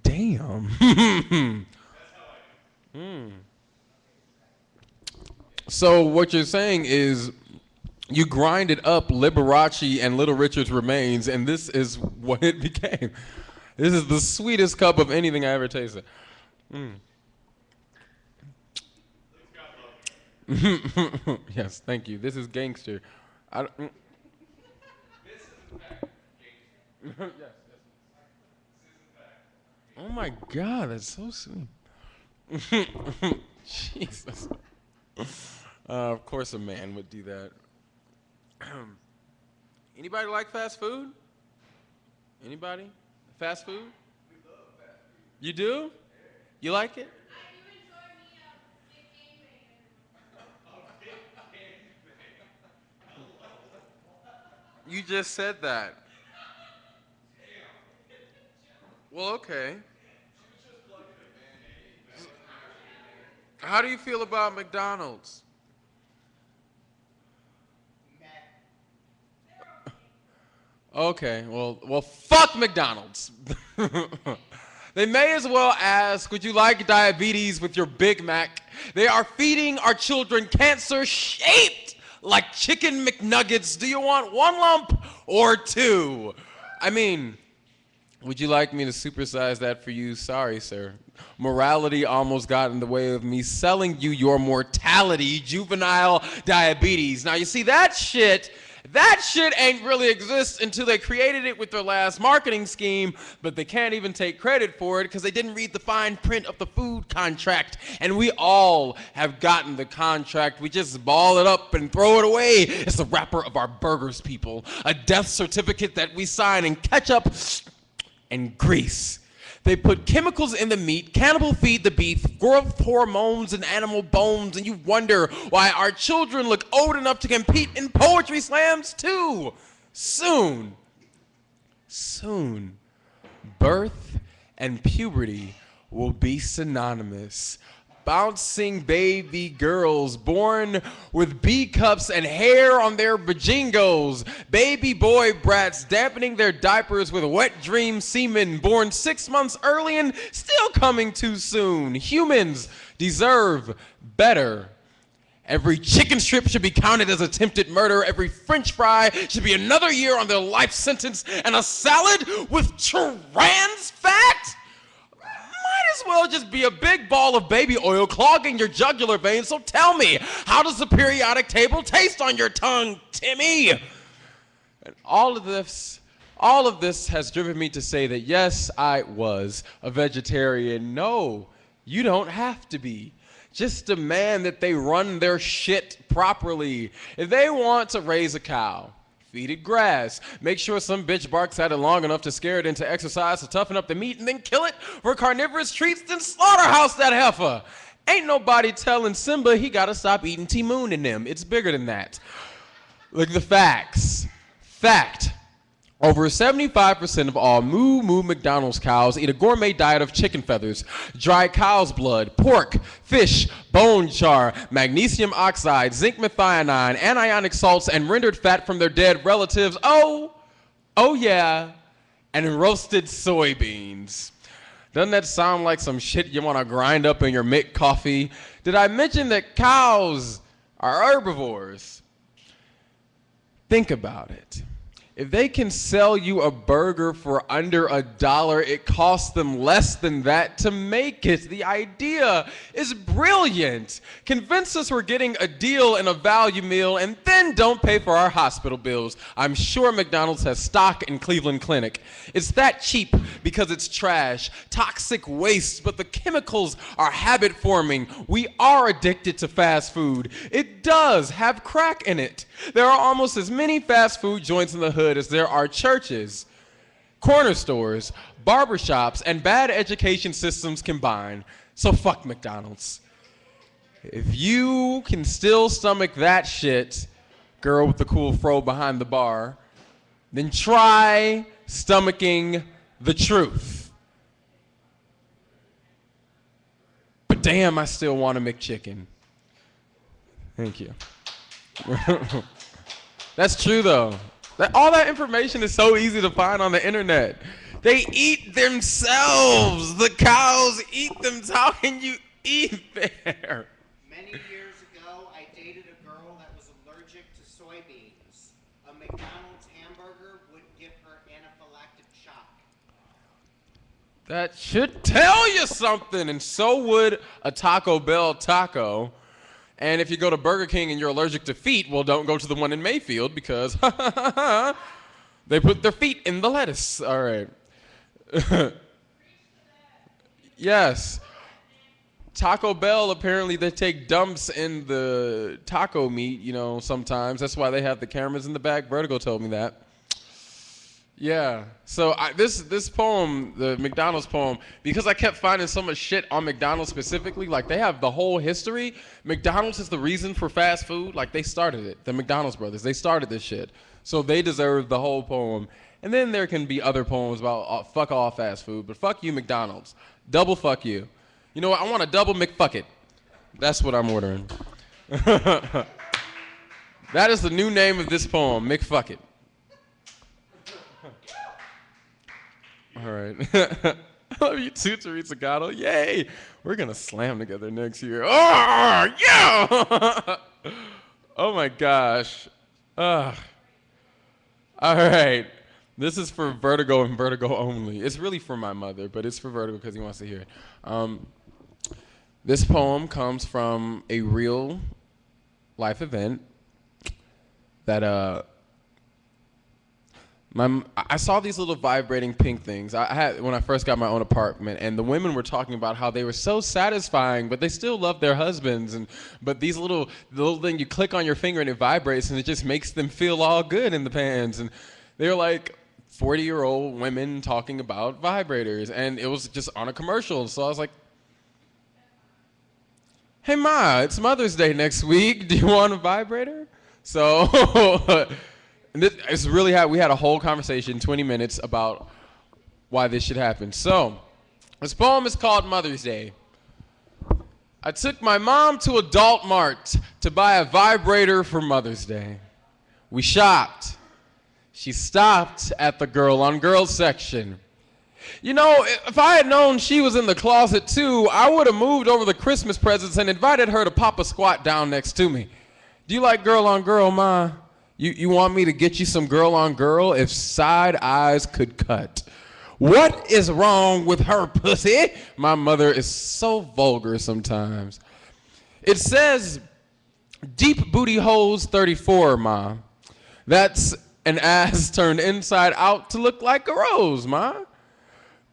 Damn. So what you're saying is you grinded up Liberace and Little Richard's remains, and this is what it became. This is the sweetest cup of anything I ever tasted. Yes, thank you. This is gangster. I, don't- mm. Yes. Oh my God, that's so sweet. Jesus. Of course, a man would do that. Anybody like fast food? Anybody? Fast food? We love fast food. You do? You like it? You just said that. Well, okay. How do you feel about McDonald's? Okay, well, fuck McDonald's. They may as well ask, would you like diabetes with your Big Mac? They are feeding our children cancer shaped like chicken McNuggets. Do you want one lump or two? I mean, would you like me to supersize that for you? Sorry, sir. Morality almost got in the way of me selling you your mortality, juvenile diabetes. Now, you see, that shit ain't really exist until they created it with their last marketing scheme, but they can't even take credit for it because they didn't read the fine print of the food contract. And we all have gotten the contract. We just ball it up and throw it away. It's the wrapper of our burgers, people. A death certificate that we sign in ketchup and grease. They put chemicals in the meat, cannibal feed the beef, growth hormones and animal bones, and you wonder why our children look old enough to compete in poetry slams too. Soon, birth and puberty will be synonymous. Bouncing baby girls born with B cups and hair on their vajingos. Baby boy brats dampening their diapers with wet dream semen born 6 months early and still coming too soon. Humans deserve better. Every chicken strip should be counted as attempted murder. Every French fry should be another year on their life sentence. And a salad with trans fat? Might as well just be a big ball of baby oil clogging your jugular veins. So tell me, how does the periodic table taste on your tongue, Timmy? And all of this has driven me to say that yes, I was a vegetarian. No, you don't have to be. Just demand that they run their shit properly. If they want to raise a cow, feed it grass. Make sure some bitch barks at it long enough to scare it into exercise to toughen up the meat and then kill it for carnivorous treats, then slaughterhouse that heifer. Ain't nobody telling Simba he gotta stop eating T-Moon in them. It's bigger than that. Look at the facts. Fact. Over 75% of all moo McDonald's cows eat a gourmet diet of chicken feathers, dried cow's blood, pork, fish, bone char, magnesium oxide, zinc methionine, anionic salts, and rendered fat from their dead relatives. Oh yeah, and roasted soybeans. Doesn't that sound like some shit you want to grind up in your Mick coffee? Did I mention that cows are herbivores? Think about it. If they can sell you a burger for under $1, it costs them less than that to make it. The idea is brilliant. Convince us we're getting a deal in a value meal and then don't pay for our hospital bills. I'm sure McDonald's has stock in Cleveland Clinic. It's that cheap because it's trash, toxic waste, but the chemicals are habit forming. We are addicted to fast food. It does have crack in it. There are almost as many fast food joints in the hood as there are churches, corner stores, barbershops, and bad education systems combined. So fuck McDonald's. If you can still stomach that shit, girl with the cool fro behind the bar, then try stomaching the truth. But damn, I still want a McChicken. Thank you. That's true though. All that information is so easy to find on the internet. They eat themselves. The cows eat them. How can you eat there? Many years ago, I dated a girl that was allergic to soybeans. A McDonald's hamburger would give her anaphylactic shock. That should tell you something, and so would a Taco Bell taco. And if you go to Burger King and you're allergic to feet, well, don't go to the one in Mayfield because they put their feet in the lettuce. All right. Yes. Taco Bell, apparently they take dumps in the taco meat, sometimes. That's why they have the cameras in the back. Vertigo told me that. Yeah. So this poem, the McDonald's poem, because I kept finding so much shit on McDonald's specifically, like they have the whole history. McDonald's is the reason for fast food. Like they started it. The McDonald's brothers, they started this shit. So they deserve the whole poem. And then there can be other poems about fuck all fast food, but fuck you McDonald's. Double fuck you. You know what? I want a double McFuck it. That's what I'm ordering. That is the new name of this poem, McFuck it. All right. I love you too, Teresa Gatto. Yay! We're going to slam together next year. Oh, yeah! Oh, my gosh. All right. This is for Vertigo and Vertigo only. It's really for my mother, but it's for Vertigo because he wants to hear it. This poem comes from a real life event that I saw these little vibrating pink things. I had when I first got my own apartment, and the women were talking about how they were so satisfying, but they still love their husbands. But these little thing you click on your finger and it vibrates, and it just makes them feel all good in the pants. And they're like 40-year-old women talking about vibrators, and it was just on a commercial. So I was like, "Hey Ma, it's Mother's Day next week. Do you want a vibrator?" So. And it's really we had a whole conversation, 20 minutes, about why this should happen. So, this poem is called Mother's Day. I took my mom to Adult Mart to buy a vibrator for Mother's Day. We shopped. She stopped at the girl on girls section. If I had known she was in the closet too, I would have moved over the Christmas presents and invited her to pop a squat down next to me. Do you like girl on girl, Ma? You want me to get you some girl on girl if side eyes could cut? What is wrong with her pussy? My mother is so vulgar sometimes. It says, deep booty holes 34, Ma. That's an ass turned inside out to look like a rose, Ma.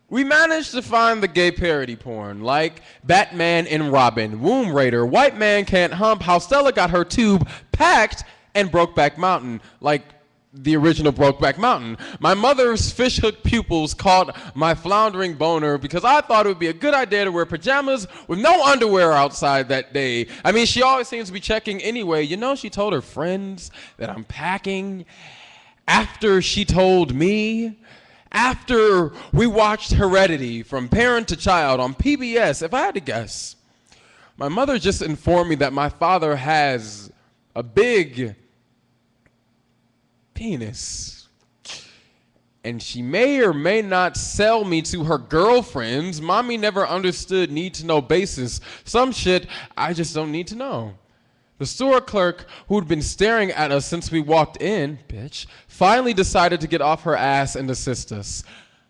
We managed to find the gay parody porn, like Batman and Robin, Womb Raider, White Man Can't Hump, How Stella Got Her Tube Packed, and Brokeback Mountain, like the original Brokeback Mountain. My mother's fishhook pupils caught my floundering boner because I thought it would be a good idea to wear pajamas with no underwear outside that day. I mean, she always seems to be checking anyway. She told her friends that I'm packing after she told me. After we watched Heredity from parent to child on PBS, if I had to guess, my mother just informed me that my father has a big penis. And she may or may not sell me to her girlfriends. Mommy never understood need-to-know basis. Some shit I just don't need to know. The store clerk, who'd been staring at us since we walked in, bitch, finally decided to get off her ass and assist us.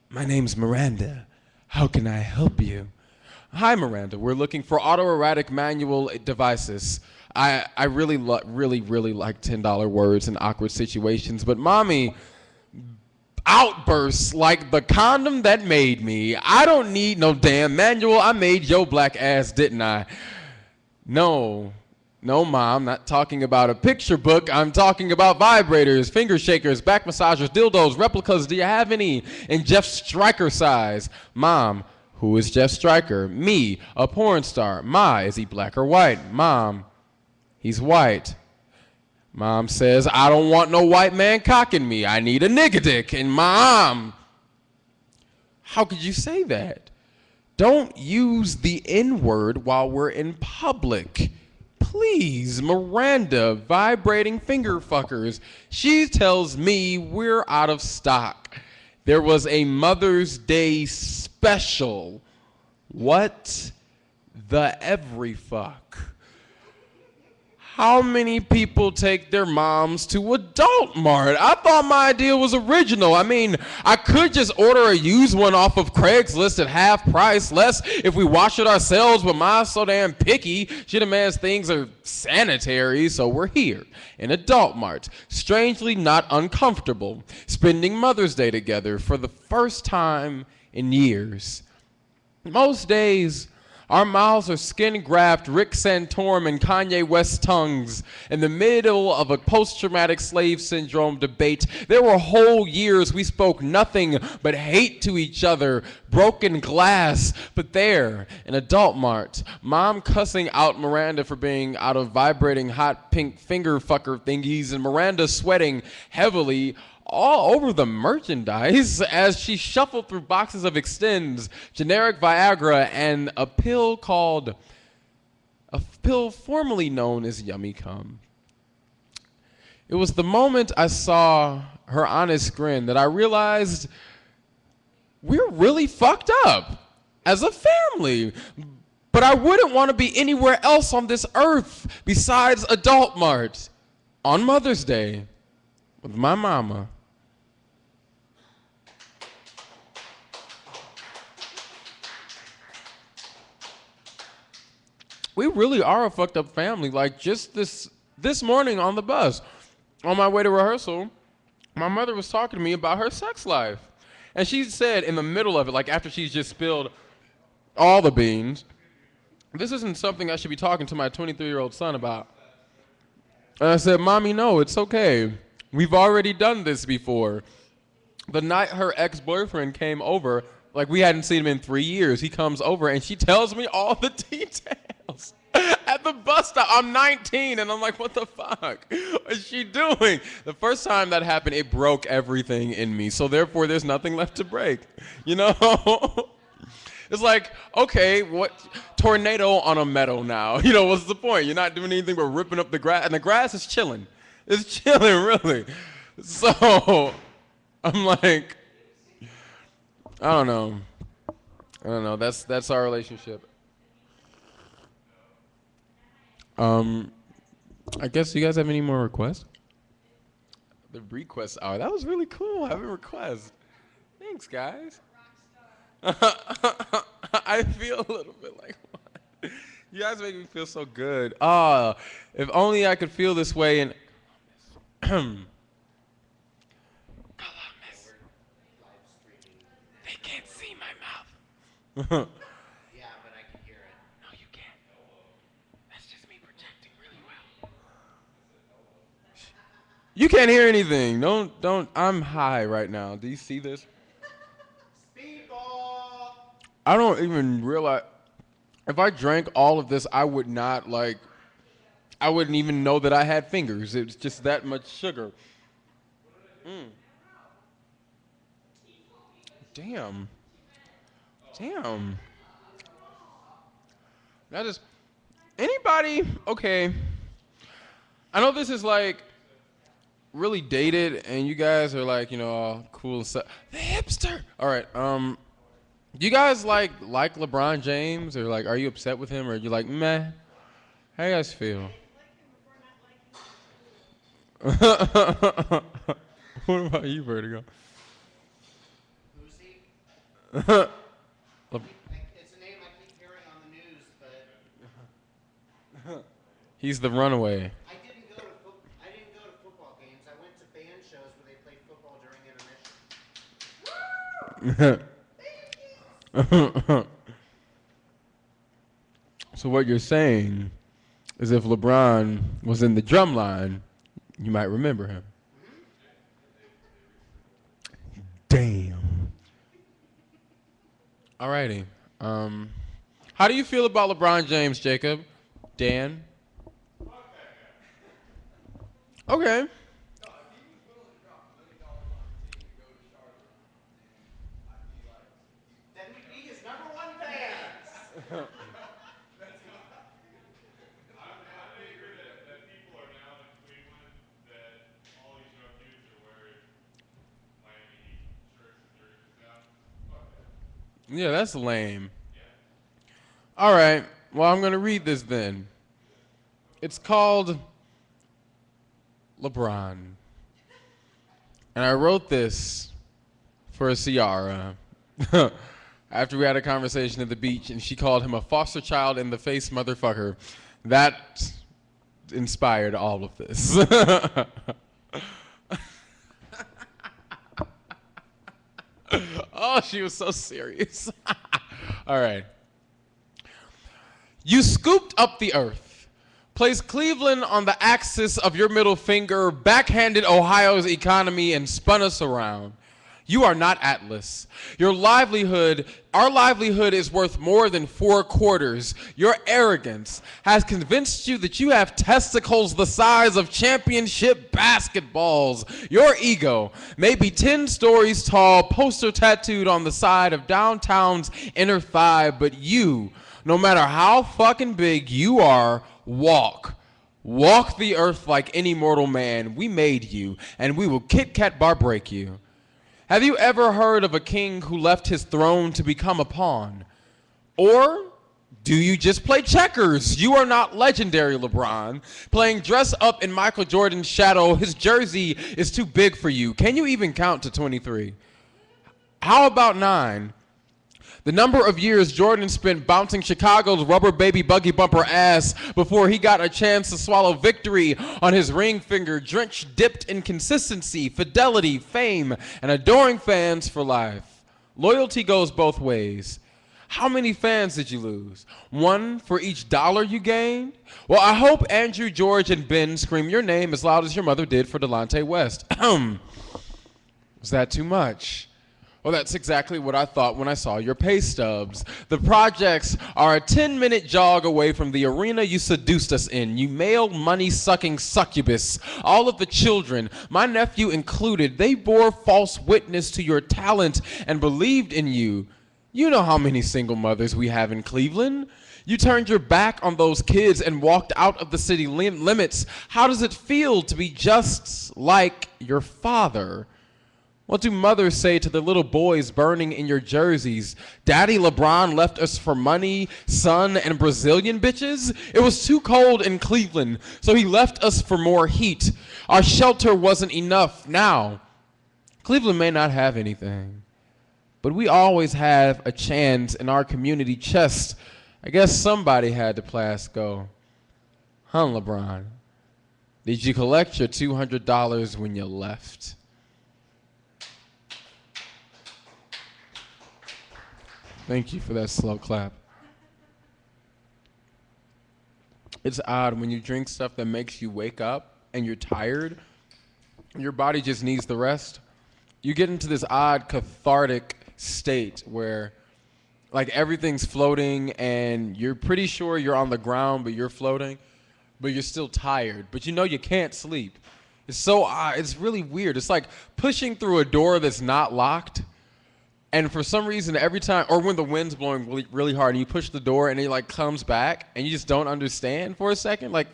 My name's Miranda. How can I help you? Hi, Miranda. We're looking for autoerotic manual devices. I really like $10 words in awkward situations, but Mommy outbursts like the condom that made me. I don't need no damn manual. I made your black ass, didn't I? No, Mom, I'm not talking about a picture book. I'm talking about vibrators, finger shakers, back massagers, dildos, replicas. Do you have any in Jeff Stryker size? Mom, who is Jeff Stryker? Me, a porn star. Ma, is he black or white? Mom, he's white. Mom says, I don't want no white man cocking me. I need a nigga dick. And Mom, how could you say that? Don't use the N-word while we're in public. Please, Miranda, vibrating finger fuckers. She tells me we're out of stock. There was a Mother's Day special. What the every fuck? How many people take their moms to Adult Mart? I thought my idea was original. I mean, I could just order a used one off of Craigslist at half price, less if we wash it ourselves, but Ma's so damn picky. She demands things are sanitary, so we're here in Adult Mart, strangely not uncomfortable, spending Mother's Day together for the first time in years. Most days, our mouths are skin-graft Rick Santorum and Kanye West tongues in the middle of a post-traumatic slave syndrome debate. There were whole years we spoke nothing but hate to each other, broken glass. But there, in Adult Mart, Mom cussing out Miranda for being out of vibrating hot pink finger fucker thingies, and Miranda sweating heavily all over the merchandise as she shuffled through boxes of Extends, generic Viagra, and a pill formerly known as Yummy Cum. It was the moment I saw her honest grin that I realized we're really fucked up as a family. But I wouldn't want to be anywhere else on this earth besides Adult Mart on Mother's Day with my mama. We really are a fucked up family. Like just this morning on the bus, on my way to rehearsal, my mother was talking to me about her sex life. And she said in the middle of it, like after she's just spilled all the beans, this isn't something I should be talking to my 23-year-old son about. And I said, Mommy, no, it's okay. We've already done this before. The night her ex-boyfriend came over, like we hadn't seen him in 3 years, he comes over and she tells me all the details. At the bus stop, I'm 19 and I'm like, what the fuck is she doing? The first time that happened, it broke everything in me. So therefore, there's nothing left to break, you know? It's like, okay, what tornado on a meadow now? You know, what's the point? You're not doing anything but ripping up the grass, and the grass is chilling. It's chilling, really. So I'm like, I don't know. That's our relationship. I guess you guys have any more requests? The request hour. That was really cool. Having requests. Thanks, guys. I feel a little bit like what? You guys make me feel so good. If only I could feel this way in Columbus. They can't see my mouth. Yeah, but I can hear it. No, you can't. That's just me projecting really well. You can't hear anything. Don't. I'm high right now. Do you see this? Speedball! I don't even realize. If I drank all of this, I would not I wouldn't even know that I had fingers. It's just that much sugar. Damn. That is. Anybody? Okay. I know this is like really dated, and you guys are like, you know, all cool and stuff. The hipster. All right. Do you guys like LeBron James, or like, are you upset with him, or are you like, meh? How you guys feel? What about you, Vertigo? Who's he? Le- It's a name I keep hearing on the news, but He's the runaway. I didn't go to football games. I went to band shows where they played football during intermission. So what you're saying is if LeBron was in the drum line, you might remember him. Damn. Alrighty. How do you feel about LeBron James, Jacob? Dan? Okay. Then we'd be his number one fans. Yeah, that's lame. All right. Well, I'm going to read this then. It's called LeBron. And I wrote this for Ciara after we had a conversation at the beach and she called him a foster child in the face motherfucker. That inspired all of this. Oh, she was so serious. All right. You scooped up the earth, placed Cleveland on the axis of your middle finger, backhanded Ohio's economy, and spun us around. You are not Atlas. Our livelihood is worth more than 4/4. Your arrogance has convinced you that you have testicles the size of championship basketballs. Your ego may be 10 stories tall, poster tattooed on the side of downtown's inner thigh, but you, no matter how fucking big you are, walk. Walk the earth like any mortal man. We made you, and we will Kit Kat bar break you. Have you ever heard of a king who left his throne to become a pawn? Or do you just play checkers? You are not legendary, LeBron. Playing dress up in Michael Jordan's shadow, his jersey is too big for you. Can you even count to 23? How about 9? The number of years Jordan spent bouncing Chicago's rubber baby buggy bumper ass before he got a chance to swallow victory on his ring finger, drenched, dipped in consistency, fidelity, fame, and adoring fans for life. Loyalty goes both ways. How many fans did you lose? 1 for each dollar you gained? Well, I hope Andrew, George, and Ben scream your name as loud as your mother did for Delonte West. Was that too much? Well, that's exactly what I thought when I saw your pay stubs. The projects are a 10-minute jog away from the arena you seduced us in, you male money-sucking succubus. All of the children, my nephew included, they bore false witness to your talent and believed in you. You know how many single mothers we have in Cleveland. You turned your back on those kids and walked out of the city limits. How does it feel to be just like your father? What do mothers say to the little boys burning in your jerseys? Daddy LeBron left us for money, sun, and Brazilian bitches? It was too cold in Cleveland, so he left us for more heat. Our shelter wasn't enough. Now, Cleveland may not have anything, but we always have a chance in our community chest. I guess somebody had to blast go. Huh, LeBron? Did you collect your $200 when you left? Thank you for that slow clap. It's odd when you drink stuff that makes you wake up and you're tired, your body just needs the rest. You get into this odd cathartic state where like everything's floating and you're pretty sure you're on the ground but you're floating, but you're still tired, but you know you can't sleep. It's so odd. It's really weird. It's like pushing through a door that's not locked. And for some reason, every time, or when the wind's blowing really, really hard, and you push the door, and it like comes back, and you just don't understand for a second, like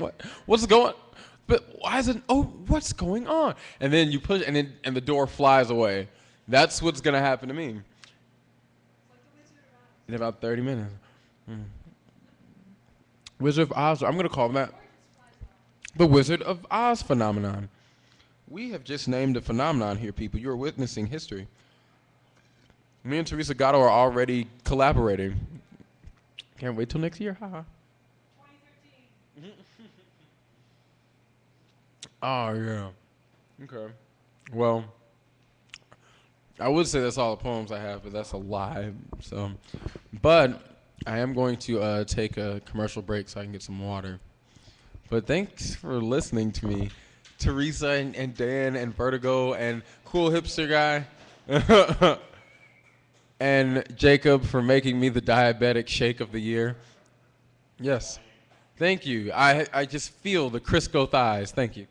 what's going? But why is it? Oh, what's going on? And then you push, and the door flies away. That's what's gonna happen to me. In about 30 minutes. Wizard of Oz. I'm gonna call that the Wizard of Oz phenomenon. We have just named a phenomenon here, people. You're witnessing history. Me and Teresa Gatto are already collaborating. Can't wait till next year. Haha. 2013. Oh, yeah. Okay. Well, I would say that's all the poems I have, but that's a lie. So, but I am going to take a commercial break so I can get some water. But thanks for listening to me, Teresa and Dan and Vertigo and Cool Hipster Guy. And Jacob for making me the diabetic shake of the year. Yes. Thank you. I just feel the Crisco thighs. Thank you.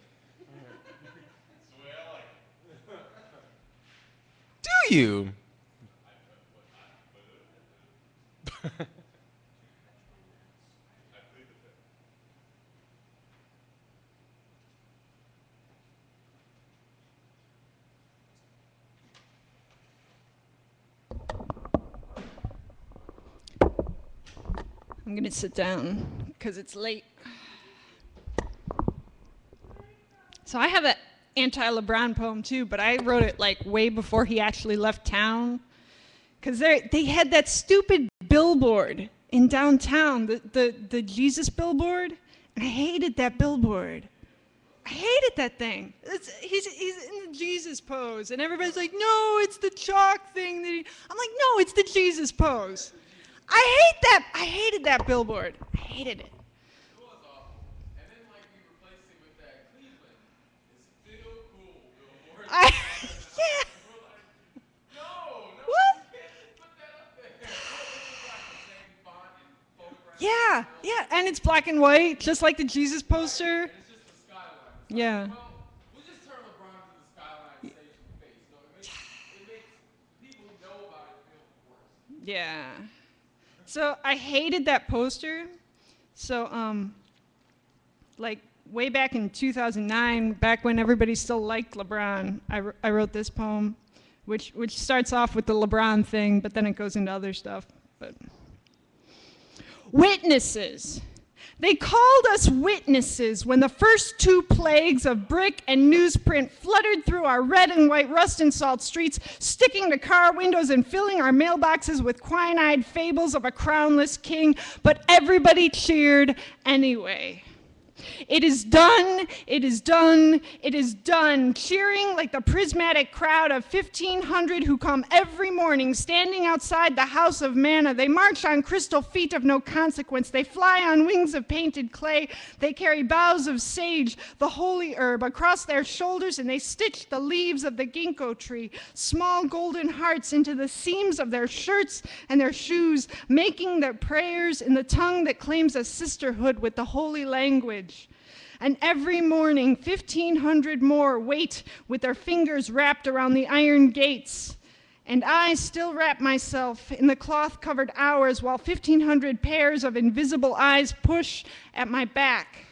Do you? I'm going to sit down because it's late. So I have an anti-LeBron poem too, but I wrote it like way before he actually left town. Because they had that stupid billboard in downtown, the Jesus billboard, and I hated that billboard. I hated that thing. He's in the Jesus pose, and everybody's like, no, it's the chalk thing. I'm like, no, it's the Jesus pose. I hate that. I hated that billboard. I hated it. It was awful. And then like we replaced it with that Cleveland is still cool billboard. Yeah. We're like, no, What? you can't put that up there. It was like the same font and photograph. Yeah, and it's black and white, just like the Jesus poster. And it's just the skyline. It's Yeah. Well, we'll just turn LeBron to the skyline and stage the face. No, it makes people who know about it feel worse. Yeah. So I hated that poster. So like way back in 2009, back when everybody still liked LeBron, I wrote this poem, which starts off with the LeBron thing, but then it goes into other stuff. But witnesses. They called us witnesses when the first two plagues of brick and newsprint fluttered through our red and white rust and salt streets, sticking to car windows and filling our mailboxes with quine-eyed fables of a crownless king, but everybody cheered anyway. It is done, it is done, it is done, cheering like the prismatic crowd of 1,500 who come every morning standing outside the house of manna. They march on crystal feet of no consequence. They fly on wings of painted clay. They carry boughs of sage, the holy herb, across their shoulders, and they stitch the leaves of the ginkgo tree, small golden hearts, into the seams of their shirts and their shoes, making their prayers in the tongue that claims a sisterhood with the holy language. And every morning, 1,500 more wait with their fingers wrapped around the iron gates. And I still wrap myself in the cloth-covered hours while 1,500 pairs of invisible eyes push at my back.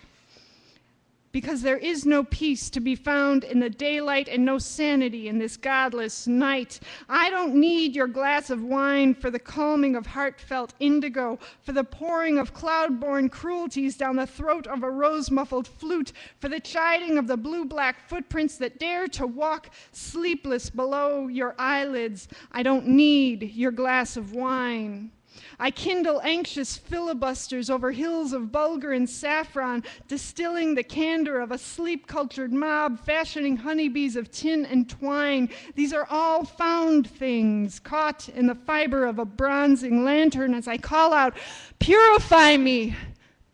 Because there is no peace to be found in the daylight and no sanity in this godless night. I don't need your glass of wine for the calming of heartfelt indigo, for the pouring of cloud-born cruelties down the throat of a rose-muffled flute, for the chiding of the blue-black footprints that dare to walk sleepless below your eyelids. I don't need your glass of wine. I kindle anxious filibusters over hills of bulgur and saffron, distilling the candor of a sleep-cultured mob, fashioning honeybees of tin and twine. These are all found things, caught in the fiber of a bronzing lantern as I call out, "Purify me!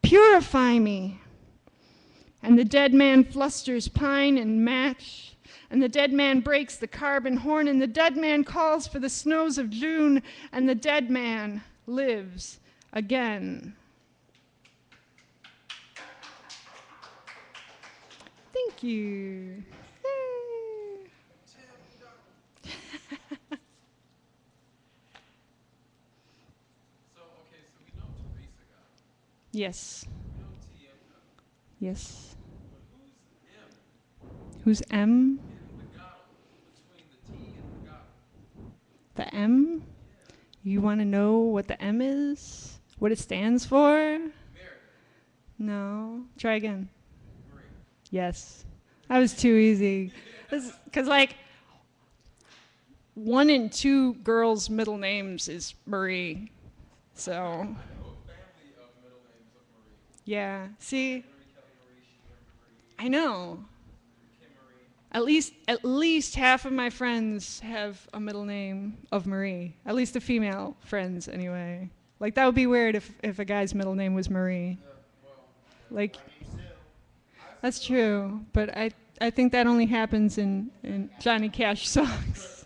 Purify me!" And the dead man flusters pine and match, and the dead man breaks the carbon horn, and the dead man calls for the snows of June, and the dead man lives again. Thank you. Yay. Yes. Yes. Who's M? The M? You want to know what the M is? What it stands for? No. Try again. Yes. That was too easy. Because, like, 1 in 2 girls' middle names is Marie. So. Yeah. See? I know. At least half of my friends have a middle name of Marie. At least the female friends, anyway. Like, that would be weird if a guy's middle name was Marie. Like, that's true. But I think that only happens in Johnny Cash songs.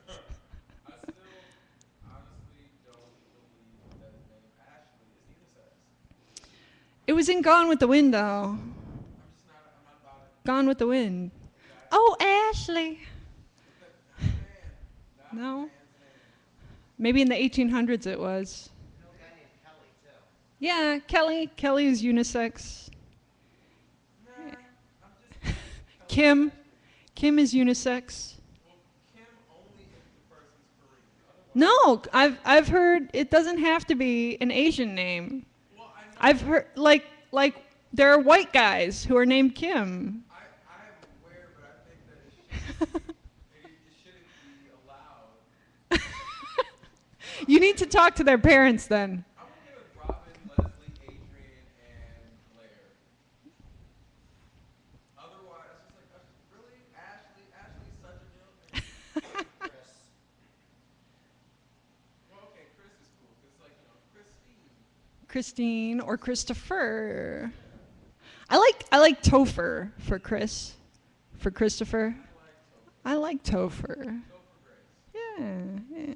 It was in Gone with the Wind, though. Gone with the Wind. Oh, Ashley. No? Maybe in the 1800s it was. Yeah, Kelly. Kelly is unisex. Kim. Kim is unisex. No, I've heard it doesn't have to be an Asian name. I've heard like there are white guys who are named Kim. I am aware, but I think that it shouldn't be allowed. You need to talk to their parents then. I'm okay with Robin, Leslie, Adrian, and Blair. Otherwise, it's just like, really? Ashley? Ashley's such a middle name. Chris. Well, okay, Chris is cool. It's like, Christine. Christine or Christopher. I like Topher for Chris. For Christopher. I like Topher. Yeah, yeah.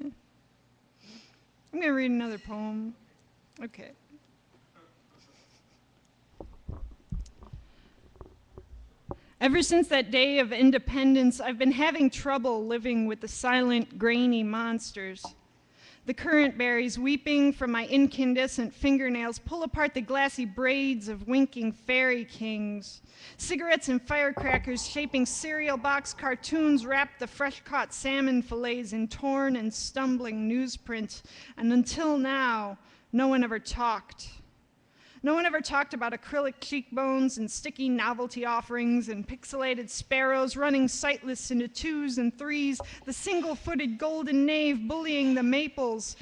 I'm going to read another poem. Okay. Ever since that day of independence, I've been having trouble living with the silent, grainy monsters. The currant berries weeping from my incandescent fingernails pull apart the glassy braids of winking fairy kings. Cigarettes and firecrackers shaping cereal box cartoons wrap the fresh-caught salmon fillets in torn and stumbling newsprint. And until now, no one ever talked. No one ever talked about acrylic cheekbones and sticky novelty offerings and pixelated sparrows running sightless into twos and threes, the single-footed golden knave bullying the maples.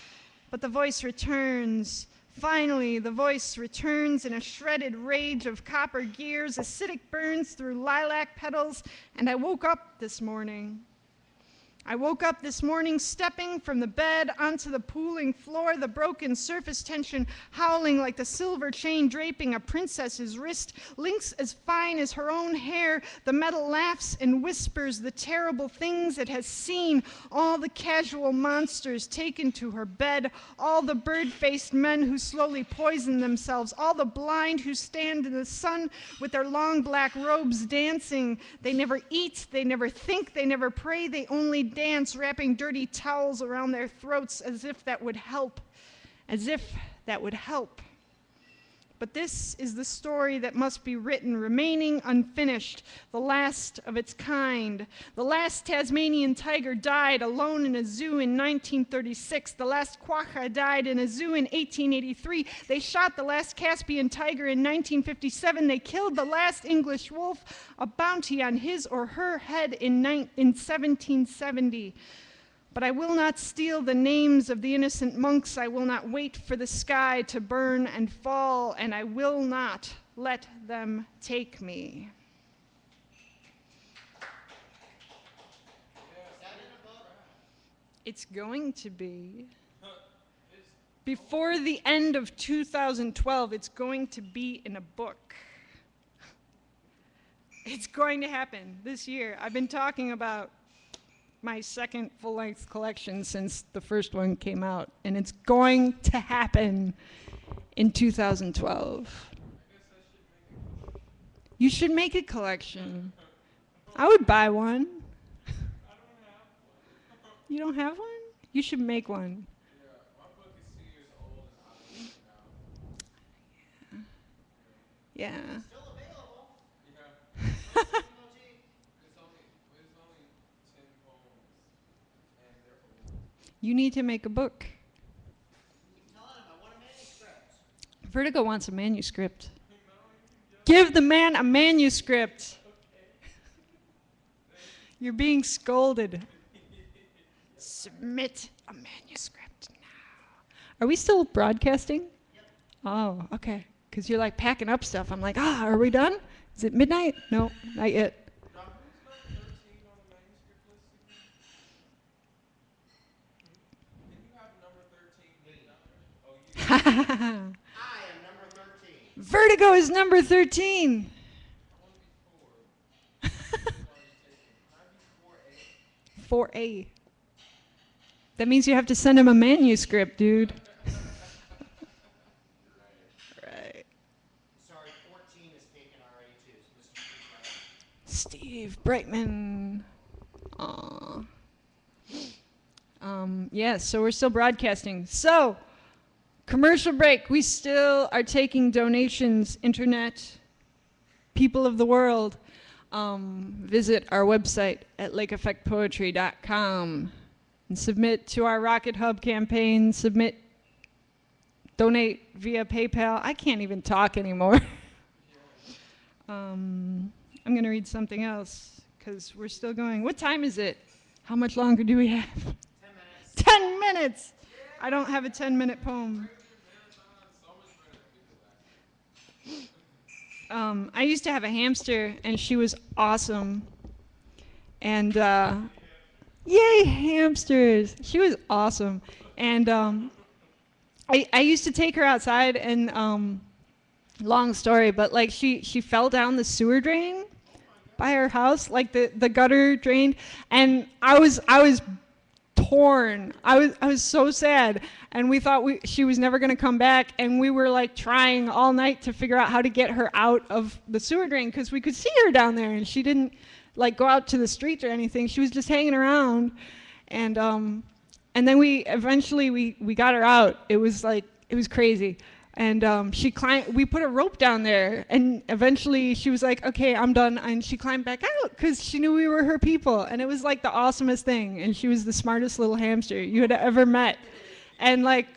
But the voice returns. Finally, the voice returns in a shredded rage of copper gears, acidic burns through lilac petals, and I woke up this morning. I woke up this morning stepping from the bed onto the pooling floor, the broken surface tension howling like the silver chain draping a princess's wrist, links as fine as her own hair. The metal laughs and whispers the terrible things it has seen, all the casual monsters taken to her bed, all the bird-faced men who slowly poison themselves, all the blind who stand in the sun with their long black robes dancing. They never eat, they never think, they never pray, they only dance, wrapping dirty towels around their throats as if that would help. As if that would help. But this is the story that must be written, remaining unfinished, the last of its kind. The last Tasmanian tiger died alone in a zoo in 1936. The last quagga died in a zoo in 1883. They shot the last Caspian tiger in 1957. They killed the last English wolf, a bounty on his or her head in 1770. But I will not steal the names of the innocent monks. I will not wait for the sky to burn and fall, and I will not let them take me. It's going to be. Before the end of 2012, it's going to be in a book. It's going to happen this year. I've been talking about my second full-length collection since the first one came out, and it's going to happen in 2012. You should make a collection. I would buy one. You don't have one? You should make one. Yeah, my book is 2 years old and out of it now. Yeah. Still available. Yeah. It's only 10 poems, and they're old. You need to make a book. Keep telling him I want a manuscript. Vertigo wants a manuscript. Give the man a manuscript. You're being scolded. Submit a manuscript now. Are we still broadcasting? Yep. Oh, okay. Because you're like packing up stuff. I'm like, are we done? Is it midnight? No, not yet. Who's number 13 on the manuscript list again? Did you have number 13 written down there? Oh, you I am number 13. Vertigo is number 13. I want to be 4. Can I be 4A? 4A. That means you have to send him a manuscript, dude. Right. Sorry, 14 is taken already too. So Steve Brightman. Aw. Yeah, so we're still broadcasting. So, commercial break. We still are taking donations, internet, people of the world. Visit our website at lakeeffectpoetry.com and submit to our Rocket Hub campaign. Submit donate via PayPal. I can't even talk anymore. I'm going to read something else because we're still going. What time is it? How much longer do we have? 10 minutes. 10 minutes! I don't have a 10-minute poem. I used to have a hamster, and she was awesome. And, yay, hamsters! She was awesome. And I used to take her outside, and long story, but like she fell down the sewer drain by her house, like the gutter drained, and I was torn. I was so sad, and we thought she was never going to come back, and we were like trying all night to figure out how to get her out of the sewer drain because we could see her down there, and she didn't like go out to the street or anything. She was just hanging around, and then we eventually we got her out. It was crazy. And she climbed. We put a rope down there, and eventually she was like, "Okay, I'm done." And she climbed back out because she knew we were her people, and it was like the awesomest thing. And she was the smartest little hamster you had ever met. And like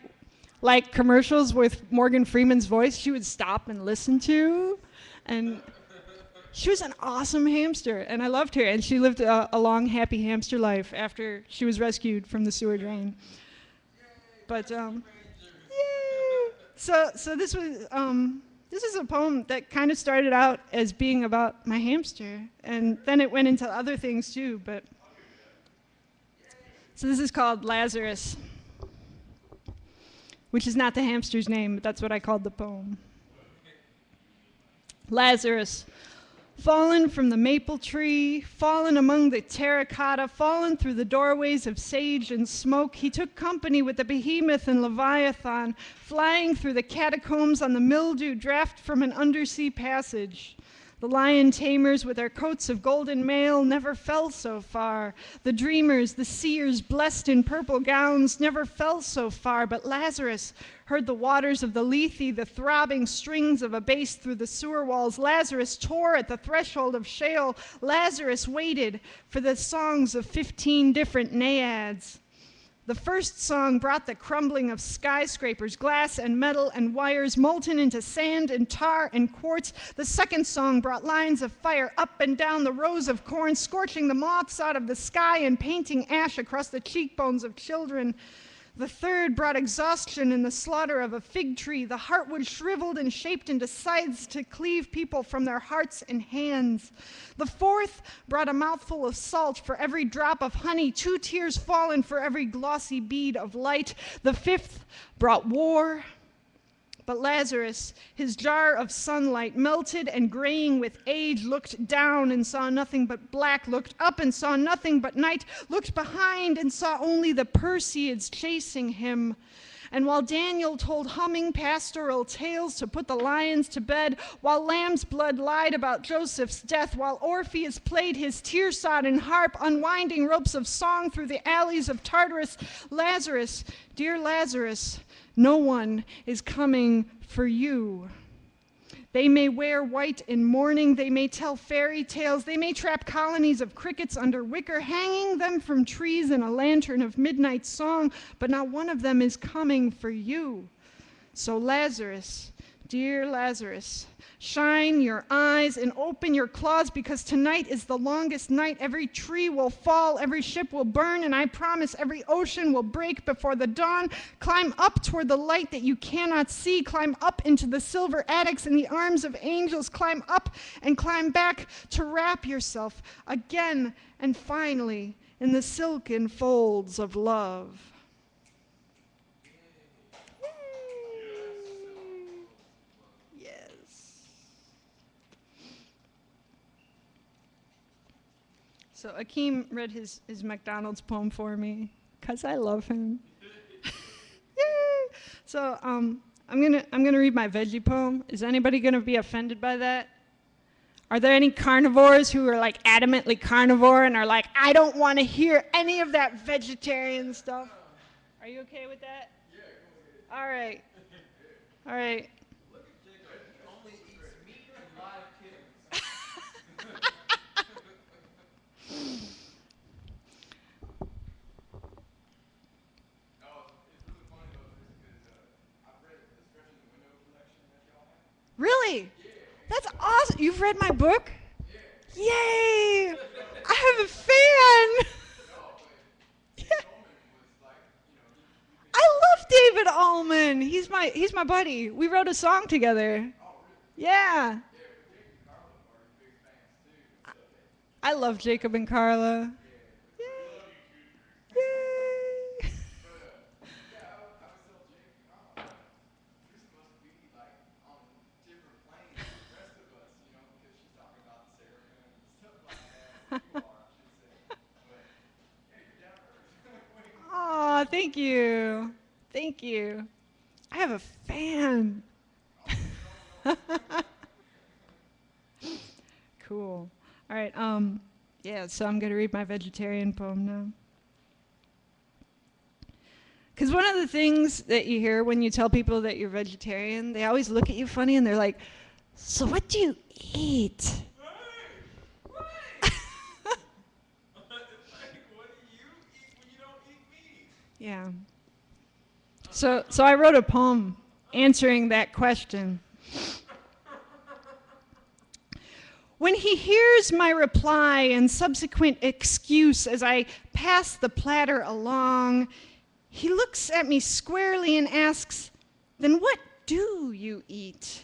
commercials with Morgan Freeman's voice, she would stop and listen to, and she was an awesome hamster, and I loved her. And she lived a long, happy hamster life after she was rescued from the sewer drain. But yay! So this is a poem that kind of started out as being about my hamster, and then it went into other things too. But so this is called Lazarus, which is not the hamster's name, but that's what I called the poem. Lazarus. Fallen from the maple tree, fallen among the terracotta, fallen through the doorways of sage and smoke, he took company with the behemoth and leviathan, flying through the catacombs on the mildew draft from an undersea passage. The lion tamers with their coats of golden mail never fell so far. The dreamers, the seers blessed in purple gowns never fell so far. But Lazarus heard the waters of the Lethe, the throbbing strings of a bass through the sewer walls. Lazarus tore at the threshold of Sheol. Lazarus waited for the songs of 15 different naiads. The first song brought the crumbling of skyscrapers, glass and metal and wires molten into sand and tar and quartz. The second song brought lines of fire up and down the rows of corn, scorching the moths out of the sky and painting ash across the cheekbones of children. The third brought exhaustion in the slaughter of a fig tree, the heartwood shriveled and shaped into scythes to cleave people from their hearts and hands. The fourth brought a mouthful of salt for every drop of honey, 2 tears fallen for every glossy bead of light. The fifth brought war. But Lazarus, his jar of sunlight, melted and graying with age, looked down and saw nothing but black, looked up and saw nothing but night, looked behind and saw only the Perseids chasing him. And while Daniel told humming pastoral tales to put the lions to bed, while lamb's blood lied about Joseph's death, while Orpheus played his tear-sodden harp, unwinding ropes of song through the alleys of Tartarus, Lazarus, dear Lazarus, no one is coming for you. They may wear white in mourning, they may tell fairy tales, they may trap colonies of crickets under wicker, hanging them from trees in a lantern of midnight song, but not one of them is coming for you. So Lazarus, dear Lazarus, shine your eyes and open your claws, because tonight is the longest night. Every tree will fall, every ship will burn, and I promise every ocean will break before the dawn. Climb up toward the light that you cannot see. Climb up into the silver attics in the arms of angels. Climb up and climb back to wrap yourself again and finally in the silken folds of love. So Akeem read his McDonald's poem for me because I love him. Yay! So I'm gonna read my veggie poem. Is anybody gonna be offended by that? Are there any carnivores who are like adamantly carnivore and are like, I don't want to hear any of that vegetarian stuff? Are you okay with that? Yeah. All right. All right. Look at Jacob. He only eats meat and live kittens. Really? That's awesome. You've read my book? Yay! I have a fan. I love David Allman. He's my buddy. We wrote a song together. Yeah. I love Jacob and Carla. Yay. Yay. Aw, thank you. Thank you. I have a fan. Cool. All right. Yeah, so I'm going to read my vegetarian poem now. Because one of the things that you hear when you tell people that you're vegetarian, they always look at you funny and they're like, so what do you eat? Yeah. So I wrote a poem answering that question. When he hears my reply and subsequent excuse as I pass the platter along, he looks at me squarely and asks, then what do you eat?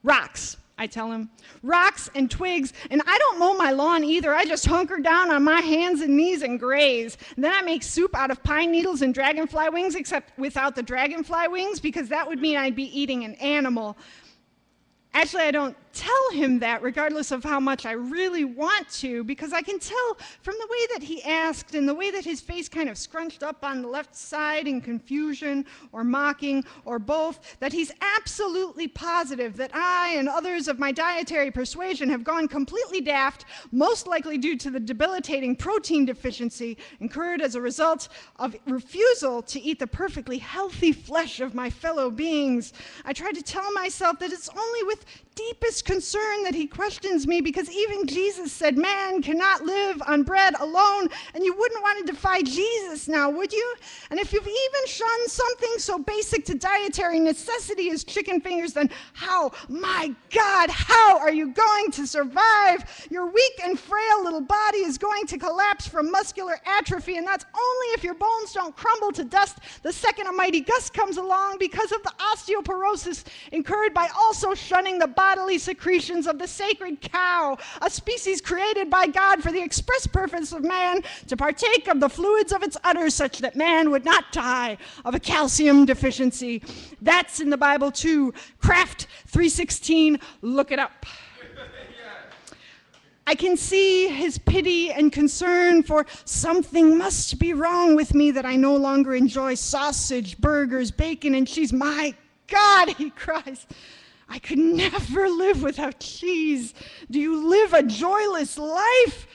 Rocks, I tell him. Rocks and twigs, and I don't mow my lawn either. I just hunker down on my hands and knees and graze. And then I make soup out of pine needles and dragonfly wings, except without the dragonfly wings, because that would mean I'd be eating an animal. Actually, I don't tell him that, regardless of how much I really want to, because I can tell from the way that he asked and the way that his face kind of scrunched up on the left side in confusion or mocking or both, that he's absolutely positive that I and others of my dietary persuasion have gone completely daft, most likely due to the debilitating protein deficiency incurred as a result of refusal to eat the perfectly healthy flesh of my fellow beings. I try to tell myself that it's only with deepest concern that he questions me, because even Jesus said man cannot live on bread alone, and you wouldn't want to defy Jesus now, would you? And if you've even shunned something so basic to dietary necessity as chicken fingers, then how, my God, how are you going to survive? Your weak and frail little body is going to collapse from muscular atrophy, and that's only if your bones don't crumble to dust the second a mighty gust comes along, because of the osteoporosis incurred by also shunning the bodily secretions of the sacred cow, a species created by God for the express purpose of man to partake of the fluids of its udders, such that man would not die of a calcium deficiency. That's in the Bible too. Craft 3:16, look it up. I can see his pity and concern, for something must be wrong with me that I no longer enjoy sausage, burgers, bacon, and cheese. My God, he cries, I could never live without cheese. Do you live a joyless life?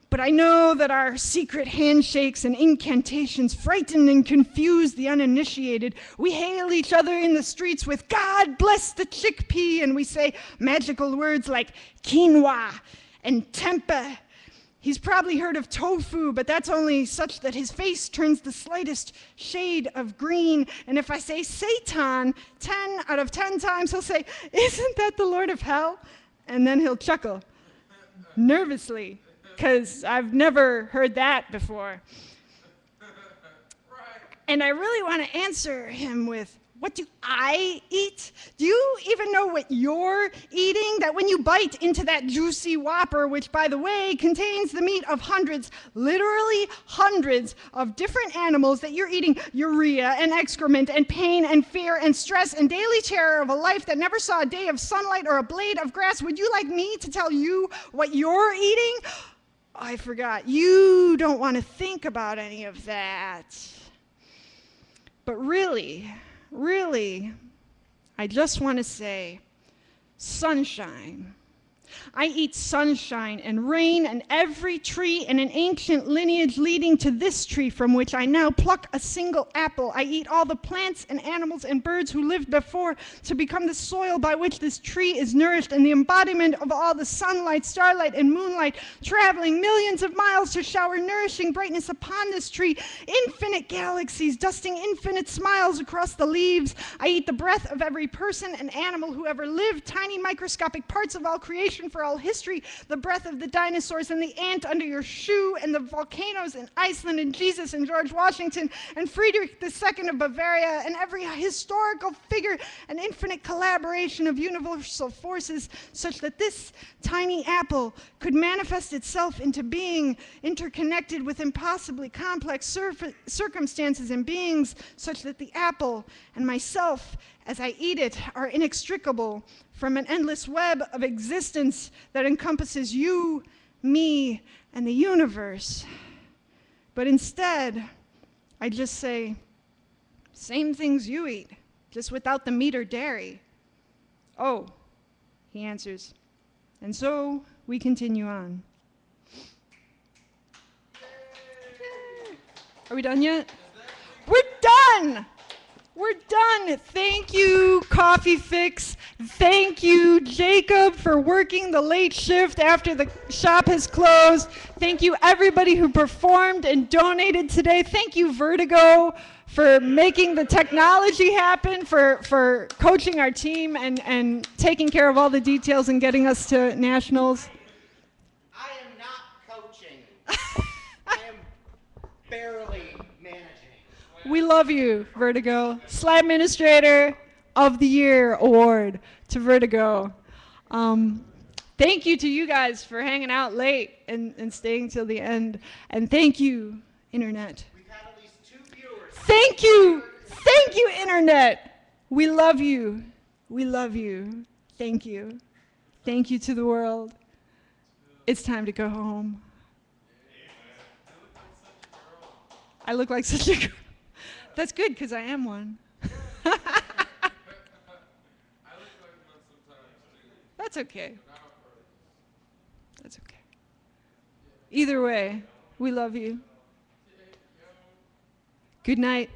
But I know that our secret handshakes and incantations frighten and confuse the uninitiated. We hail each other in the streets with God bless the chickpea, and we say magical words like quinoa and tempeh. He's probably heard of tofu, but that's only such that his face turns the slightest shade of green. And if I say Satan 10 out of 10 times, he'll say, isn't that the Lord of Hell? And then he'll chuckle nervously, because I've never heard that before. And I really want to answer him with, what do I eat? Do you even know what you're eating? That when you bite into that juicy Whopper, which, by the way, contains the meat of hundreds, literally hundreds of different animals, that you're eating urea and excrement and pain and fear and stress and daily terror of a life that never saw a day of sunlight or a blade of grass? Would you like me to tell you what you're eating? I forgot. You don't want to think about any of that. But really, I just want to say, sunshine. I eat sunshine and rain and every tree and an ancient lineage leading to this tree from which I now pluck a single apple. I eat all the plants and animals and birds who lived before to become the soil by which this tree is nourished and the embodiment of all the sunlight, starlight, and moonlight, traveling millions of miles to shower nourishing brightness upon this tree. Infinite galaxies dusting infinite smiles across the leaves. I eat the breath of every person and animal who ever lived, tiny microscopic parts of all creation for all history, the breath of the dinosaurs and the ant under your shoe and the volcanoes in Iceland and Jesus and George Washington and Friedrich II of Bavaria and every historical figure, an infinite collaboration of universal forces such that this tiny apple could manifest itself into being interconnected with impossibly complex circumstances and beings such that the apple and myself as I eat it are inextricable from an endless web of existence that encompasses you, me, and the universe. But instead, I just say, same things you eat, just without the meat or dairy. Oh, he answers. And so we continue on. Are we done yet? We're done! We're done. Thank you, Coffee Fix. Thank you, Jacob, for working the late shift after the shop has closed. Thank you, everybody who performed and donated today. Thank you, Vertigo, for making the technology happen, for coaching our team and taking care of all the details and getting us to nationals. I am not coaching. I am barely managing. We love you, Vertigo. Slab Administrator of the Year award to Vertigo. Thank you to you guys for hanging out late and staying till the end. And thank you, Internet. We've had at least 2 viewers. Thank you. Thank you, Internet. We love you. We love you. Thank you. Thank you to the world. It's time to go home. I look like such a girl. That's good, because I am one. That's okay. That's okay. Either way, we love you. Good night.